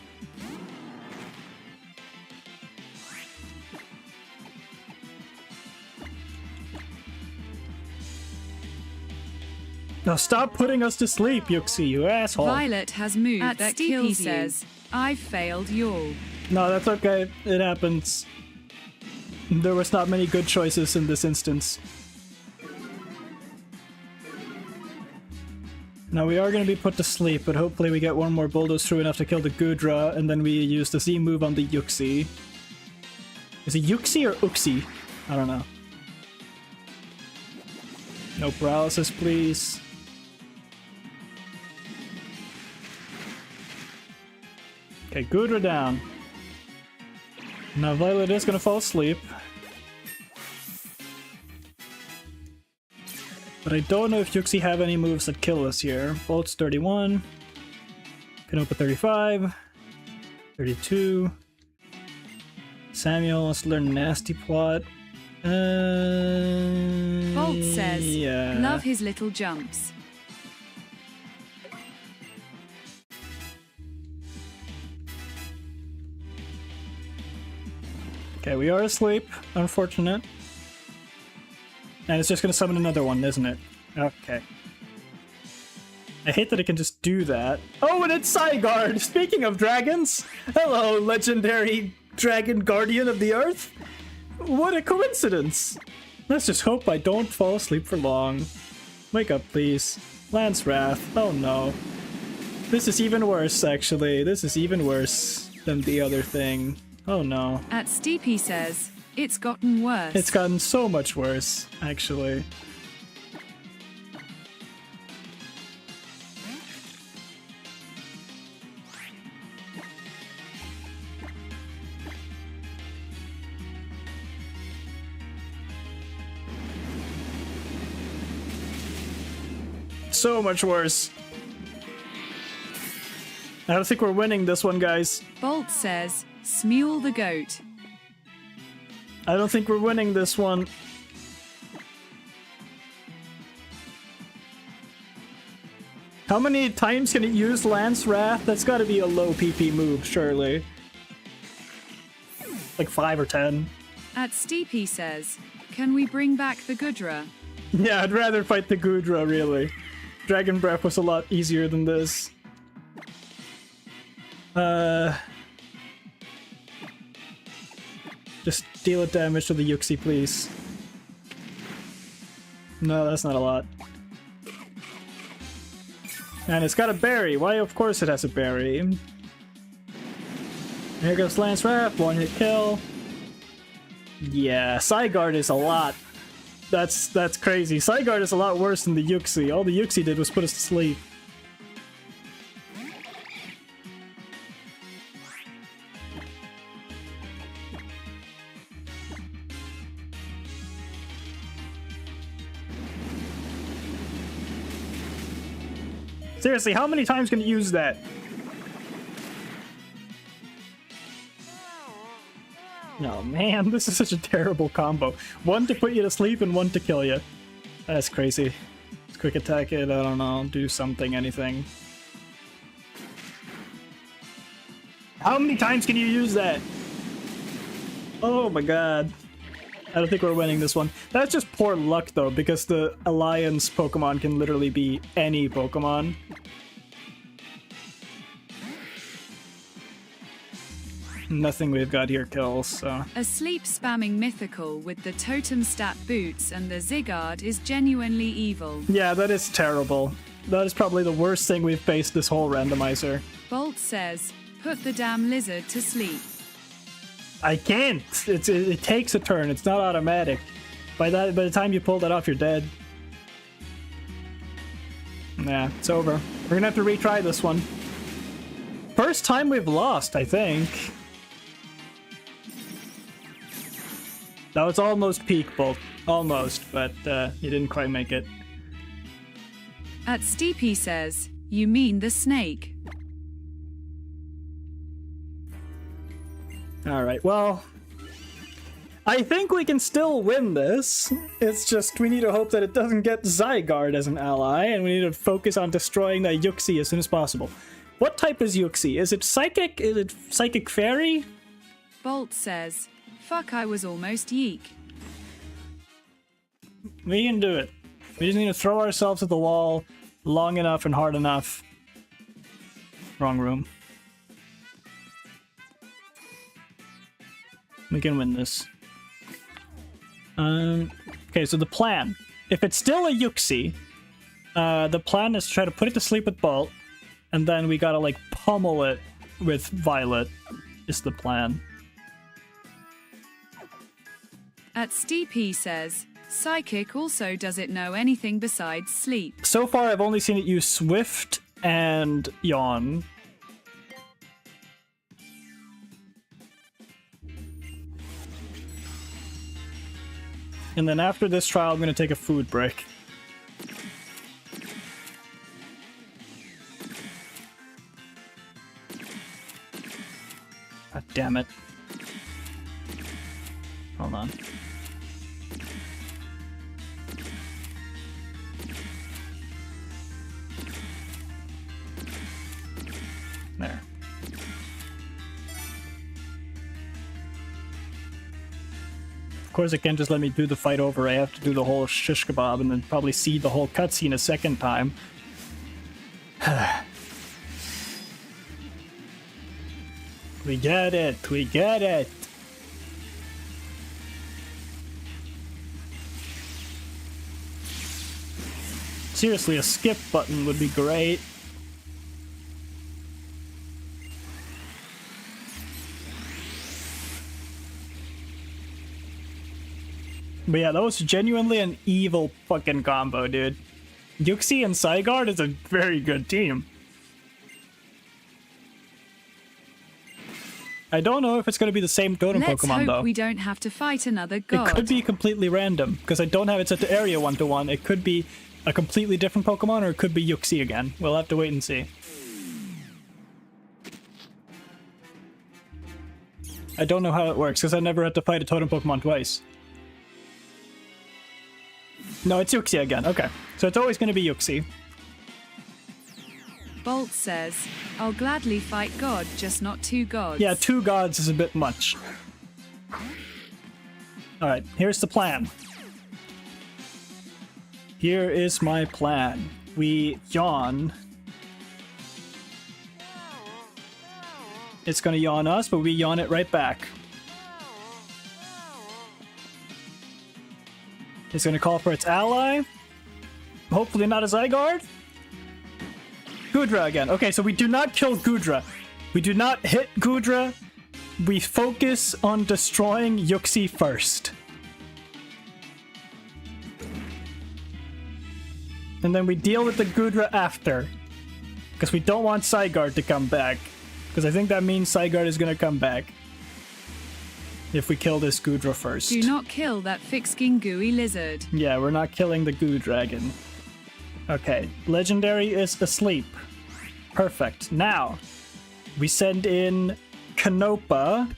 Now stop putting us to sleep, Yuxi, you asshole. Violet has moved. Steepy says, I've failed y'all. No, that's okay. It happens. There was not many good choices in this instance. Now we are going to be put to sleep, but hopefully we get one more Bulldoze through enough to kill the Goodra, and then we use the Z move on the Yuxi. Is it Yuxi or Uxie? I don't know. No paralysis, please. Okay, Goodra down. Now Violet is going to fall asleep. But I don't know if Yuxi have any moves that kill us here. Bolt's 31. Canopa 35. 32. Samuel wants to learn Nasty Plot. Bolt says, yeah. Love his little jumps. Okay, we are asleep. Unfortunate. And it's just gonna summon another one, isn't it? Okay. I hate that it can just do that. Oh, and it's Zygarde! Speaking of dragons! Hello, legendary dragon guardian of the earth! What a coincidence! Let's just hope I don't fall asleep for long. Wake up, please. Lance Wrath. Oh no. This is even worse, actually. This is even worse than the other thing. Oh no. Steepy says, it's gotten worse. It's gotten so much worse, actually. So much worse. I don't think we're winning this one, guys. Bolt says, Smule the goat. I don't think we're winning this one. How many times can it use Lance Wrath? That's gotta be a low PP move, surely. Like 5 or 10. At Steepy says, can we bring back the Gudra? Yeah, I'd rather fight the Gudra, really. Dragon Breath was a lot easier than this. Just deal it damage to the Yuxi, please. No, that's not a lot. And it's got a berry. Why, of course it has a berry. Here goes Lance Wrath, 1-hit kill. Yeah, Psyguard is a lot. That's crazy. Psyguard is a lot worse than the Yuxi. All the Yuxi did was put us to sleep. Seriously, how many times can you use that? Oh man, this is such a terrible combo. One to put you to sleep and one to kill you. That's crazy. Let's quick attack it, I don't know, do something, anything. How many times can you use that? Oh my god. I don't think we're winning this one. That's just poor luck though, because the Alliance Pokemon can literally be any Pokemon. Nothing we've got here kills, so... A sleep spamming mythical with the totem stat boots and the Zygarde is genuinely evil. Yeah, that is terrible. That is probably the worst thing we've faced this whole randomizer. Bolt says, put the damn lizard to sleep. I can't! It takes a turn, it's not automatic. By the time you pull that off, you're dead. Nah, it's over. We're gonna have to retry this one. First time we've lost, I think. That was almost peak Bolt. Almost, but you didn't quite make it. At Steepy says, you mean the snake. Alright, well... I think we can still win this. It's just we need to hope that it doesn't get Zygarde as an ally, and we need to focus on destroying that Yuxi as soon as possible. What type is Yuxi? Is it Psychic? Is it Psychic Fairy? Bolt says, fuck, I was almost yeek. We can do it. We just need to throw ourselves at the wall long enough and hard enough. Wrong room. We can win this. Okay, so the plan. If it's still a Yuxi, the plan is to try to put it to sleep with Bolt, and then we gotta, like, pummel it with Violet, is the plan. At Steepy says, Psychic also doesn't know anything besides sleep. So far, I've only seen it use Swift and Yawn. And then after this trial, I'm going to take a food break. God damn it. Hold on. There. Of course, it can't just let me do the fight over. I have to do the whole shish kebab and then probably see the whole cutscene a second time. We get it! We get it! Seriously, a skip button would be great. But yeah, that was genuinely an evil fucking combo, dude. Yuxi and Zygarde is a very good team. I don't know if it's going to be the same totem Let's Pokemon, hope though. we don't have to fight another god. It could be completely random, because I don't have it set to area 1-to-1. It could be a completely different Pokemon, or it could be Yuxi again. We'll have to wait and see. I don't know how it works, because I never had to fight a totem Pokemon twice. No, it's Yuxi again. Okay. So it's always going to be Yuxi. Bolt says, I'll gladly fight God, just not 2 gods. Yeah, 2 gods is a bit much. Alright, here's the plan. Here is my plan. We yawn. It's gonna yawn us, but we yawn it right back. It's gonna call for its ally. Hopefully not a Zygarde. Goodra again. Okay, so we do not kill Goodra. We do not hit Goodra. We focus on destroying Yuxi first. And then we deal with the Goodra after. Because we don't want Zygarde to come back. Because I think that means Zygarde is going to come back. If we kill this Goodra first. Do not kill that thick-skinned gooey lizard. Yeah, we're not killing the Goo Dragon. Okay, Legendary is asleep. Perfect. Now, we send in Canopa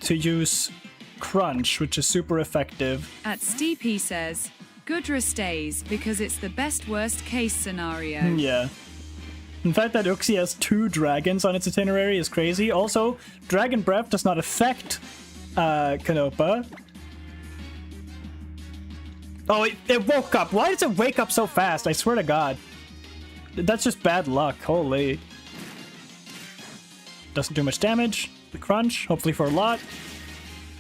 to use Crunch, which is super effective. At Steep he says, Goodra stays because it's the best worst case scenario. Yeah. In fact, that Uxie has 2 dragons on its itinerary is crazy. Also, Dragon Breath does not affect Canopa. Oh, it woke up. Why does it wake up so fast? I swear to God. That's just bad luck. Holy. Doesn't do much damage. The Crunch, hopefully for a lot.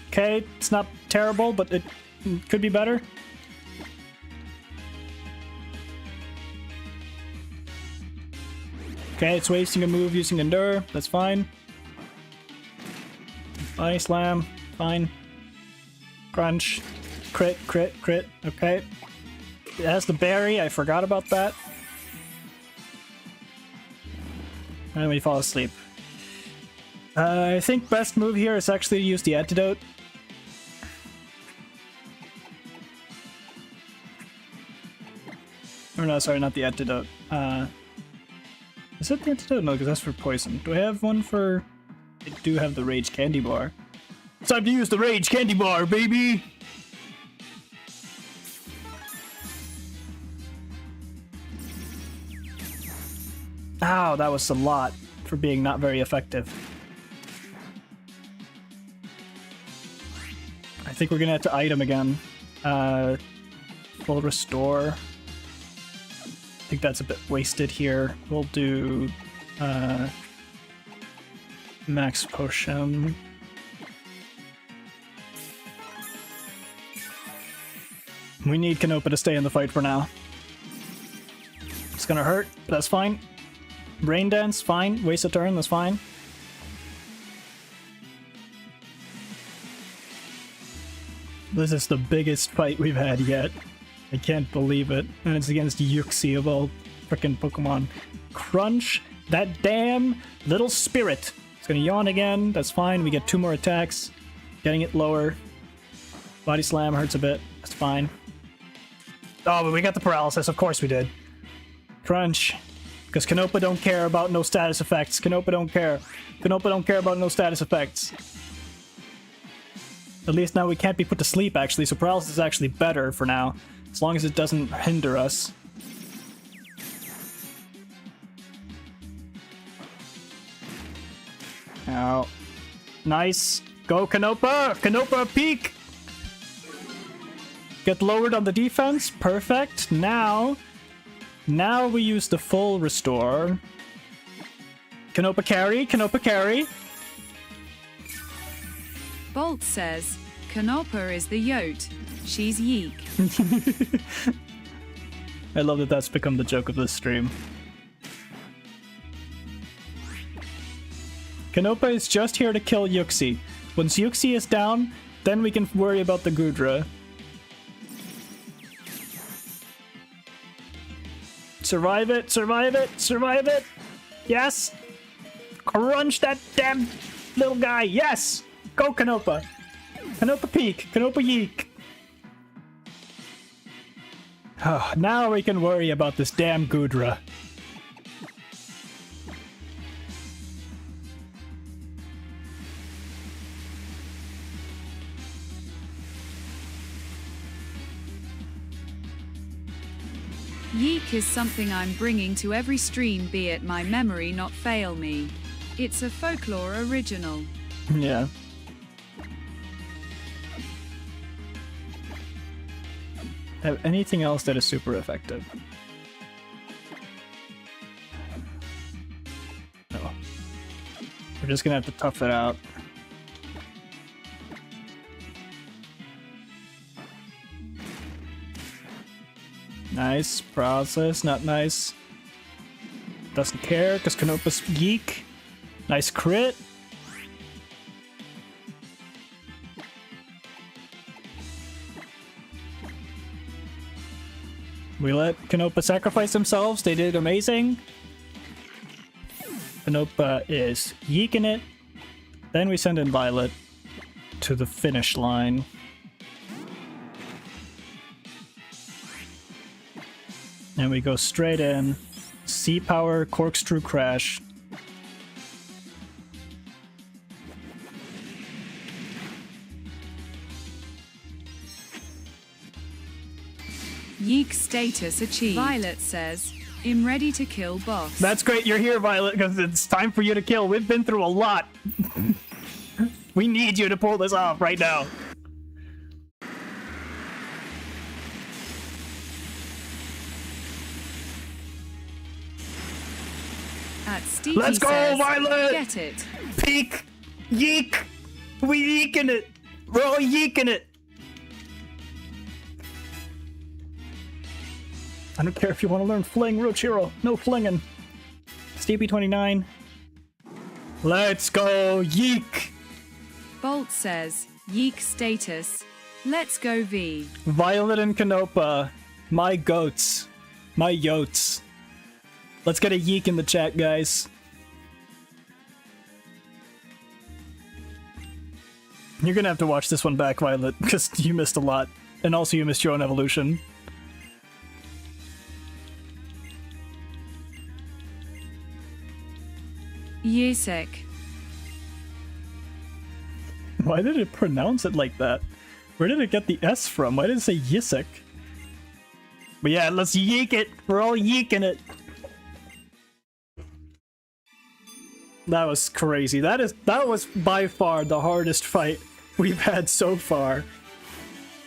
Okay, it's not terrible, but it could be better. Okay, it's wasting a move using Endure. That's fine. Body Slam. Fine. Crunch. Crit, crit, crit. Okay. It has the berry. I forgot about that. And we fall asleep. I think best move here is actually to use the antidote. Or no, sorry, not the antidote. Is that the antidote? No, because that's for poison. Do I have one for... I do have the Rage Candy Bar. It's time to use the Rage Candy Bar, baby! Ow, that was a lot for being not very effective. I think we're gonna have to item again. Full restore. I think that's a bit wasted here. We'll do max potion. We need Canopa to stay in the fight for now. It's gonna hurt, but that's fine. Rain Dance, fine. Waste a turn, that's fine. This is the biggest fight we've had yet. I can't believe it. And it's against Yuxi of all frickin' Pokemon. Crunch, that damn little spirit. It's gonna yawn again, that's fine. We get 2 more attacks. Getting it lower. Body Slam hurts a bit, that's fine. Oh, but we got the paralysis, of course we did. Crunch. Because Canopa don't care about no status effects. Canopa don't care. Canopa don't care about no status effects. At least now we can't be put to sleep, actually, so paralysis is actually better for now. As long as it doesn't hinder us. Ow. Nice. Go, Canopa! Canopa, peek! Get lowered on the defense. Perfect. Now we use the full restore. Canopa carry. Canopa carry. Bolt says, Canopa is the yote. She's yeek. I love that that's become the joke of this stream. Canopa is just here to kill Yuxi. Once Yuxi is down, then we can worry about the Goodra. Survive it, survive it, survive it! Yes! Crunch that damn little guy, yes! Go Canopa! Canopa peek, Canopa yeek! Now we can worry about this damn Goodra. Yeek is something I'm bringing to every stream, be it my memory not fail me. It's a folklore original. Yeah. Have anything else that is super effective? No. We're just gonna have to tough it out. Nice. Process, not nice. Doesn't care, because Canopa's geek. Nice crit. We let Canopa sacrifice themselves. They did amazing. Canopa is yeeking it. Then we send in Violet to the finish line. And we go straight in. Sea Power, Corkscrew Crash. Yeek status achieved. Violet says, I'm ready to kill boss. That's great you're here, Violet, because it's time for you to kill. We've been through a lot. We need you to pull this off right now. At Steepy Let's go, says, Violet! Get it. Peek! Yeek! We yeeking it! We're all yeeking it! I don't care if you want to learn fling, Rochiro. No flinging. Steepy 29. Let's go, yeek! Bolt says, Yeek status. Let's go V. Violet and Canopa. My goats. My yotes. Let's get a yeek in the chat, guys. You're gonna have to watch this one back, Violet, because you missed a lot. And also you missed your own evolution. Yusek. Why did it pronounce it like that? Where did it get the S from? Why did it say Yisek? But yeah, let's yeek it! We're all yeeking it! That was crazy. That was by far the hardest fight we've had so far.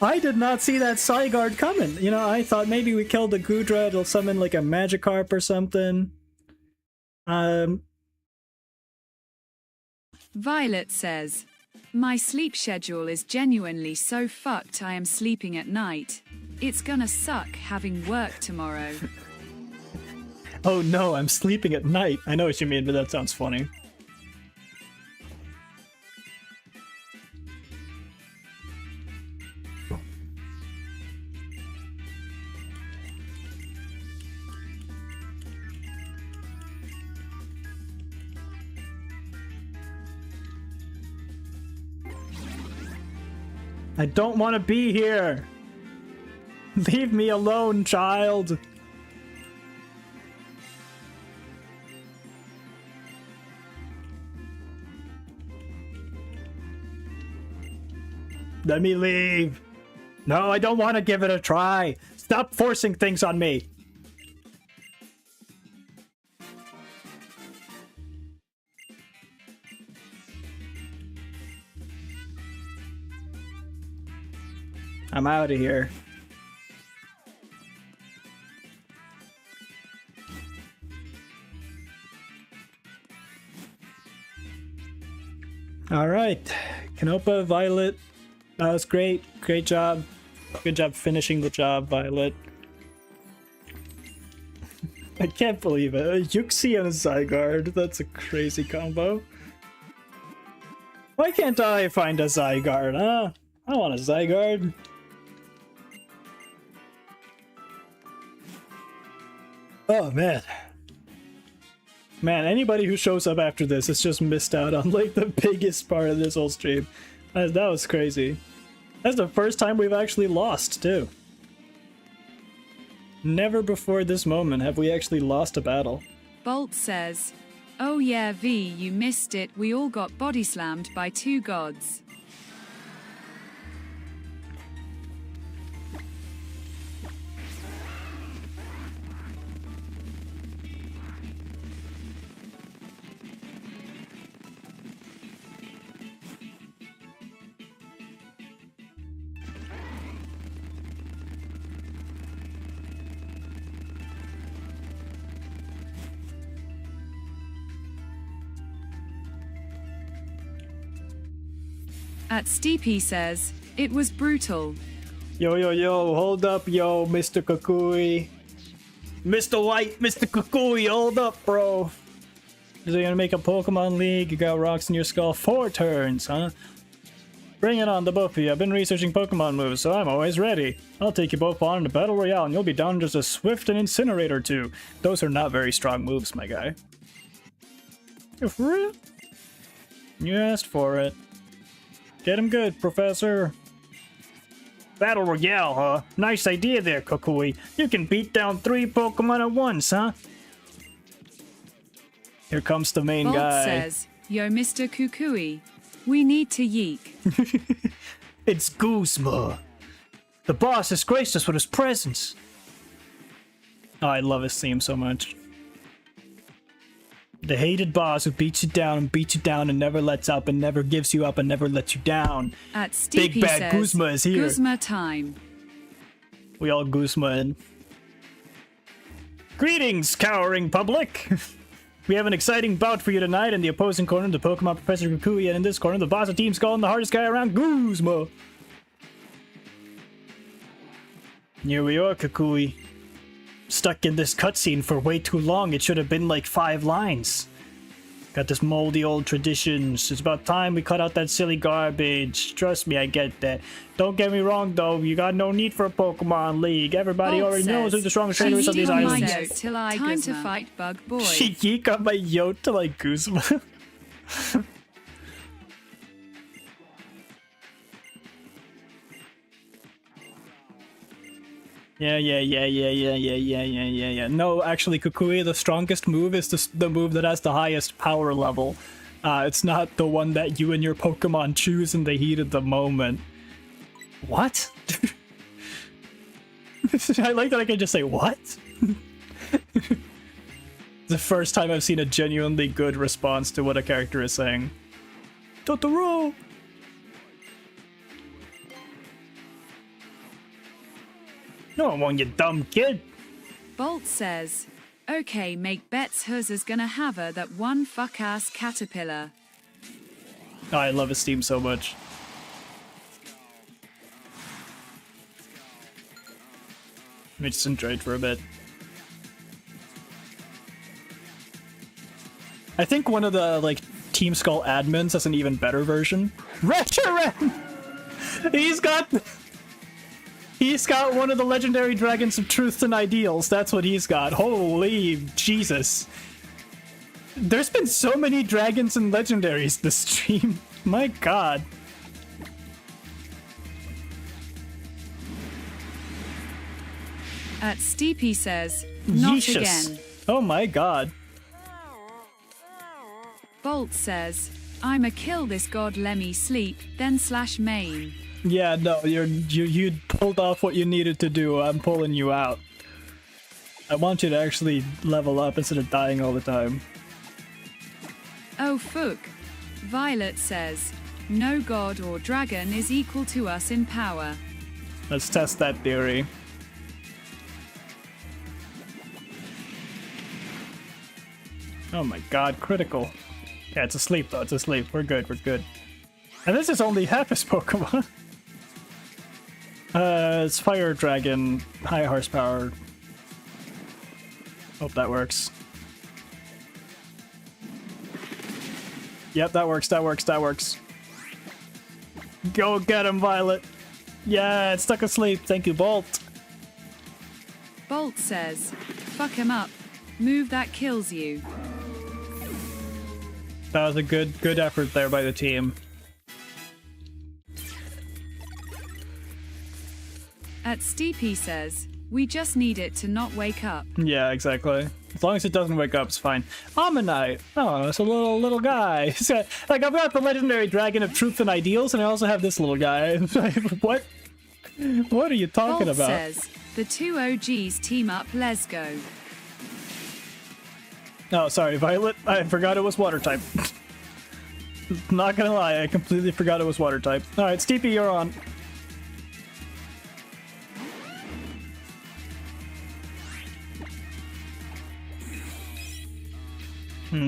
I did not see that Zygarde coming. You know, I thought maybe we killed the Gudra, it'll summon like a Magikarp or something. Violet says, my sleep schedule is genuinely so fucked I am sleeping at night. It's gonna suck having work tomorrow. Oh no, I'm sleeping at night. I know what you mean, but that sounds funny. I don't want to be here! Leave me alone, child! Let me leave! No, I don't want to give it a try! Stop forcing things on me! I'm out of here. Alright. Canopa, Violet. That was great. Great job. Good job finishing the job, Violet. I can't believe it. Yuxi and a Zygarde. That's a crazy combo. Why can't I find a Zygarde, huh? I want a Zygarde. Oh, man. Man, anybody who shows up after this has just missed out on, like, the biggest part of this whole stream. That was crazy. That's the first time we've actually lost, too. Never before this moment have we actually lost a battle. Bolt says, oh yeah V, you missed it, we all got body slammed by 2 gods. At Steepy says, it was brutal. Yo, yo, yo, hold up, yo, Mr. Kukui. Mr. White, Mr. Kukui, hold up, bro. Is it gonna make a Pokemon League? You got rocks in your skull 4 turns, huh? Bring it on, the both of you. I've been researching Pokemon moves, so I'm always ready. I'll take you both on in a Battle Royale, and you'll be down just a Swift and Incinerator too. Those are not very strong moves, my guy. You for real? You asked for it. Get him good, Professor. Battle Royale, huh? Nice idea there, Kukui. You can beat down 3 Pokemon at once, huh? Here comes the main Bolt guy. says, yo, Mr. Kukui, we need to yeek. It's Guzma. The boss has graced us with his presence. Oh, I love his theme so much. The hated boss who beats you down and never lets up and never gives you up and never lets you down. At Steepy Big bad says, Guzma is here. Guzma time. We all Guzma in. Greetings, cowering public! We have an exciting bout for you tonight. In the opposing corner, the Pokemon Professor Kukui, and in this corner, the boss of Team Skull and the hardest guy around, Guzma. Here we are, Kukui. Stuck in this cutscene for way too long. It should have been like 5 lines. Got this moldy old traditions. It's about time we cut out that silly garbage. Trust me, I get that. Don't get me wrong, though. You got no need for a Pokemon League. Everybody Bolt already knows who the strongest trainer is on these "Yeek on my islands. yoke till I Time to fight Bug Boy. She yeek on my yoke to like Guzma. Yeah. No, actually, Kukui, the strongest move is the move that has the highest power level. It's not the one that you and your Pokemon choose in the heat of the moment. What? I like that I can just say, what? The first time I've seen a genuinely good response to what a character is saying. Totoro! No one, you dumb kid! Bolt says, okay, make bets hers is gonna have her that one fuck-ass caterpillar. Oh, I love his theme so much. Let me just enjoy it for a bit. I think one of the, like, Team Skull admins has an even better version. Reshiram! He's got one of the legendary dragons of truth and ideals. That's what he's got. Holy Jesus. There's been so many dragons and legendaries this stream. My god. At Steepy says, not Yeeshus. again. Oh my god. Bolt says, I'ma kill this god Lemmy sleep, then slash main. Yeah, no, you pulled off what you needed to do. I'm pulling you out. I want you to actually level up instead of dying all the time. Oh fuck. Violet says, no god or dragon is equal to us in power. Let's test that theory. Oh my god, critical. Yeah, it's asleep though, it's asleep. We're good, we're good. And this is only half his Pokemon. It's Fire Dragon, high horsepower. Hope that works. Yep, that works. Go get him, Violet. Yeah, it's stuck asleep. Thank you, Bolt. Bolt says, fuck him up. Move that kills you. That was a good effort there by the team. At Steepy says, we just need it to not wake up. Yeah, exactly. As long as it doesn't wake up, it's fine. Ammonite! Oh, it's a little guy. Like, I've got the legendary dragon of truth and ideals, and I also have this little guy. What? What are you talking Bolt about? says, the 2 OGs team up, let's go. Oh, sorry, Violet. I forgot it was water type. Not gonna lie, I completely forgot it was water type. Alright, Steepy, you're on.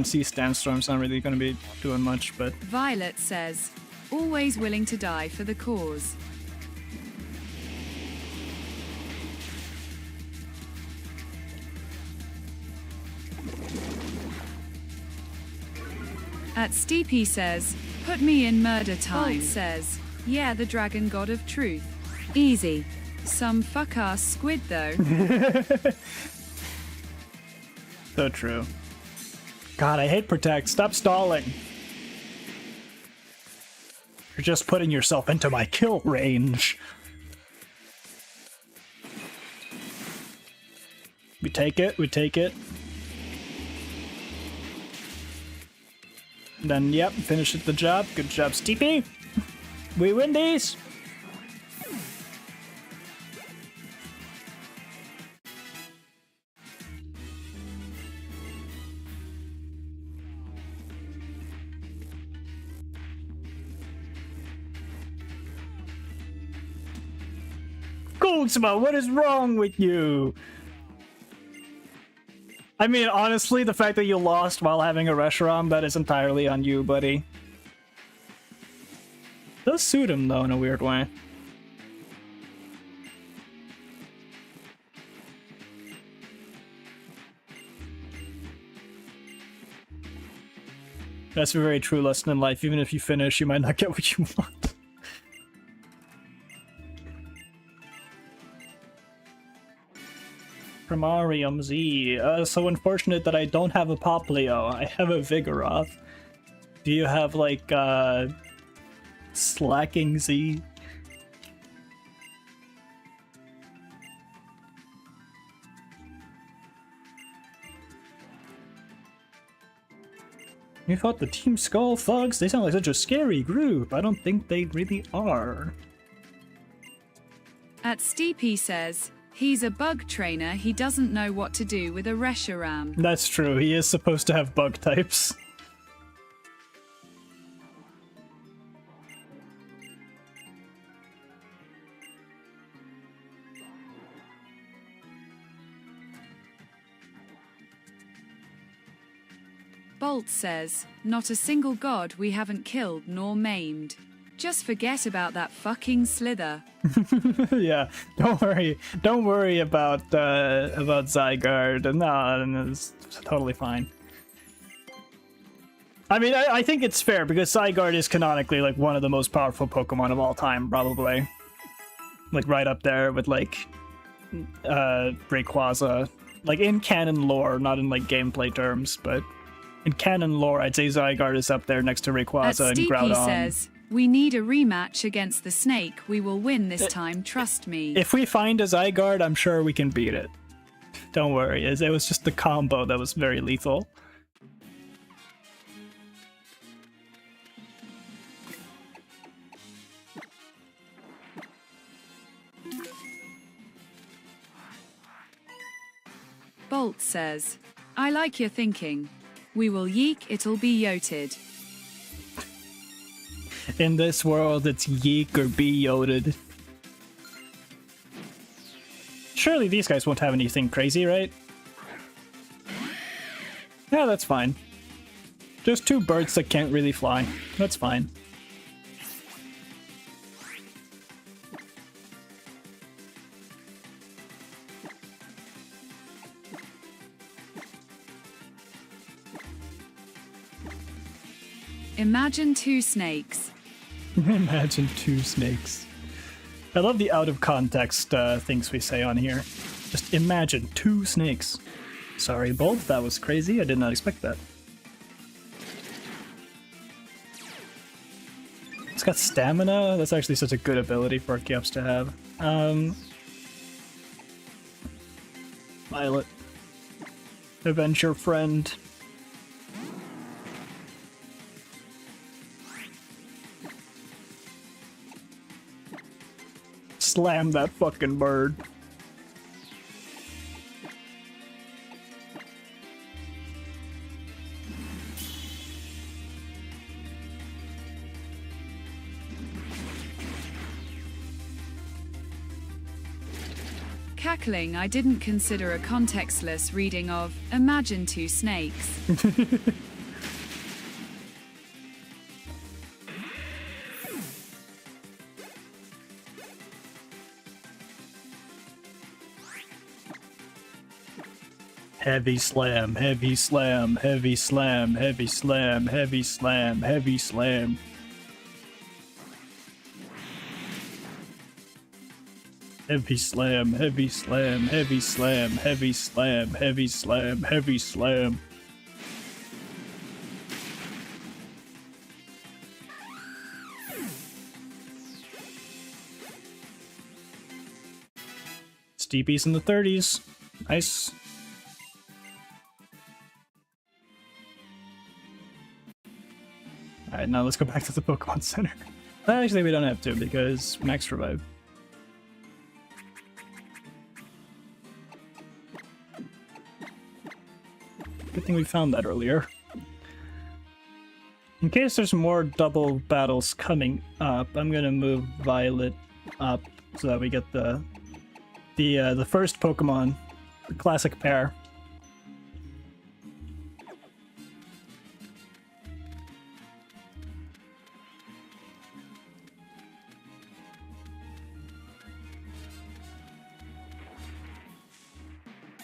Sea Sandstorm's not really gonna be doing much, but... Violet says, always willing to die for the cause. At Steepy says, put me in murder time. Bolt says, yeah, the dragon god of truth. Easy. Some fuck-ass squid though. So true. God, I hate Protect. Stop stalling. You're just putting yourself into my kill range. We take it, we take it. Then, yep, finish the job. Good job, Steepy. We win these. Kuzma, what is wrong with you? I mean, honestly, the fact that you lost while having a Reshiram, that is entirely on you, buddy. Does suit him, though, in a weird way. That's a very true lesson in life. Even if you finish, you might not get what you want. Primarium Z. So unfortunate that I don't have a Poplio. I have a Vigoroth. Do you have, like, Slacking Z? You thought the Team Skull thugs? They sound like such a scary group. I don't think they really are. At Steepy says, he's a bug trainer, he doesn't know what to do with a Reshiram. That's true, he is supposed to have bug types. Bolt says, not a single god we haven't killed nor maimed. Just forget about that fucking Slither. Yeah, don't worry about Zygarde. No, it's totally fine. I mean, I think it's fair because Zygarde is canonically like one of the most powerful Pokemon of all time, probably. Like right up there with like Rayquaza. Like in canon lore, not in like gameplay terms, but in canon lore, I'd say Zygarde is up there next to Rayquaza and Groudon. Steepy says, we need a rematch against the snake. We will win this time, trust me. If we find a Zygarde, I'm sure we can beat it. Don't worry, it was just the combo that was very lethal. Bolt says, I like your thinking. We will yeek, it'll be yoted. In this world, it's yeek or be yoted. Surely these guys won't have anything crazy, right? Yeah, that's fine. Just two birds that can't really fly. That's fine. Imagine two snakes. Imagine two snakes. I love the out of context things we say on here. Just imagine two snakes. Sorry, Bolt, that was crazy. I did not expect that. It's got stamina. That's actually such a good ability for Archeops to have. Violet. Avenge your friend. Slam that fucking bird. Cackling, I didn't consider a contextless reading of Imagine Two Snakes. Heavy slam, heavy slam, heavy slam, heavy slam, heavy slam, heavy slam. Heavy slam, heavy slam, heavy slam, heavy slam, heavy slam, heavy slam. Steepies in the 30s. Nice. Alright, now let's go back to the Pokemon Center. Actually, we don't have to because max revive. Good thing we found that earlier. In case there's more double battles coming up, I'm gonna move Violet up so that we get the first Pokemon, the classic pair.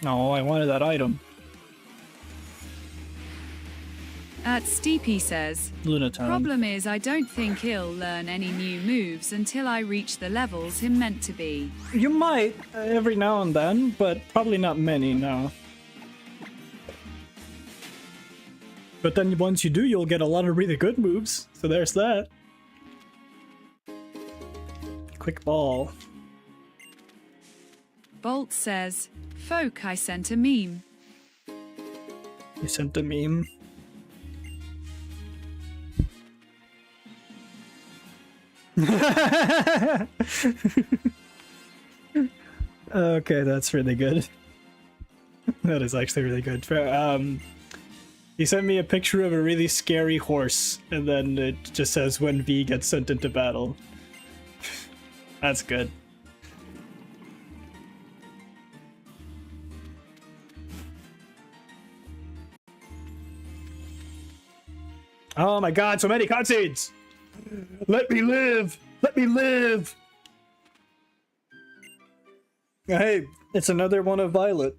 No, I wanted that item. Steepy says, Lunatone. problem is I don't think he'll learn any new moves until I reach the levels him meant to be. You might, every now and then, but probably not many, no. But then once you do, you'll get a lot of really good moves, so there's that. Quick ball. Bolt says, folk, I sent a meme. You sent a meme. Okay, that's really good. That is actually really good. He sent me a picture of a really scary horse, and then it just says when V gets sent into battle. That's good. Oh my god, so many cutscenes! Let me live! Let me live! Hey, it's another one of Violet.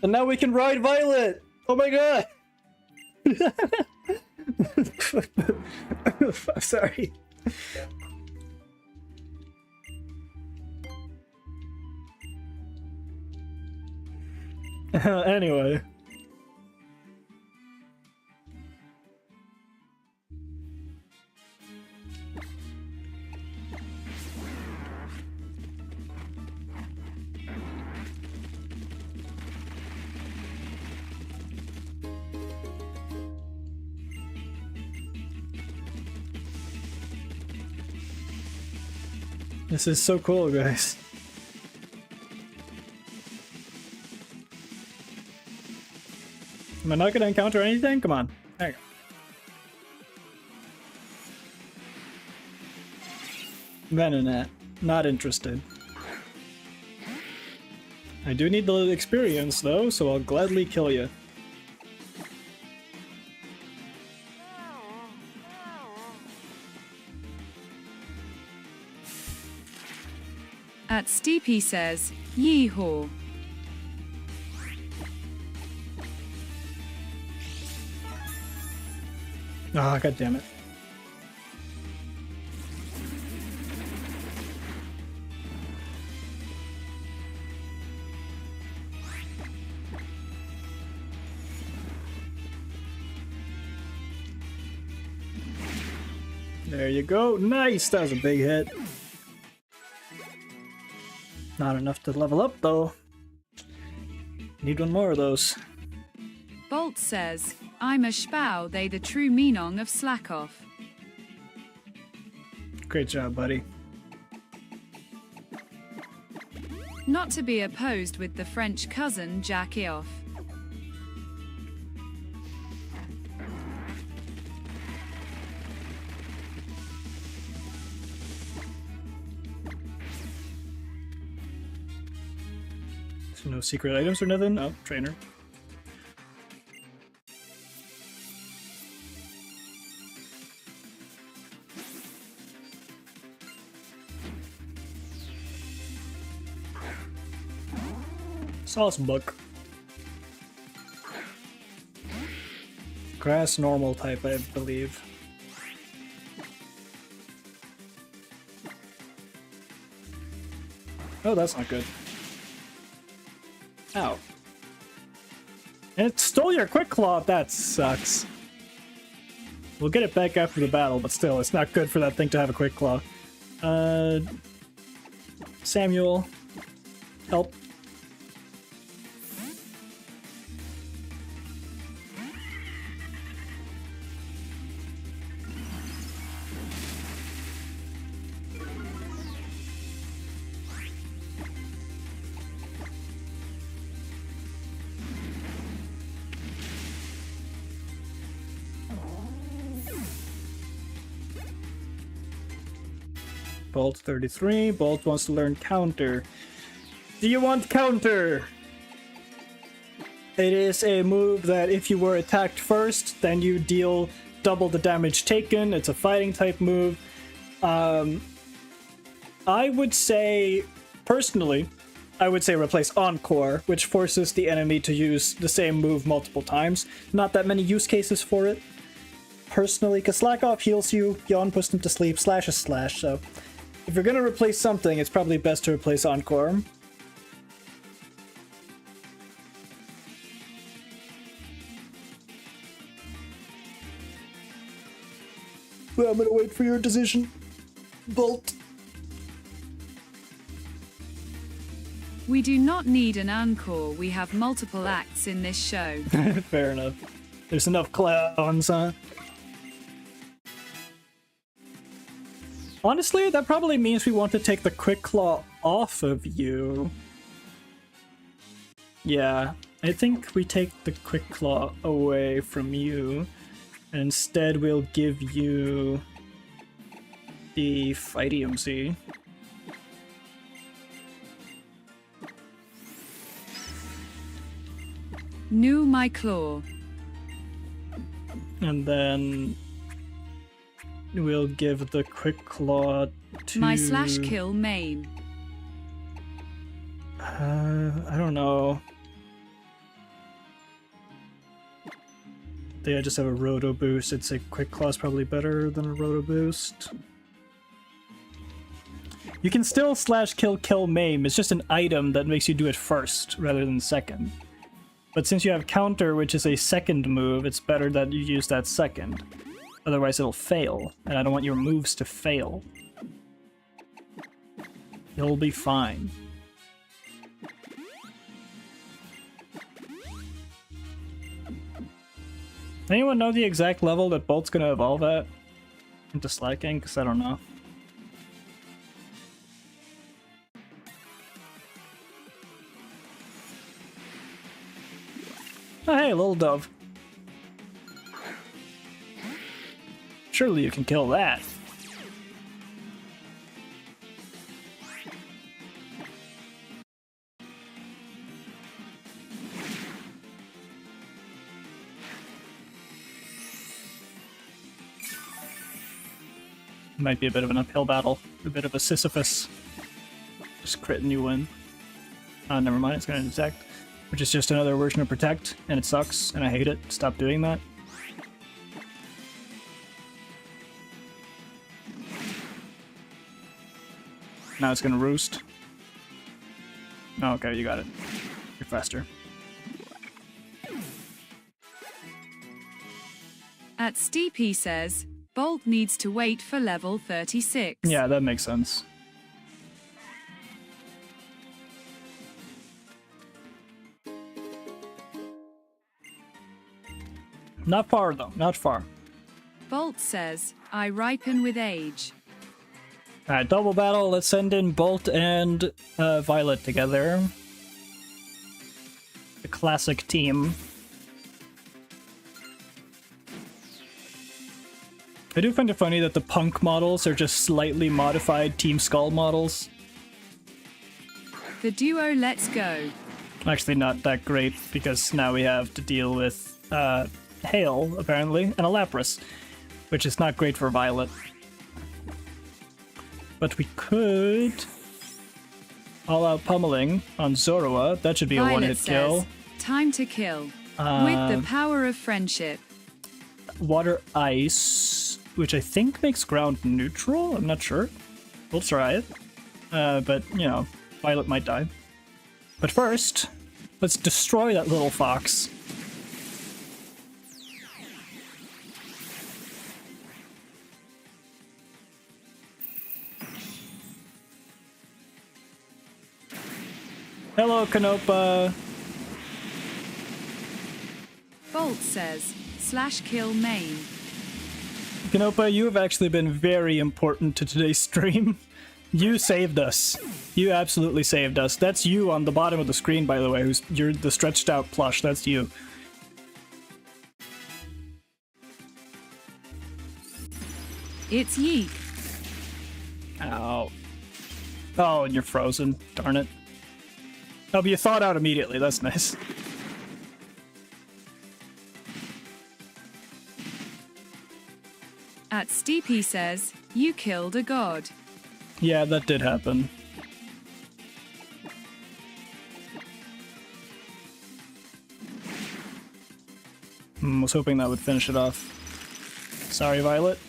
And now we can ride Violet! Oh my god! I'm sorry. Anyway. This is so cool, guys. Am I not gonna encounter anything? Come on. There you go. Venonat. Not interested. I do need the experience, though, so I'll gladly kill you. Steepy says, yeehaw. Ah, god damn it. There you go. Nice! That was a big hit. Not enough to level up, though. Need one more of those. Bolt says, I'm a shpow, they the true meaning of slack off. Great job, buddy. Not to be opposed with the French cousin Jack off. So no secret items or nothing? Oh, trainer. Sauce book. Grass normal type, I believe. Oh, that's not good. Ow. And it stole your quick claw. That sucks. We'll get it back after the battle, but still, it's not good for that thing to have a quick claw. Samuel, help. Bolt 33. Bolt wants to learn counter. Do you want counter? It is a move that if you were attacked first, then you deal double the damage taken. It's a fighting type move. I would say, personally, I would say replace Encore, which forces the enemy to use the same move multiple times. Not that many use cases for it, personally, because Slack Off heals you, Yawn puts them to sleep, Slash is Slash, so if you're gonna replace something, it's probably best to replace Encore. Well, I'm gonna wait for your decision, Bolt. We do not need an encore. We have multiple acts in this show. Fair enough. There's enough clowns, huh? Honestly, that probably means we want to take the Quick Claw off of you. Yeah, I think we take the Quick Claw away from you. And instead, we'll give you the Fight EMC. New my claw. And then we'll give the Quick Claw to... My slash kill main. I don't know. They just have a Roto Boost. I'd say Quick Claw's probably better than a Roto Boost. You can still slash kill maim. It's just an item that makes you do it first rather than second. But since you have counter, which is a second move, it's better that you use that second. Otherwise it'll fail, and I don't want your moves to fail. You'll be fine. Anyone know the exact level that Bolt's gonna evolve at? Into Slacking? Because I don't know. Oh hey, little dove. Surely you can kill that. Might be a bit of an uphill battle. A bit of a Sisyphus. Just crit and you win. Never mind, it's gonna detect. Which is just another version of Protect, and it sucks, and I hate it. Stop doing that. Now it's gonna roost. Oh, okay, you got it. You're faster. At Steepy says, Bolt needs to wait for level 36. Yeah, that makes sense. Not far, though. Not far. Bolt says, I ripen with age. Alright, double battle. Let's send in Bolt and Violet together. The classic team. I do find it funny that the Punk models are just slightly modified Team Skull models. The duo Let's Go. Actually not that great, because now we have to deal with Hail, apparently, and a Lapras, which is not great for Violet. But we could all-out pummeling on Zorua. That should be a Violet one-hit kill. says, time to kill. With the power of friendship. Water Ice, which I think makes ground neutral. I'm not sure. We'll try it. But, you know, Violet might die. But first, let's destroy that little fox. Hello, Canopa. Bolt says, /kill main. Canopa, you have actually been very important to today's stream. You saved us. You absolutely saved us. That's you on the bottom of the screen, by the way. You're the stretched out plush. That's you. It's Yeek. Ow. Oh, and you're frozen. Darn it. Oh, but you thawed out immediately. That's nice. At Steepy says, you killed a god. Yeah, that did happen. Was hoping that would finish it off. Sorry, Violet.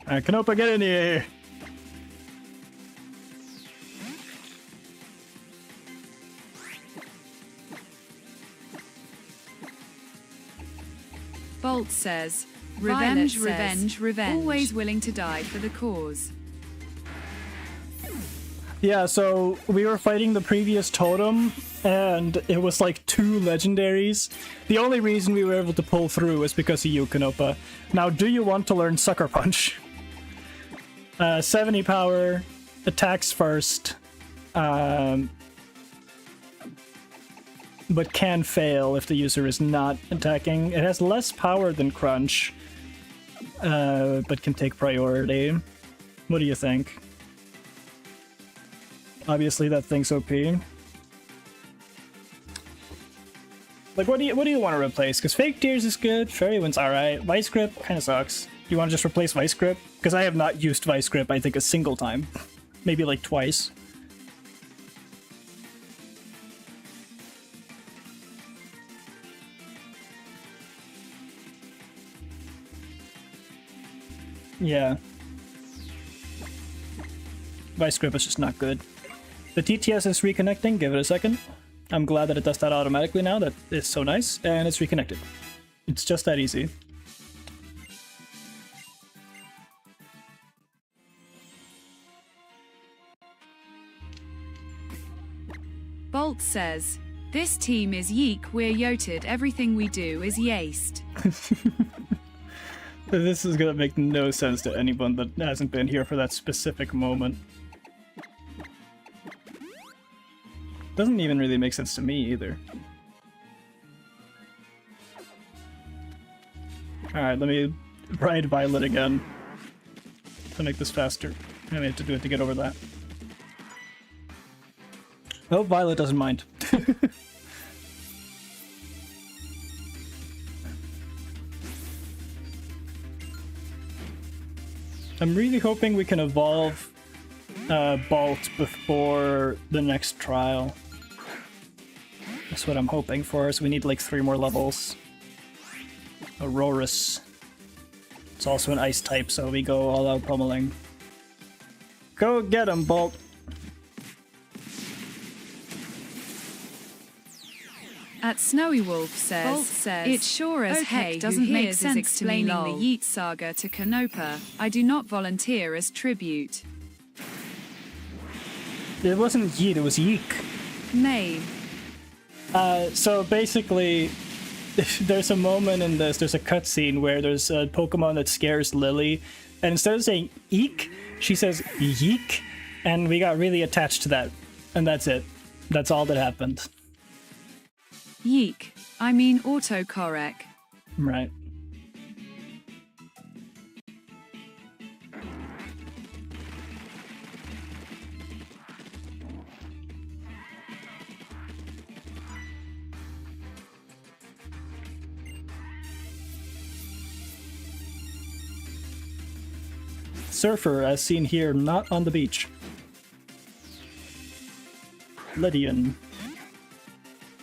Alright, Canopa, get in here! Bolt says, revenge, revenge, revenge. Always willing to die for the cause. Yeah, so we were fighting the previous totem, and it was like 2 legendaries. The only reason we were able to pull through is because of you, Canopa. Now, do you want to learn Sucker Punch? 70 power, attacks first, but can fail if the user is not attacking. It has less power than Crunch, but can take priority. What do you think? Obviously that thing's OP. Like, what do you want to replace? Because Fake Tears is good, Fairy Wind's alright, Vice Grip kind of sucks. You want to just replace Vice Grip? Because I have not used Vice Grip, I think, a single time. Maybe like twice. Yeah. Vice Grip is just not good. The TTS is reconnecting, give it a second. I'm glad that it does that automatically now, that is so nice, and it's reconnected. It's just that easy. Bolt says, this team is yeek, we're yoted, everything we do is yaced. This is gonna make no sense to anyone that hasn't been here for that specific moment. Doesn't even really make sense to me either. Alright, let me ride Violet again to make this faster. I may have to do it to get over that. Oh, Violet doesn't mind. I'm really hoping we can evolve Bolt before the next trial. That's what I'm hoping for, so we need like 3 more levels. Aurorus. It's also an ice type, so we go all out pummeling. Go get him, Bolt! At Snowy Wolf says, Bolt says, it sure as heck doesn't make sense explaining the Yeet saga to Canopa. I do not volunteer as tribute. It wasn't Yeet, it was Yeek. May. So basically, there's a moment in this, there's a cutscene where there's a Pokemon that scares Lily, and instead of saying eek, she says yeek, and we got really attached to that. And that's it. That's all that happened. Yeek. I mean autocorrect. Right. Surfer, as seen here, not on the beach. Lydian.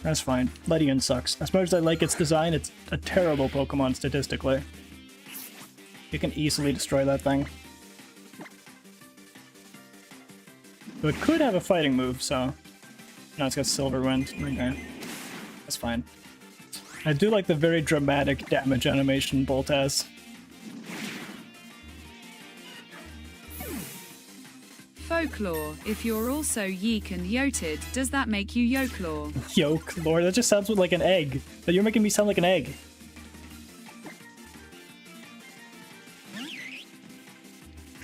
That's fine. Lydian sucks. As much as I like its design, it's a terrible Pokemon statistically. You can easily destroy that thing. So it could have a fighting move, so... No, it's got Silver Wind. Okay. That's fine. I do like the very dramatic damage animation Bolt has. Folklore. If you're also Yeek and Yoted, does that make you Yokelore? Yoke, Lord, that just sounds like an egg. But you're making me sound like an egg.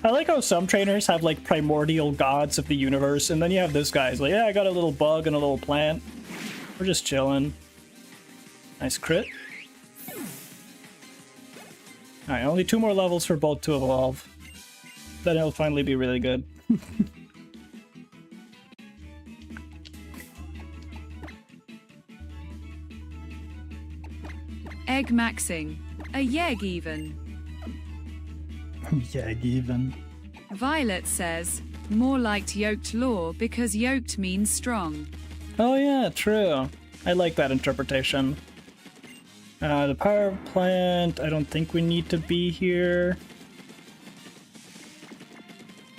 I like how some trainers have like primordial gods of the universe, and then you have this guy's like, yeah, I got a little bug and a little plant. We're just chilling. Nice crit. Alright, only 2 more levels for Bolt to evolve. Then it'll finally be really good. Egg maxing. A yegg even. Yegg even. Violet says, more liked yoked lore because yoked means strong. Oh yeah, true. I like that interpretation. The power plant, I don't think we need to be here.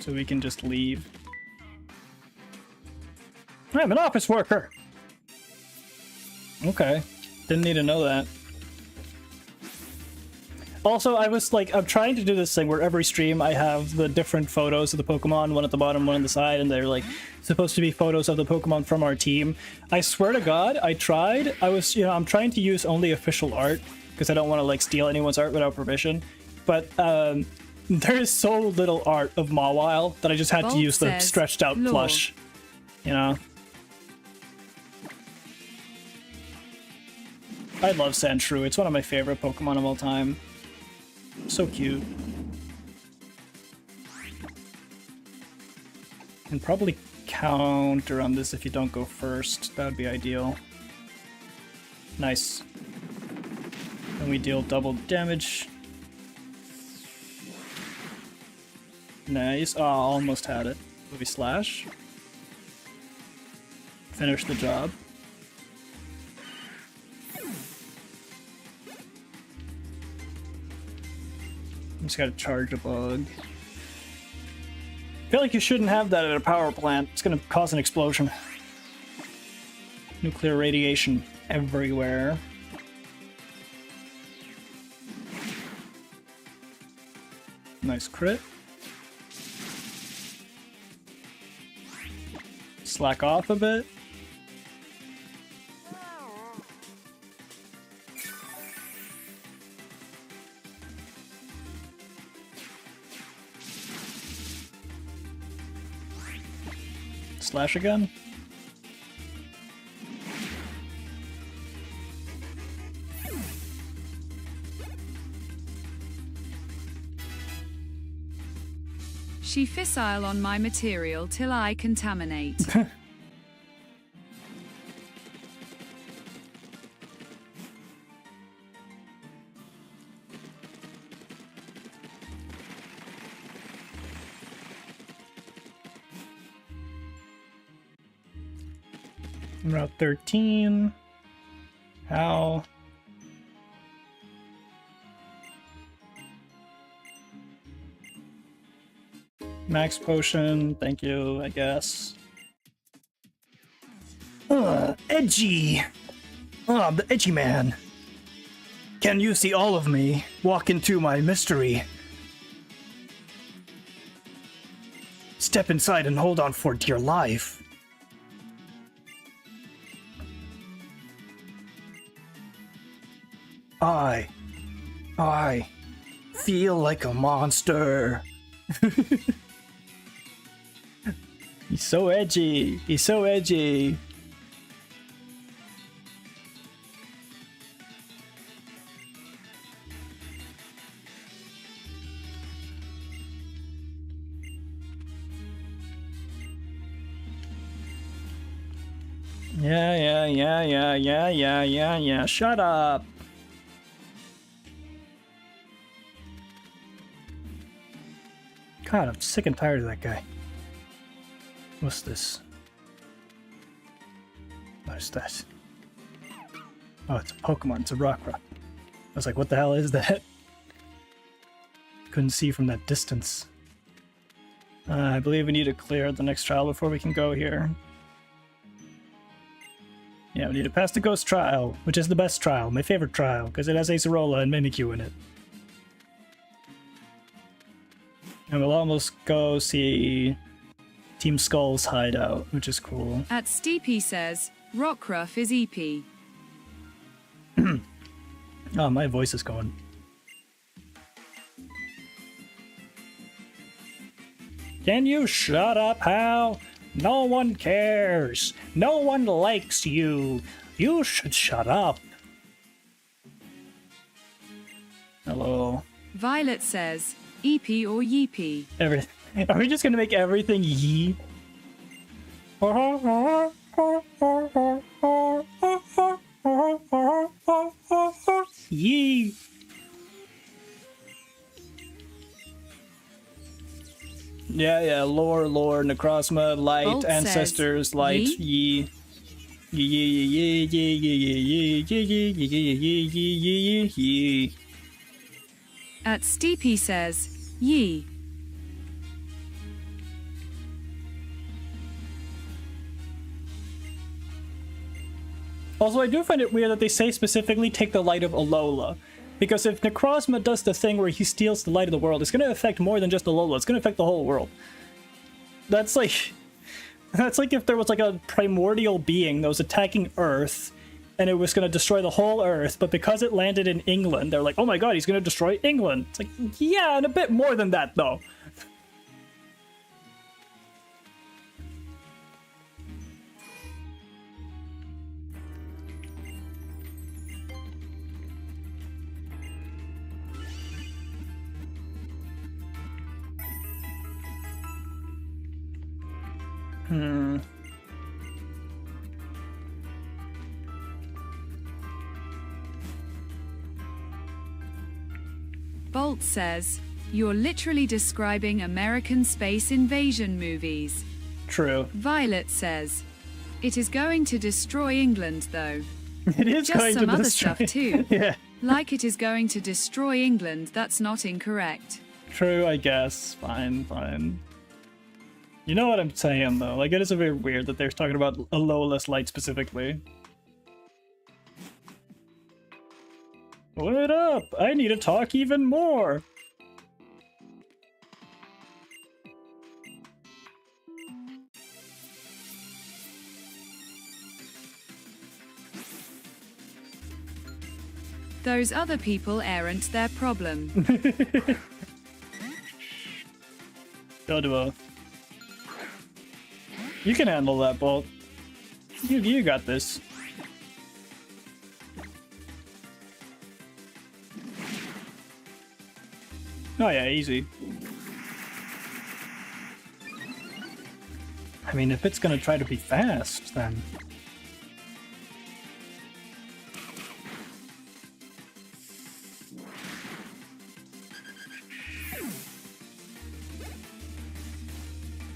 So we can just leave. I'm an office worker! Okay. Didn't need to know that. Also, I was like, I'm trying to do this thing where every stream I have the different photos of the Pokemon, one at the bottom, one on the side, and they're like supposed to be photos of the Pokemon from our team. I swear to God, I tried. I'm trying to use only official art because I don't want to like steal anyone's art without permission. But there is so little art of Mawile that I just had to use the stretched out plush. You know? I love Sandshrew. It's one of my favorite Pokemon of all time. So cute. And probably counter on this if you don't go first. That would be ideal. Nice. And we deal double damage. Nice. Oh, almost had it. Movie slash. Finish the job. Just gotta charge a bug. I feel like you shouldn't have that at a power plant. It's gonna cause an explosion. Nuclear radiation everywhere. Nice crit. Slack off a bit. Slash again. She fissile on my material till I contaminate. Route 13. How? Max potion, thank you, I guess. Edgy! I'm the edgy man. Can you see all of me? Walk into my mystery. Step inside and hold on for dear life. I feel like a monster. He's so edgy. He's so edgy. Yeah. Shut up. God, I'm sick and tired of that guy. What's this? What is that? Oh, it's a Pokemon. It's a rock. I was like, what the hell is that? Couldn't see from that distance. I believe we need to clear the next trial before we can go here. Yeah, we need to pass the ghost trial, which is the best trial, my favorite trial, because it has Acerola and Mimikyu in it. And we'll almost go see Team Skull's hideout, which is cool. At Steepy says, Rockruff is EP. Oh, my voice is going. Can you shut up, Hal? No one cares. No one likes you. You should shut up. Hello. Violet says, EP or Yeepy. Are we just gonna make everything yee? Yee. Yeah, lore, Necrozma, light, Bolt ancestors, says, light, yee. Yee. At Steepy says, Yee. Also, I do find it weird that they say specifically take the light of Alola. Because if Necrozma does the thing where he steals the light of the world, it's going to affect more than just Alola. It's going to affect the whole world. That's like if there was like a primordial being that was attacking Earth, and it was going to destroy the whole Earth, but because it landed in England, they're like, oh my god, he's going to destroy England. It's like, yeah, and a bit more than that, though. Bolt says, you're literally describing American space invasion movies. True. Violet says, it is going to destroy England though. It is Just going some to other destroy. stuff too. Yeah. Like it is going to destroy England, that's not incorrect. True, I guess. Fine. You know what I'm saying, though. Like, it is a very weird that they're talking about Alola's light specifically. What up? I need to talk even more. Those other people aren't their problem. Doduo. You can handle that, Bolt. You got this. Oh yeah, easy. I mean, if it's gonna try to be fast, then...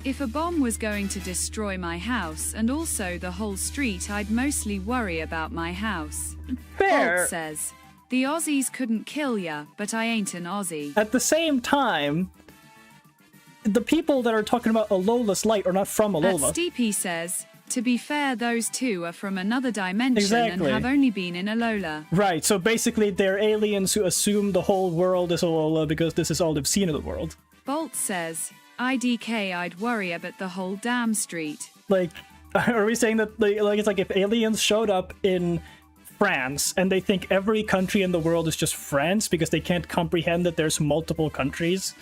If a bomb was going to destroy my house and also the whole street, I'd mostly worry about my house. Fair! Bolt says, the Aussies couldn't kill ya, but I ain't an Aussie. At the same time, the people that are talking about Alola's light are not from Alola. At Steepy says, to be fair, those two are from another dimension Exactly. and have only been in Alola. Right, so basically they're aliens who assume the whole world is Alola because this is all they've seen of the world. Bolt says, IDK, I'd worry about the whole damn street. Like, are we saying that, like it's like if aliens showed up in France and they think every country in the world is just France because they can't comprehend that there's multiple countries?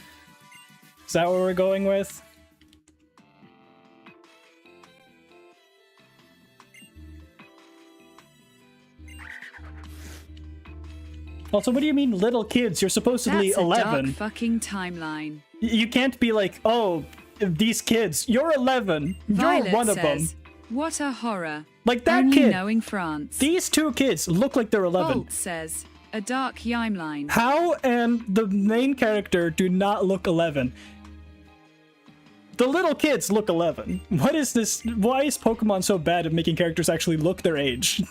Is that what we're going with? Also, what do you mean little kids? You're supposedly That's a 11. dark fucking timeline. You can't be like, oh, these kids, you're 11. Violet You're one of them. says, what a horror. Like that Only kid. knowing France. These two kids look like they're 11. Bolt says, a dark timeline. How and the main character do not look 11? The little kids look 11. What is this? Why is Pokemon so bad at making characters actually look their age?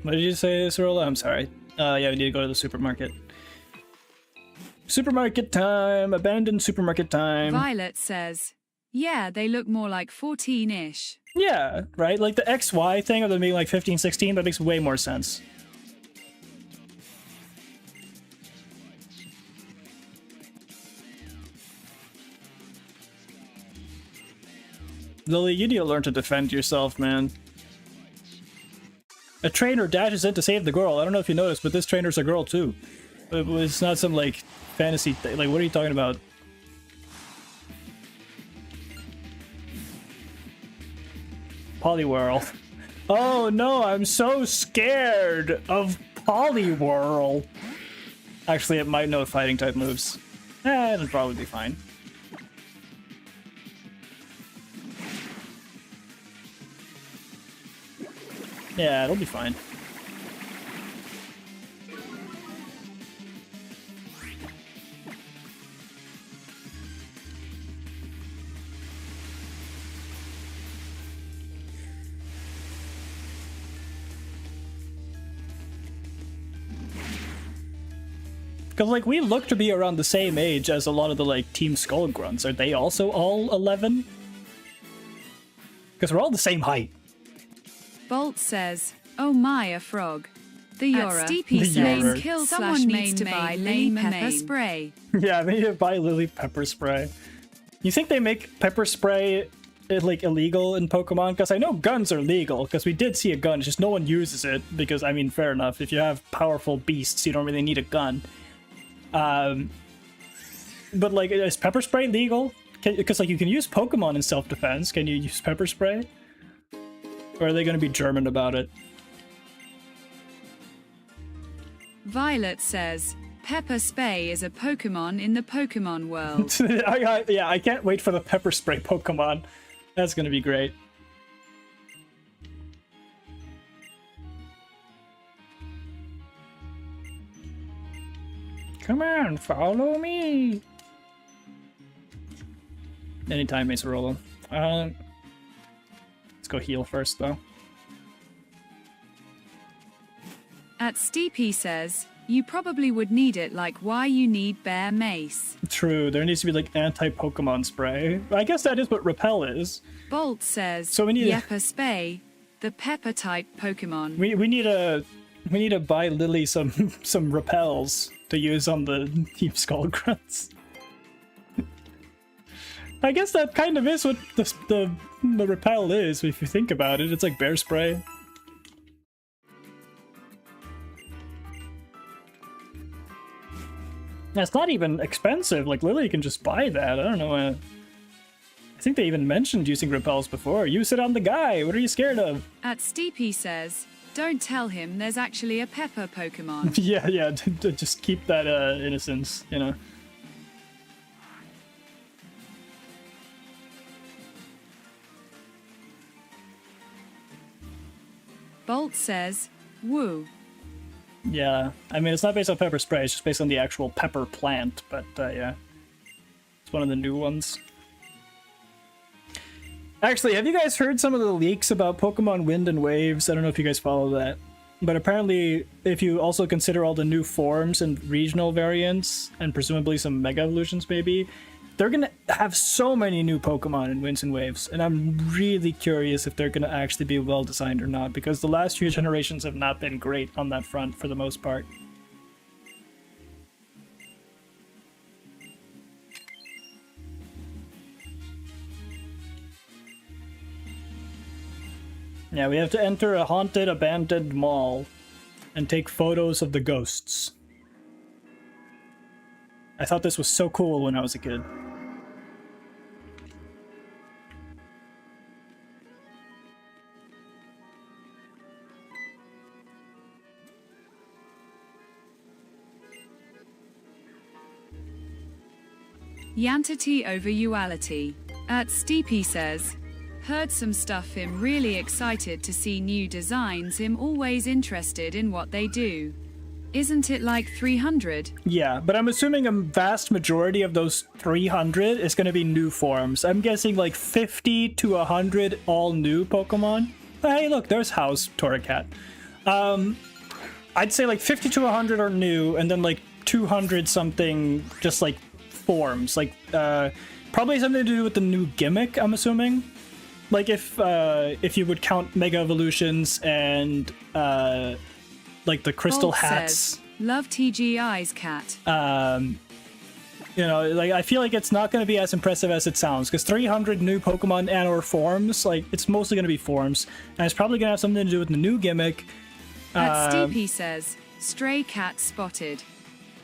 What did you say, Sorola? I'm sorry. Yeah, we need to go to the supermarket. Supermarket time! Abandoned supermarket time! Violet says, yeah, they look more like 14-ish. Yeah, right? Like the XY thing of them being like 15, 16, that makes way more sense. Lily, you need to learn to defend yourself, man. A trainer dashes in to save the girl. I don't know if you noticed, but this trainer's a girl too. It's not some like fantasy thing. Like, what are you talking about? Poliwhirl. Oh no, I'm so scared of Poliwhirl. Actually, it might know fighting type moves. It'll probably be fine. Yeah, it'll be fine. Because, like, we look to be around the same age as a lot of the, like, Team Skull Grunts. Are they also all 11? Because we're all the same height. Bolt says, oh my, a frog. The Yora. The Yora. Kill someone needs to buy Lily pepper spray. Yeah, they need to buy Lily pepper spray. You think they make pepper spray, like, illegal in Pokemon? Because I know guns are legal, because we did see a gun, it's just no one uses it, because, I mean, fair enough. If you have powerful beasts, you don't really need a gun. But, like, is pepper spray legal? Because, like, you can use Pokemon in self-defense. Can you use pepper spray? Or are they going to be German about it? Violet says, Pepper Spray is a Pokemon in the Pokemon world. Yeah, I can't wait for the pepper spray Pokemon. That's going to be great. Come on, follow me. Anytime, Mace Rolla. Let's go heal first, though. At Steepy says, you probably would need it like why you need Bear Mace. True, there needs to be like anti-Pokemon spray. I guess that is what Repel is. Bolt says, so we need Pepper Spray, the pepper type Pokemon. We need to buy Lily some repels to use on the Team Skull Grunts. I guess that kind of is what the repel is, if you think about it. It's like bear spray. That's not even expensive. Like, Lily can just buy that. I don't know. I think they even mentioned using repels before. Use it on the guy. What are you scared of? At Steepy says, don't tell him there's actually a pepper Pokemon. yeah, just keep that innocence, you know. Bolt says, woo. Yeah, I mean, it's not based on pepper spray, it's just based on the actual pepper plant, but yeah. It's one of the new ones. Actually, have you guys heard some of the leaks about Pokemon Wind and Waves? I don't know if you guys follow that. But apparently, if you also consider all the new forms and regional variants, and presumably some Mega Evolutions maybe, they're gonna have so many new Pokemon in Winds and Waves, and I'm really curious if they're gonna actually be well designed or not, because the last few generations have not been great on that front for the most part. Yeah, we have to enter a haunted, abandoned mall and take photos of the ghosts. I thought this was so cool when I was a kid. Yantity over Uality. At Steepy says, heard some stuff him really excited to see new designs, him always interested in what they do. Isn't it like 300? Yeah, but I'm assuming a vast majority of those 300 is going to be new forms. I'm guessing like 50 to 100 all new Pokemon. Hey, look, there's House Torracat. I'd say like 50 to 100 are new, and then like 200 something just like forms. Like, probably something to do with the new gimmick, I'm assuming. Like if you would count Mega Evolutions and like the crystal Bolt hats. Says, love TGI's cat. You know, like I feel like it's not going to be as impressive as it sounds, because 300 new Pokemon and or forms, like it's mostly going to be forms, and it's probably going to have something to do with the new gimmick. Steepy says, stray cat spotted.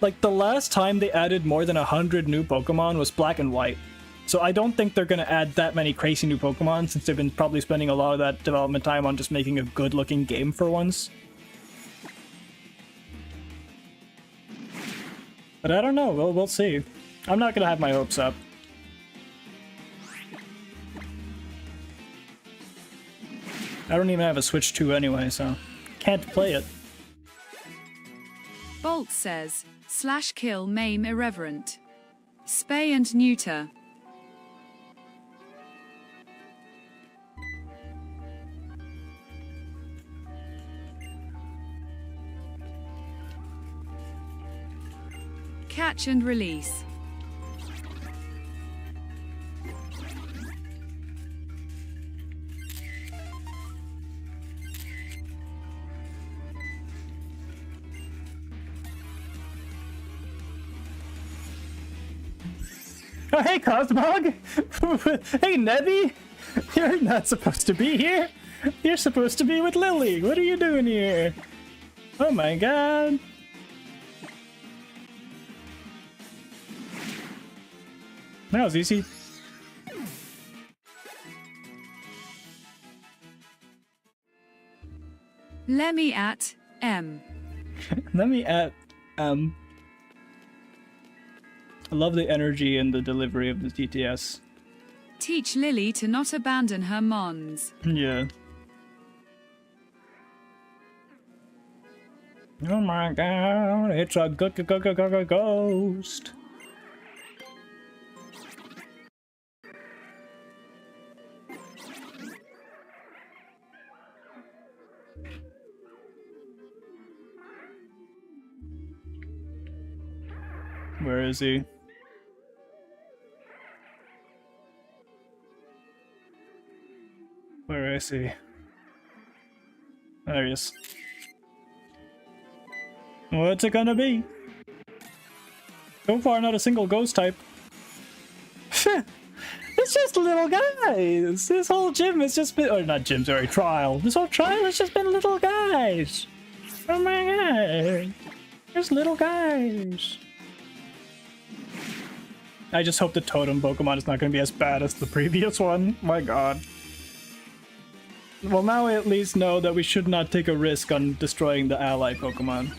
Like the last time they added more than 100 new Pokemon was Black and White. So I don't think they're going to add that many crazy new Pokemon, since they've been probably spending a lot of that development time on just making a good looking game for once. But I don't know, we'll see. I'm not going to have my hopes up. I don't even have a Switch 2 anyway, so can't play it. Bolt says, slash kill maim irreverent. Spay and neuter. Catch and release. Oh, hey, Cosmog! Hey, Nebby! You're not supposed to be here! You're supposed to be with Lily! What are you doing here? Oh my god! That was easy. Let me at M. Let me at I love the energy and the delivery of the TTS. Teach Lily to not abandon her mons. Yeah. Oh my god, it's a ghost. Where is he? Where is he? There he is. What's it gonna be? So far, not a single ghost type. It's just little guys. This whole gym has just been, or not gym, sorry, trial. This whole trial has just been little guys. Oh my god. Just little guys. I just hope the totem Pokemon is not going to be as bad as the previous one. My god. Well, now we at least know that we should not take a risk on destroying the ally Pokemon.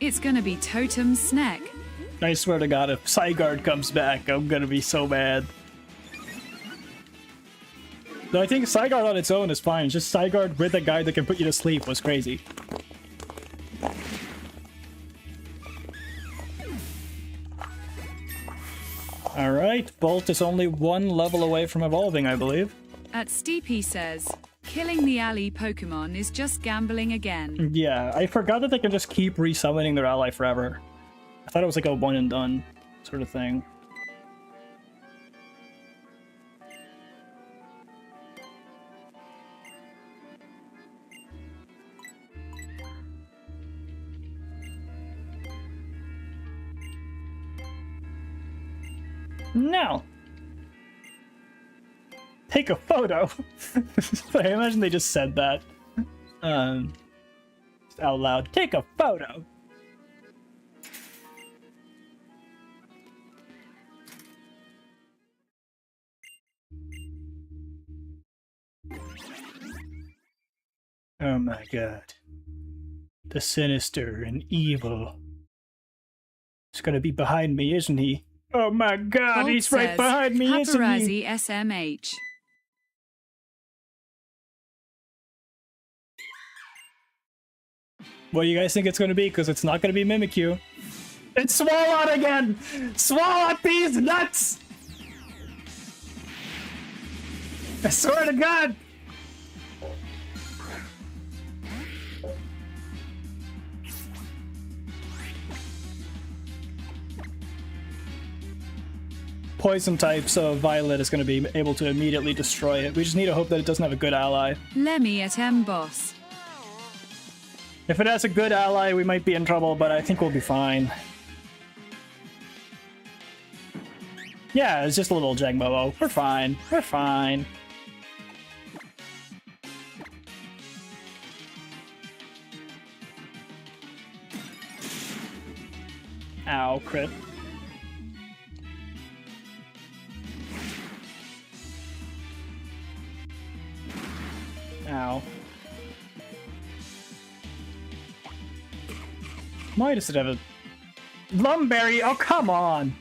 It's gonna be Totem's Snack. I swear to god, if Psyguard comes back, I'm gonna be so mad. Though I think Psyguard on its own is fine. Just Psyguard with a guy that can put you to sleep was crazy. Alright, Bolt is only one level away from evolving, I believe. At Steepy says, killing the ally Pokemon is just gambling again. Yeah, I forgot that they can just keep resummoning their ally forever. I thought it was like a one and done sort of thing. No! Take a photo! I imagine they just said that. Just out loud. Take a photo! Oh my god. The sinister and evil. He's gonna be behind me, isn't he? Oh my god, Bolt he's right says, behind me, isn't he? Paparazzi SMH. What do you guys think it's going to be? Because it's not going to be Mimikyu. It's Swalot again! Swalot these nuts! I swear to God! Poison type, so Violet is going to be able to immediately destroy it. We just need to hope that it doesn't have a good ally. Lemmy at M-Boss. If it has a good ally, we might be in trouble, but I think we'll be fine. Yeah, it's just a little Jangmo-O. We're fine. We're fine. Ow, crit. Ow. Why does it have a... Lumberry? Oh, come on!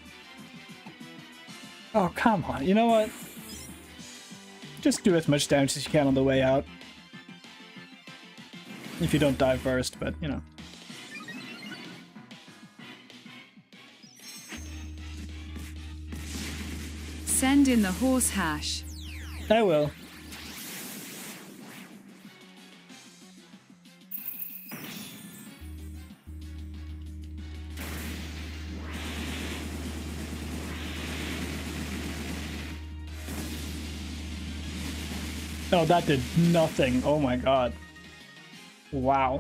Oh, come on. You know what? Just do as much damage as you can on the way out. If you don't die first, but, you know. Send in the horse hash. I will. Oh, that did nothing. Oh my god. Wow.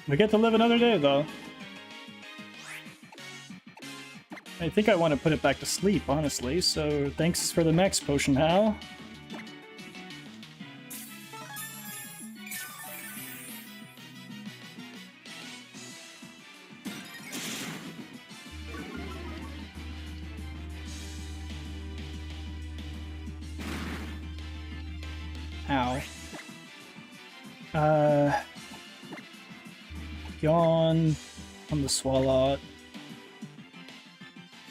We get to live another day, though. I think I want to put it back to sleep, honestly, so thanks for the max potion, Hal. Ow. Yawn on the Swalot.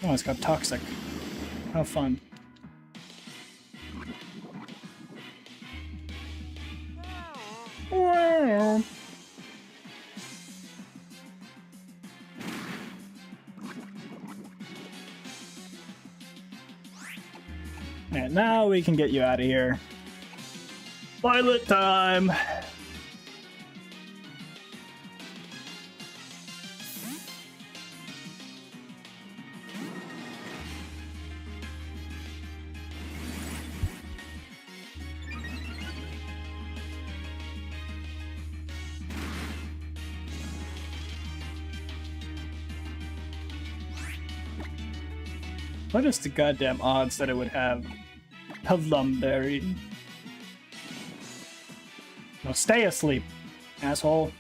Oh, it's got Toxic. How fun. Wow. And now we can get you out of here. Violet time! What is the goddamn odds that it would have a Lumberry? No, stay asleep, asshole.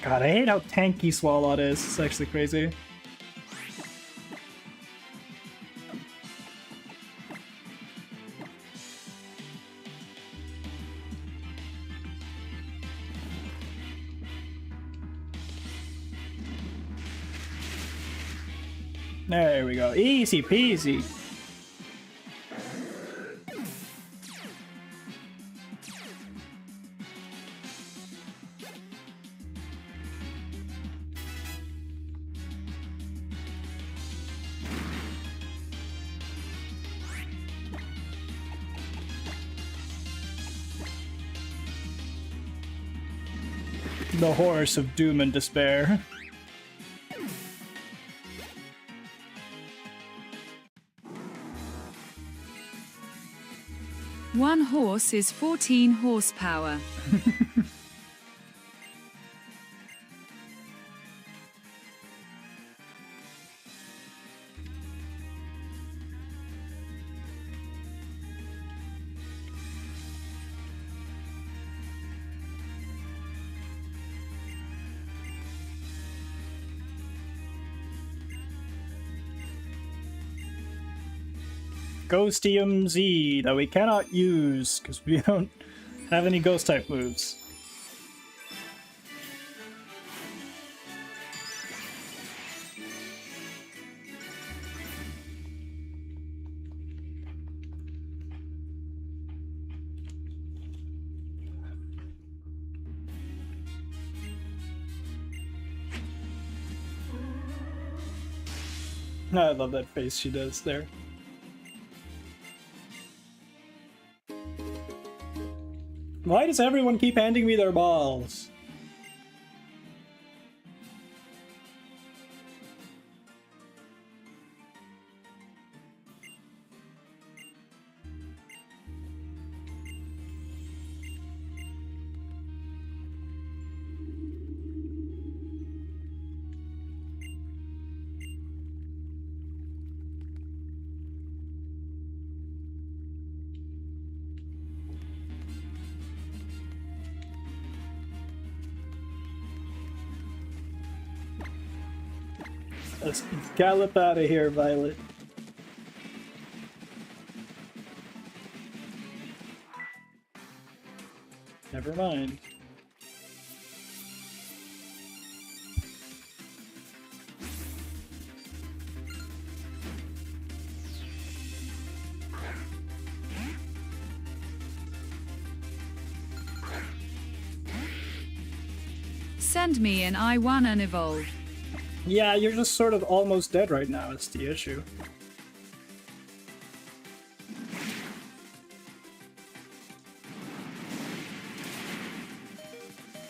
God, I hate how tanky Swalot is. It's actually crazy. There we go. Easy peasy. The horse of doom and despair. One horse is 14 horsepower. Ghostium Z that we cannot use because we don't have any ghost type moves. I love that face she does there. Why does everyone keep handing me their balls? Let's gallop out of here, Violet. Never mind. Send me an I wanna evolve. Yeah, you're just sort of almost dead right now, it's the issue.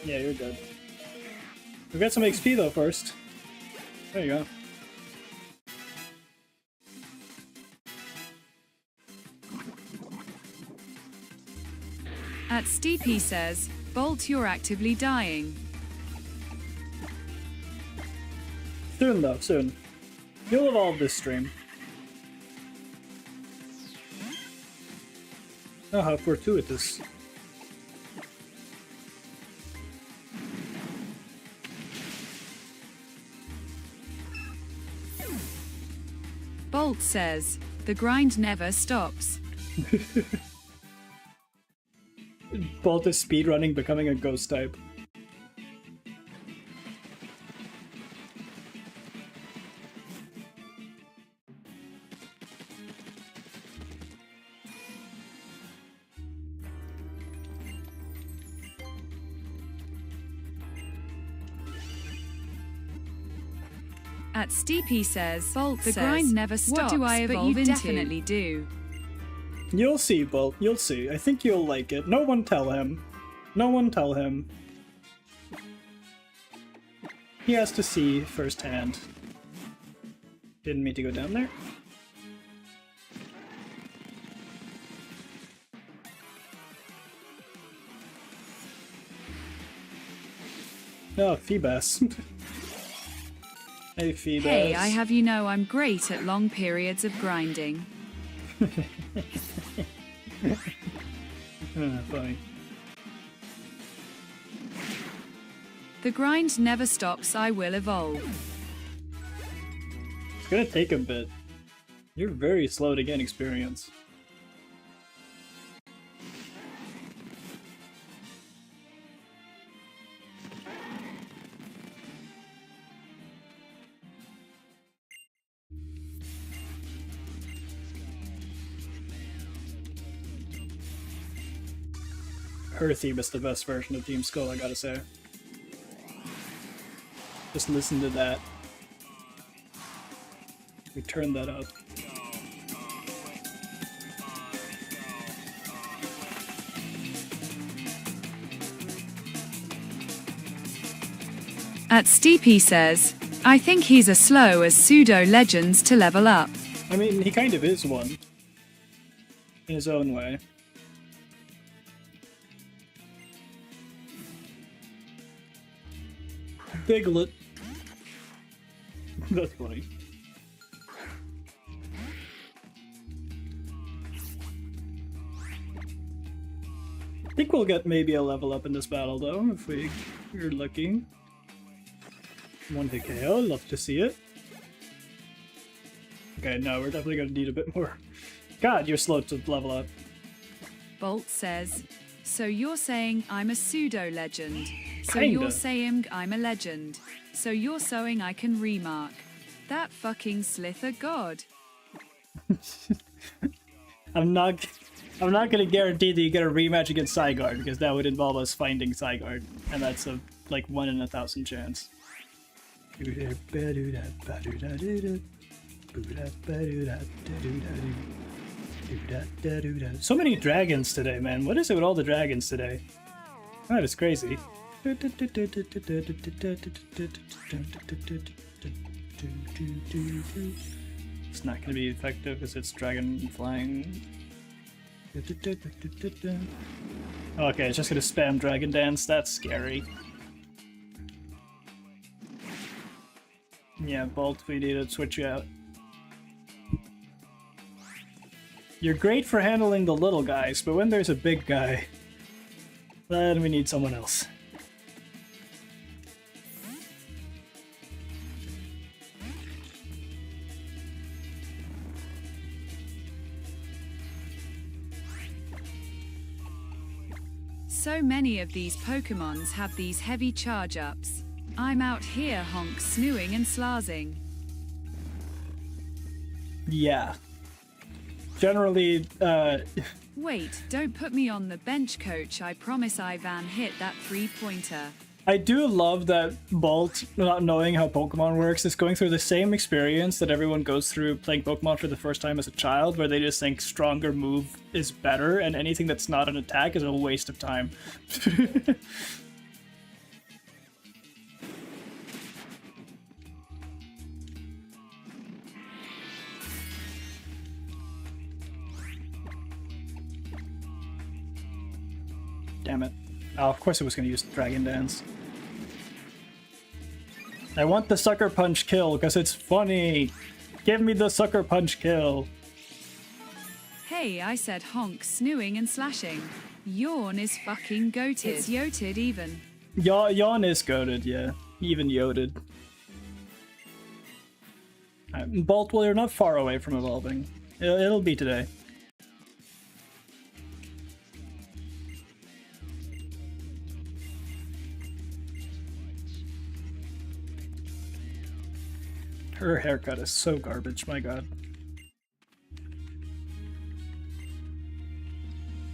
Yeah, you're dead. We'll get some XP though first. There you go. At Steepy says, Bolt, you're actively dying. Soon though, soon. You'll evolve this stream. Oh, how fortuitous. Bolt says, the grind never stops. Bolt is speedrunning becoming a ghost type. At Steepy says, Bolt the grind never stops, what do I evolve but you into? Definitely do. You'll see, Bolt. You'll see. I think you'll like it. No one tell him. No one tell him. He has to see firsthand. Didn't mean to go down there. Oh, Phoebus. Hey, Phoebus. Hey, I have you know I'm great at long periods of grinding. Funny. The grind never stops, I will evolve. It's gonna take a bit. You're very slow to gain experience. Her theme is the best version of Team Skull, I gotta say. Just listen to that. We turned that up. At Steepy says, I think he's as slow as pseudo legends to level up. I mean, he kind of is one. In his own way. Piglet. That's funny. I think we'll get maybe a level up in this battle though, if we're lucky. One hit KO, love to see it. Okay, no, we're definitely gonna need a bit more. God, you're slow to level up. Bolt says, so you're saying I'm a pseudo legend. So Kinda. you're saying I'm a legend. So you're saying I can remark. That fucking Slither god. I'm not gonna guarantee that you get a rematch against Sigard, because that would involve us finding Sigard, and that's a like 1 in 1,000 chance. So many dragons today, man. What is it with all the dragons today? That is crazy. It's not going to be effective because it's dragon flying. Okay, it's just going to spam dragon dance. That's scary. Yeah, Bolt, we need to switch you out. You're great for handling the little guys, but when there's a big guy, then we need someone else. So many of these Pokemons have these heavy charge-ups. I'm out here honk snooing and slarzing. Yeah. Generally, Wait, don't put me on the bench, coach. I promise Ivan hit that three-pointer. I do love that Bolt, not knowing how Pokemon works, is going through the same experience that everyone goes through playing Pokemon for the first time as a child, where they just think stronger move is better, and anything that's not an attack is a waste of time. Damn it. Oh, of course it was going to use Dragon Dance. I want the Sucker Punch kill because it's funny. Give me the Sucker Punch kill. Hey, I said honk, snooing and slashing. Yawn is fucking goated. It's yoted even. Yawn is goated, yeah. Even yoted. Bolt, well, you're not far away from evolving. It'll be today. Her haircut is so garbage, my god.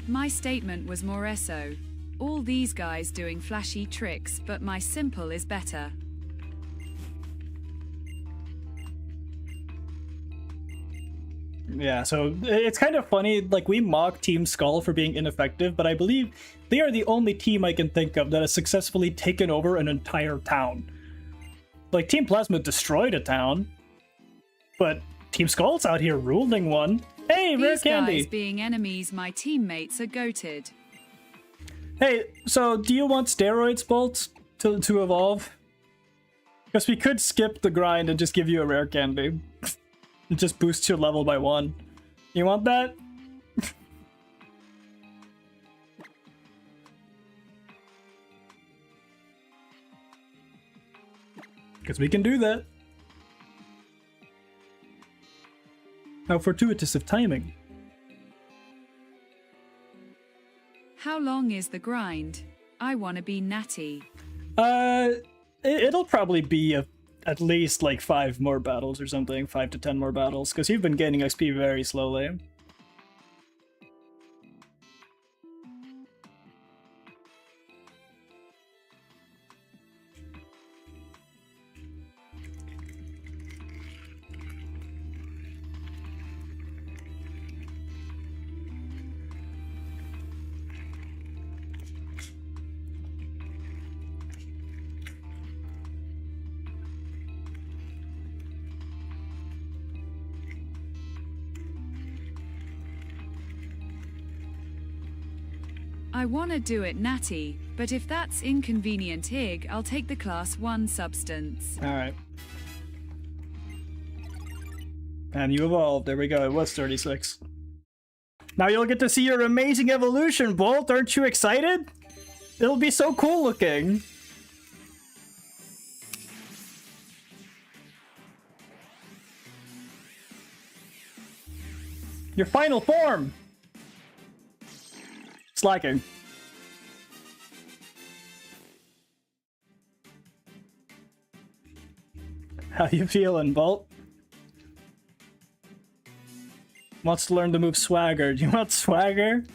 My statement was more eso. All these guys doing flashy tricks, but my simple is better. Yeah, so it's kind of funny, like, we mock Team Skull for being ineffective, but I believe they are the only team I can think of that has successfully taken over an entire town. Like, Team Plasma destroyed a town, but Team Skull's out here ruling one. Hey, rare candy! These guys being enemies, my teammates are goated. Hey, so do you want steroids, Bolt, to evolve? Because we could skip the grind and just give you a rare candy. It just boosts your level by 1. You want that? Because we can do that. How fortuitous of timing. How long is the grind? I want to be natty. It'll probably be at least like 5 more battles or something, 5 to 10 more battles, because you've been gaining XP very slowly. I wanna do it natty, but if that's inconvenient ig, I'll take the class 1 substance. Alright. And you evolved. There we go. It was 36. Now you'll get to see your amazing evolution, Bolt. Aren't you excited? It'll be so cool looking. Your final form! Slacking. How you feeling, Bolt? Wants to learn the move Swagger. Do you want Swagger?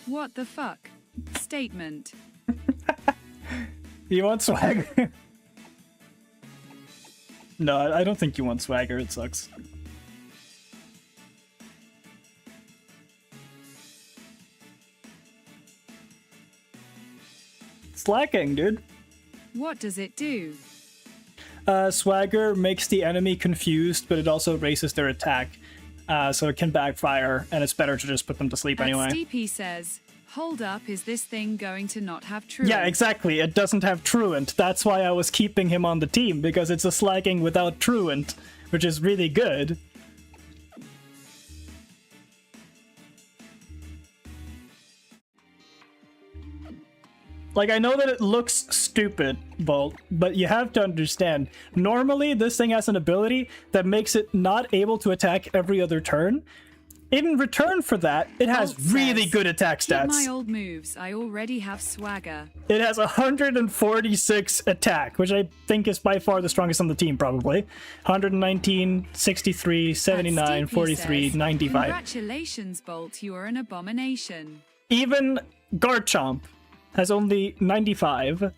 What the fuck? Statement. You want Swagger? No, I don't think you want swagger. It sucks. Slacking, dude. What does it do? Swagger makes the enemy confused, but it also raises their attack. So it can backfire, and it's better to just put them to sleep anyway. Steepy says, hold up, is this thing going to not have truant? Yeah, exactly. It doesn't have truant. That's why I was keeping him on the team, because it's a slagging without truant, which is really good. Like, I know that it looks stupid, Bolt, but you have to understand, normally this thing has an ability that makes it not able to attack every other turn. In return for that, it has Bolt really says, good attack stats. keep my old moves, I already have swagger. It has 146 attack, which I think is by far the strongest on the team, probably. 119, 63, 79, 43, says, 95. Congratulations, Bolt, you are an abomination. Even Garchomp has only 95.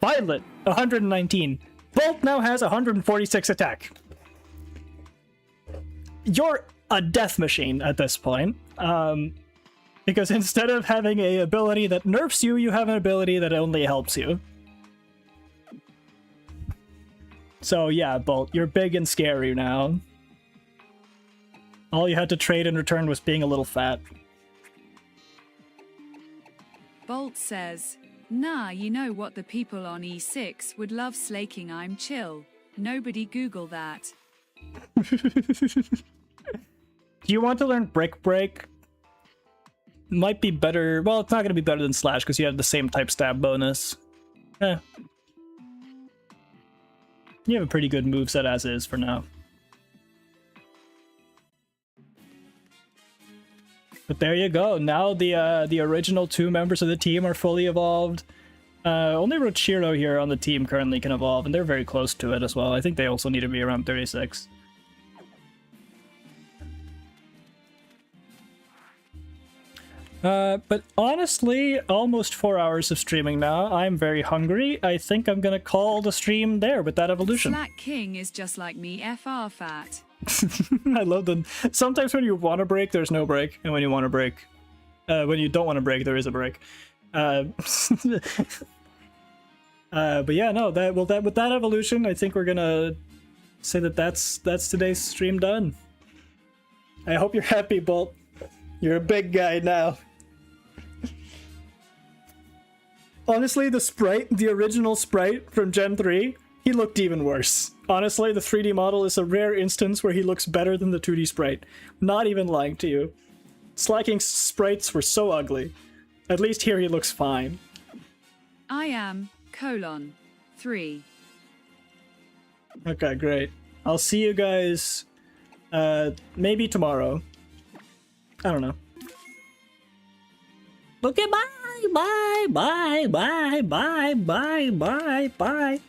Violet, 119. Bolt now has 146 attack. You're a death machine at this point. Because instead of having a ability that nerfs you, you have an ability that only helps you. So yeah, Bolt, you're big and scary now. All you had to trade in return was being a little fat. Bolt says, nah, you know what, the people on E6 would love slaking I'm chill. Nobody Google that. Do you want to learn Brick Break? Might be better. Well, it's not going to be better than Slash because you have the same type stab bonus. You have a pretty good moveset as is for now. But there you go. Now the original 2 members of the team are fully evolved. Only Rochiro here on the team currently can evolve, and they're very close to it as well. I think they also need to be around 36. But honestly, almost 4 hours of streaming now. I'm very hungry. I think I'm gonna call the stream there with that evolution. Slack King is just like me, FR fat. I love them. Sometimes when you want to break, there's no break, and when you want to break, when you don't want to break, there is a break. But yeah, no. With that evolution, I think we're gonna say that's today's stream done. I hope you're happy, Bolt. You're a big guy now. Honestly, the original sprite from Gen 3, he looked even worse. Honestly, the 3D model is a rare instance where he looks better than the 2D sprite. Not even lying to you. Slacking sprites were so ugly. At least here he looks fine. I am, 3. Okay, great. I'll see you guys, maybe tomorrow. I don't know. Okay, bye, bye, bye, bye, bye, bye, bye, bye.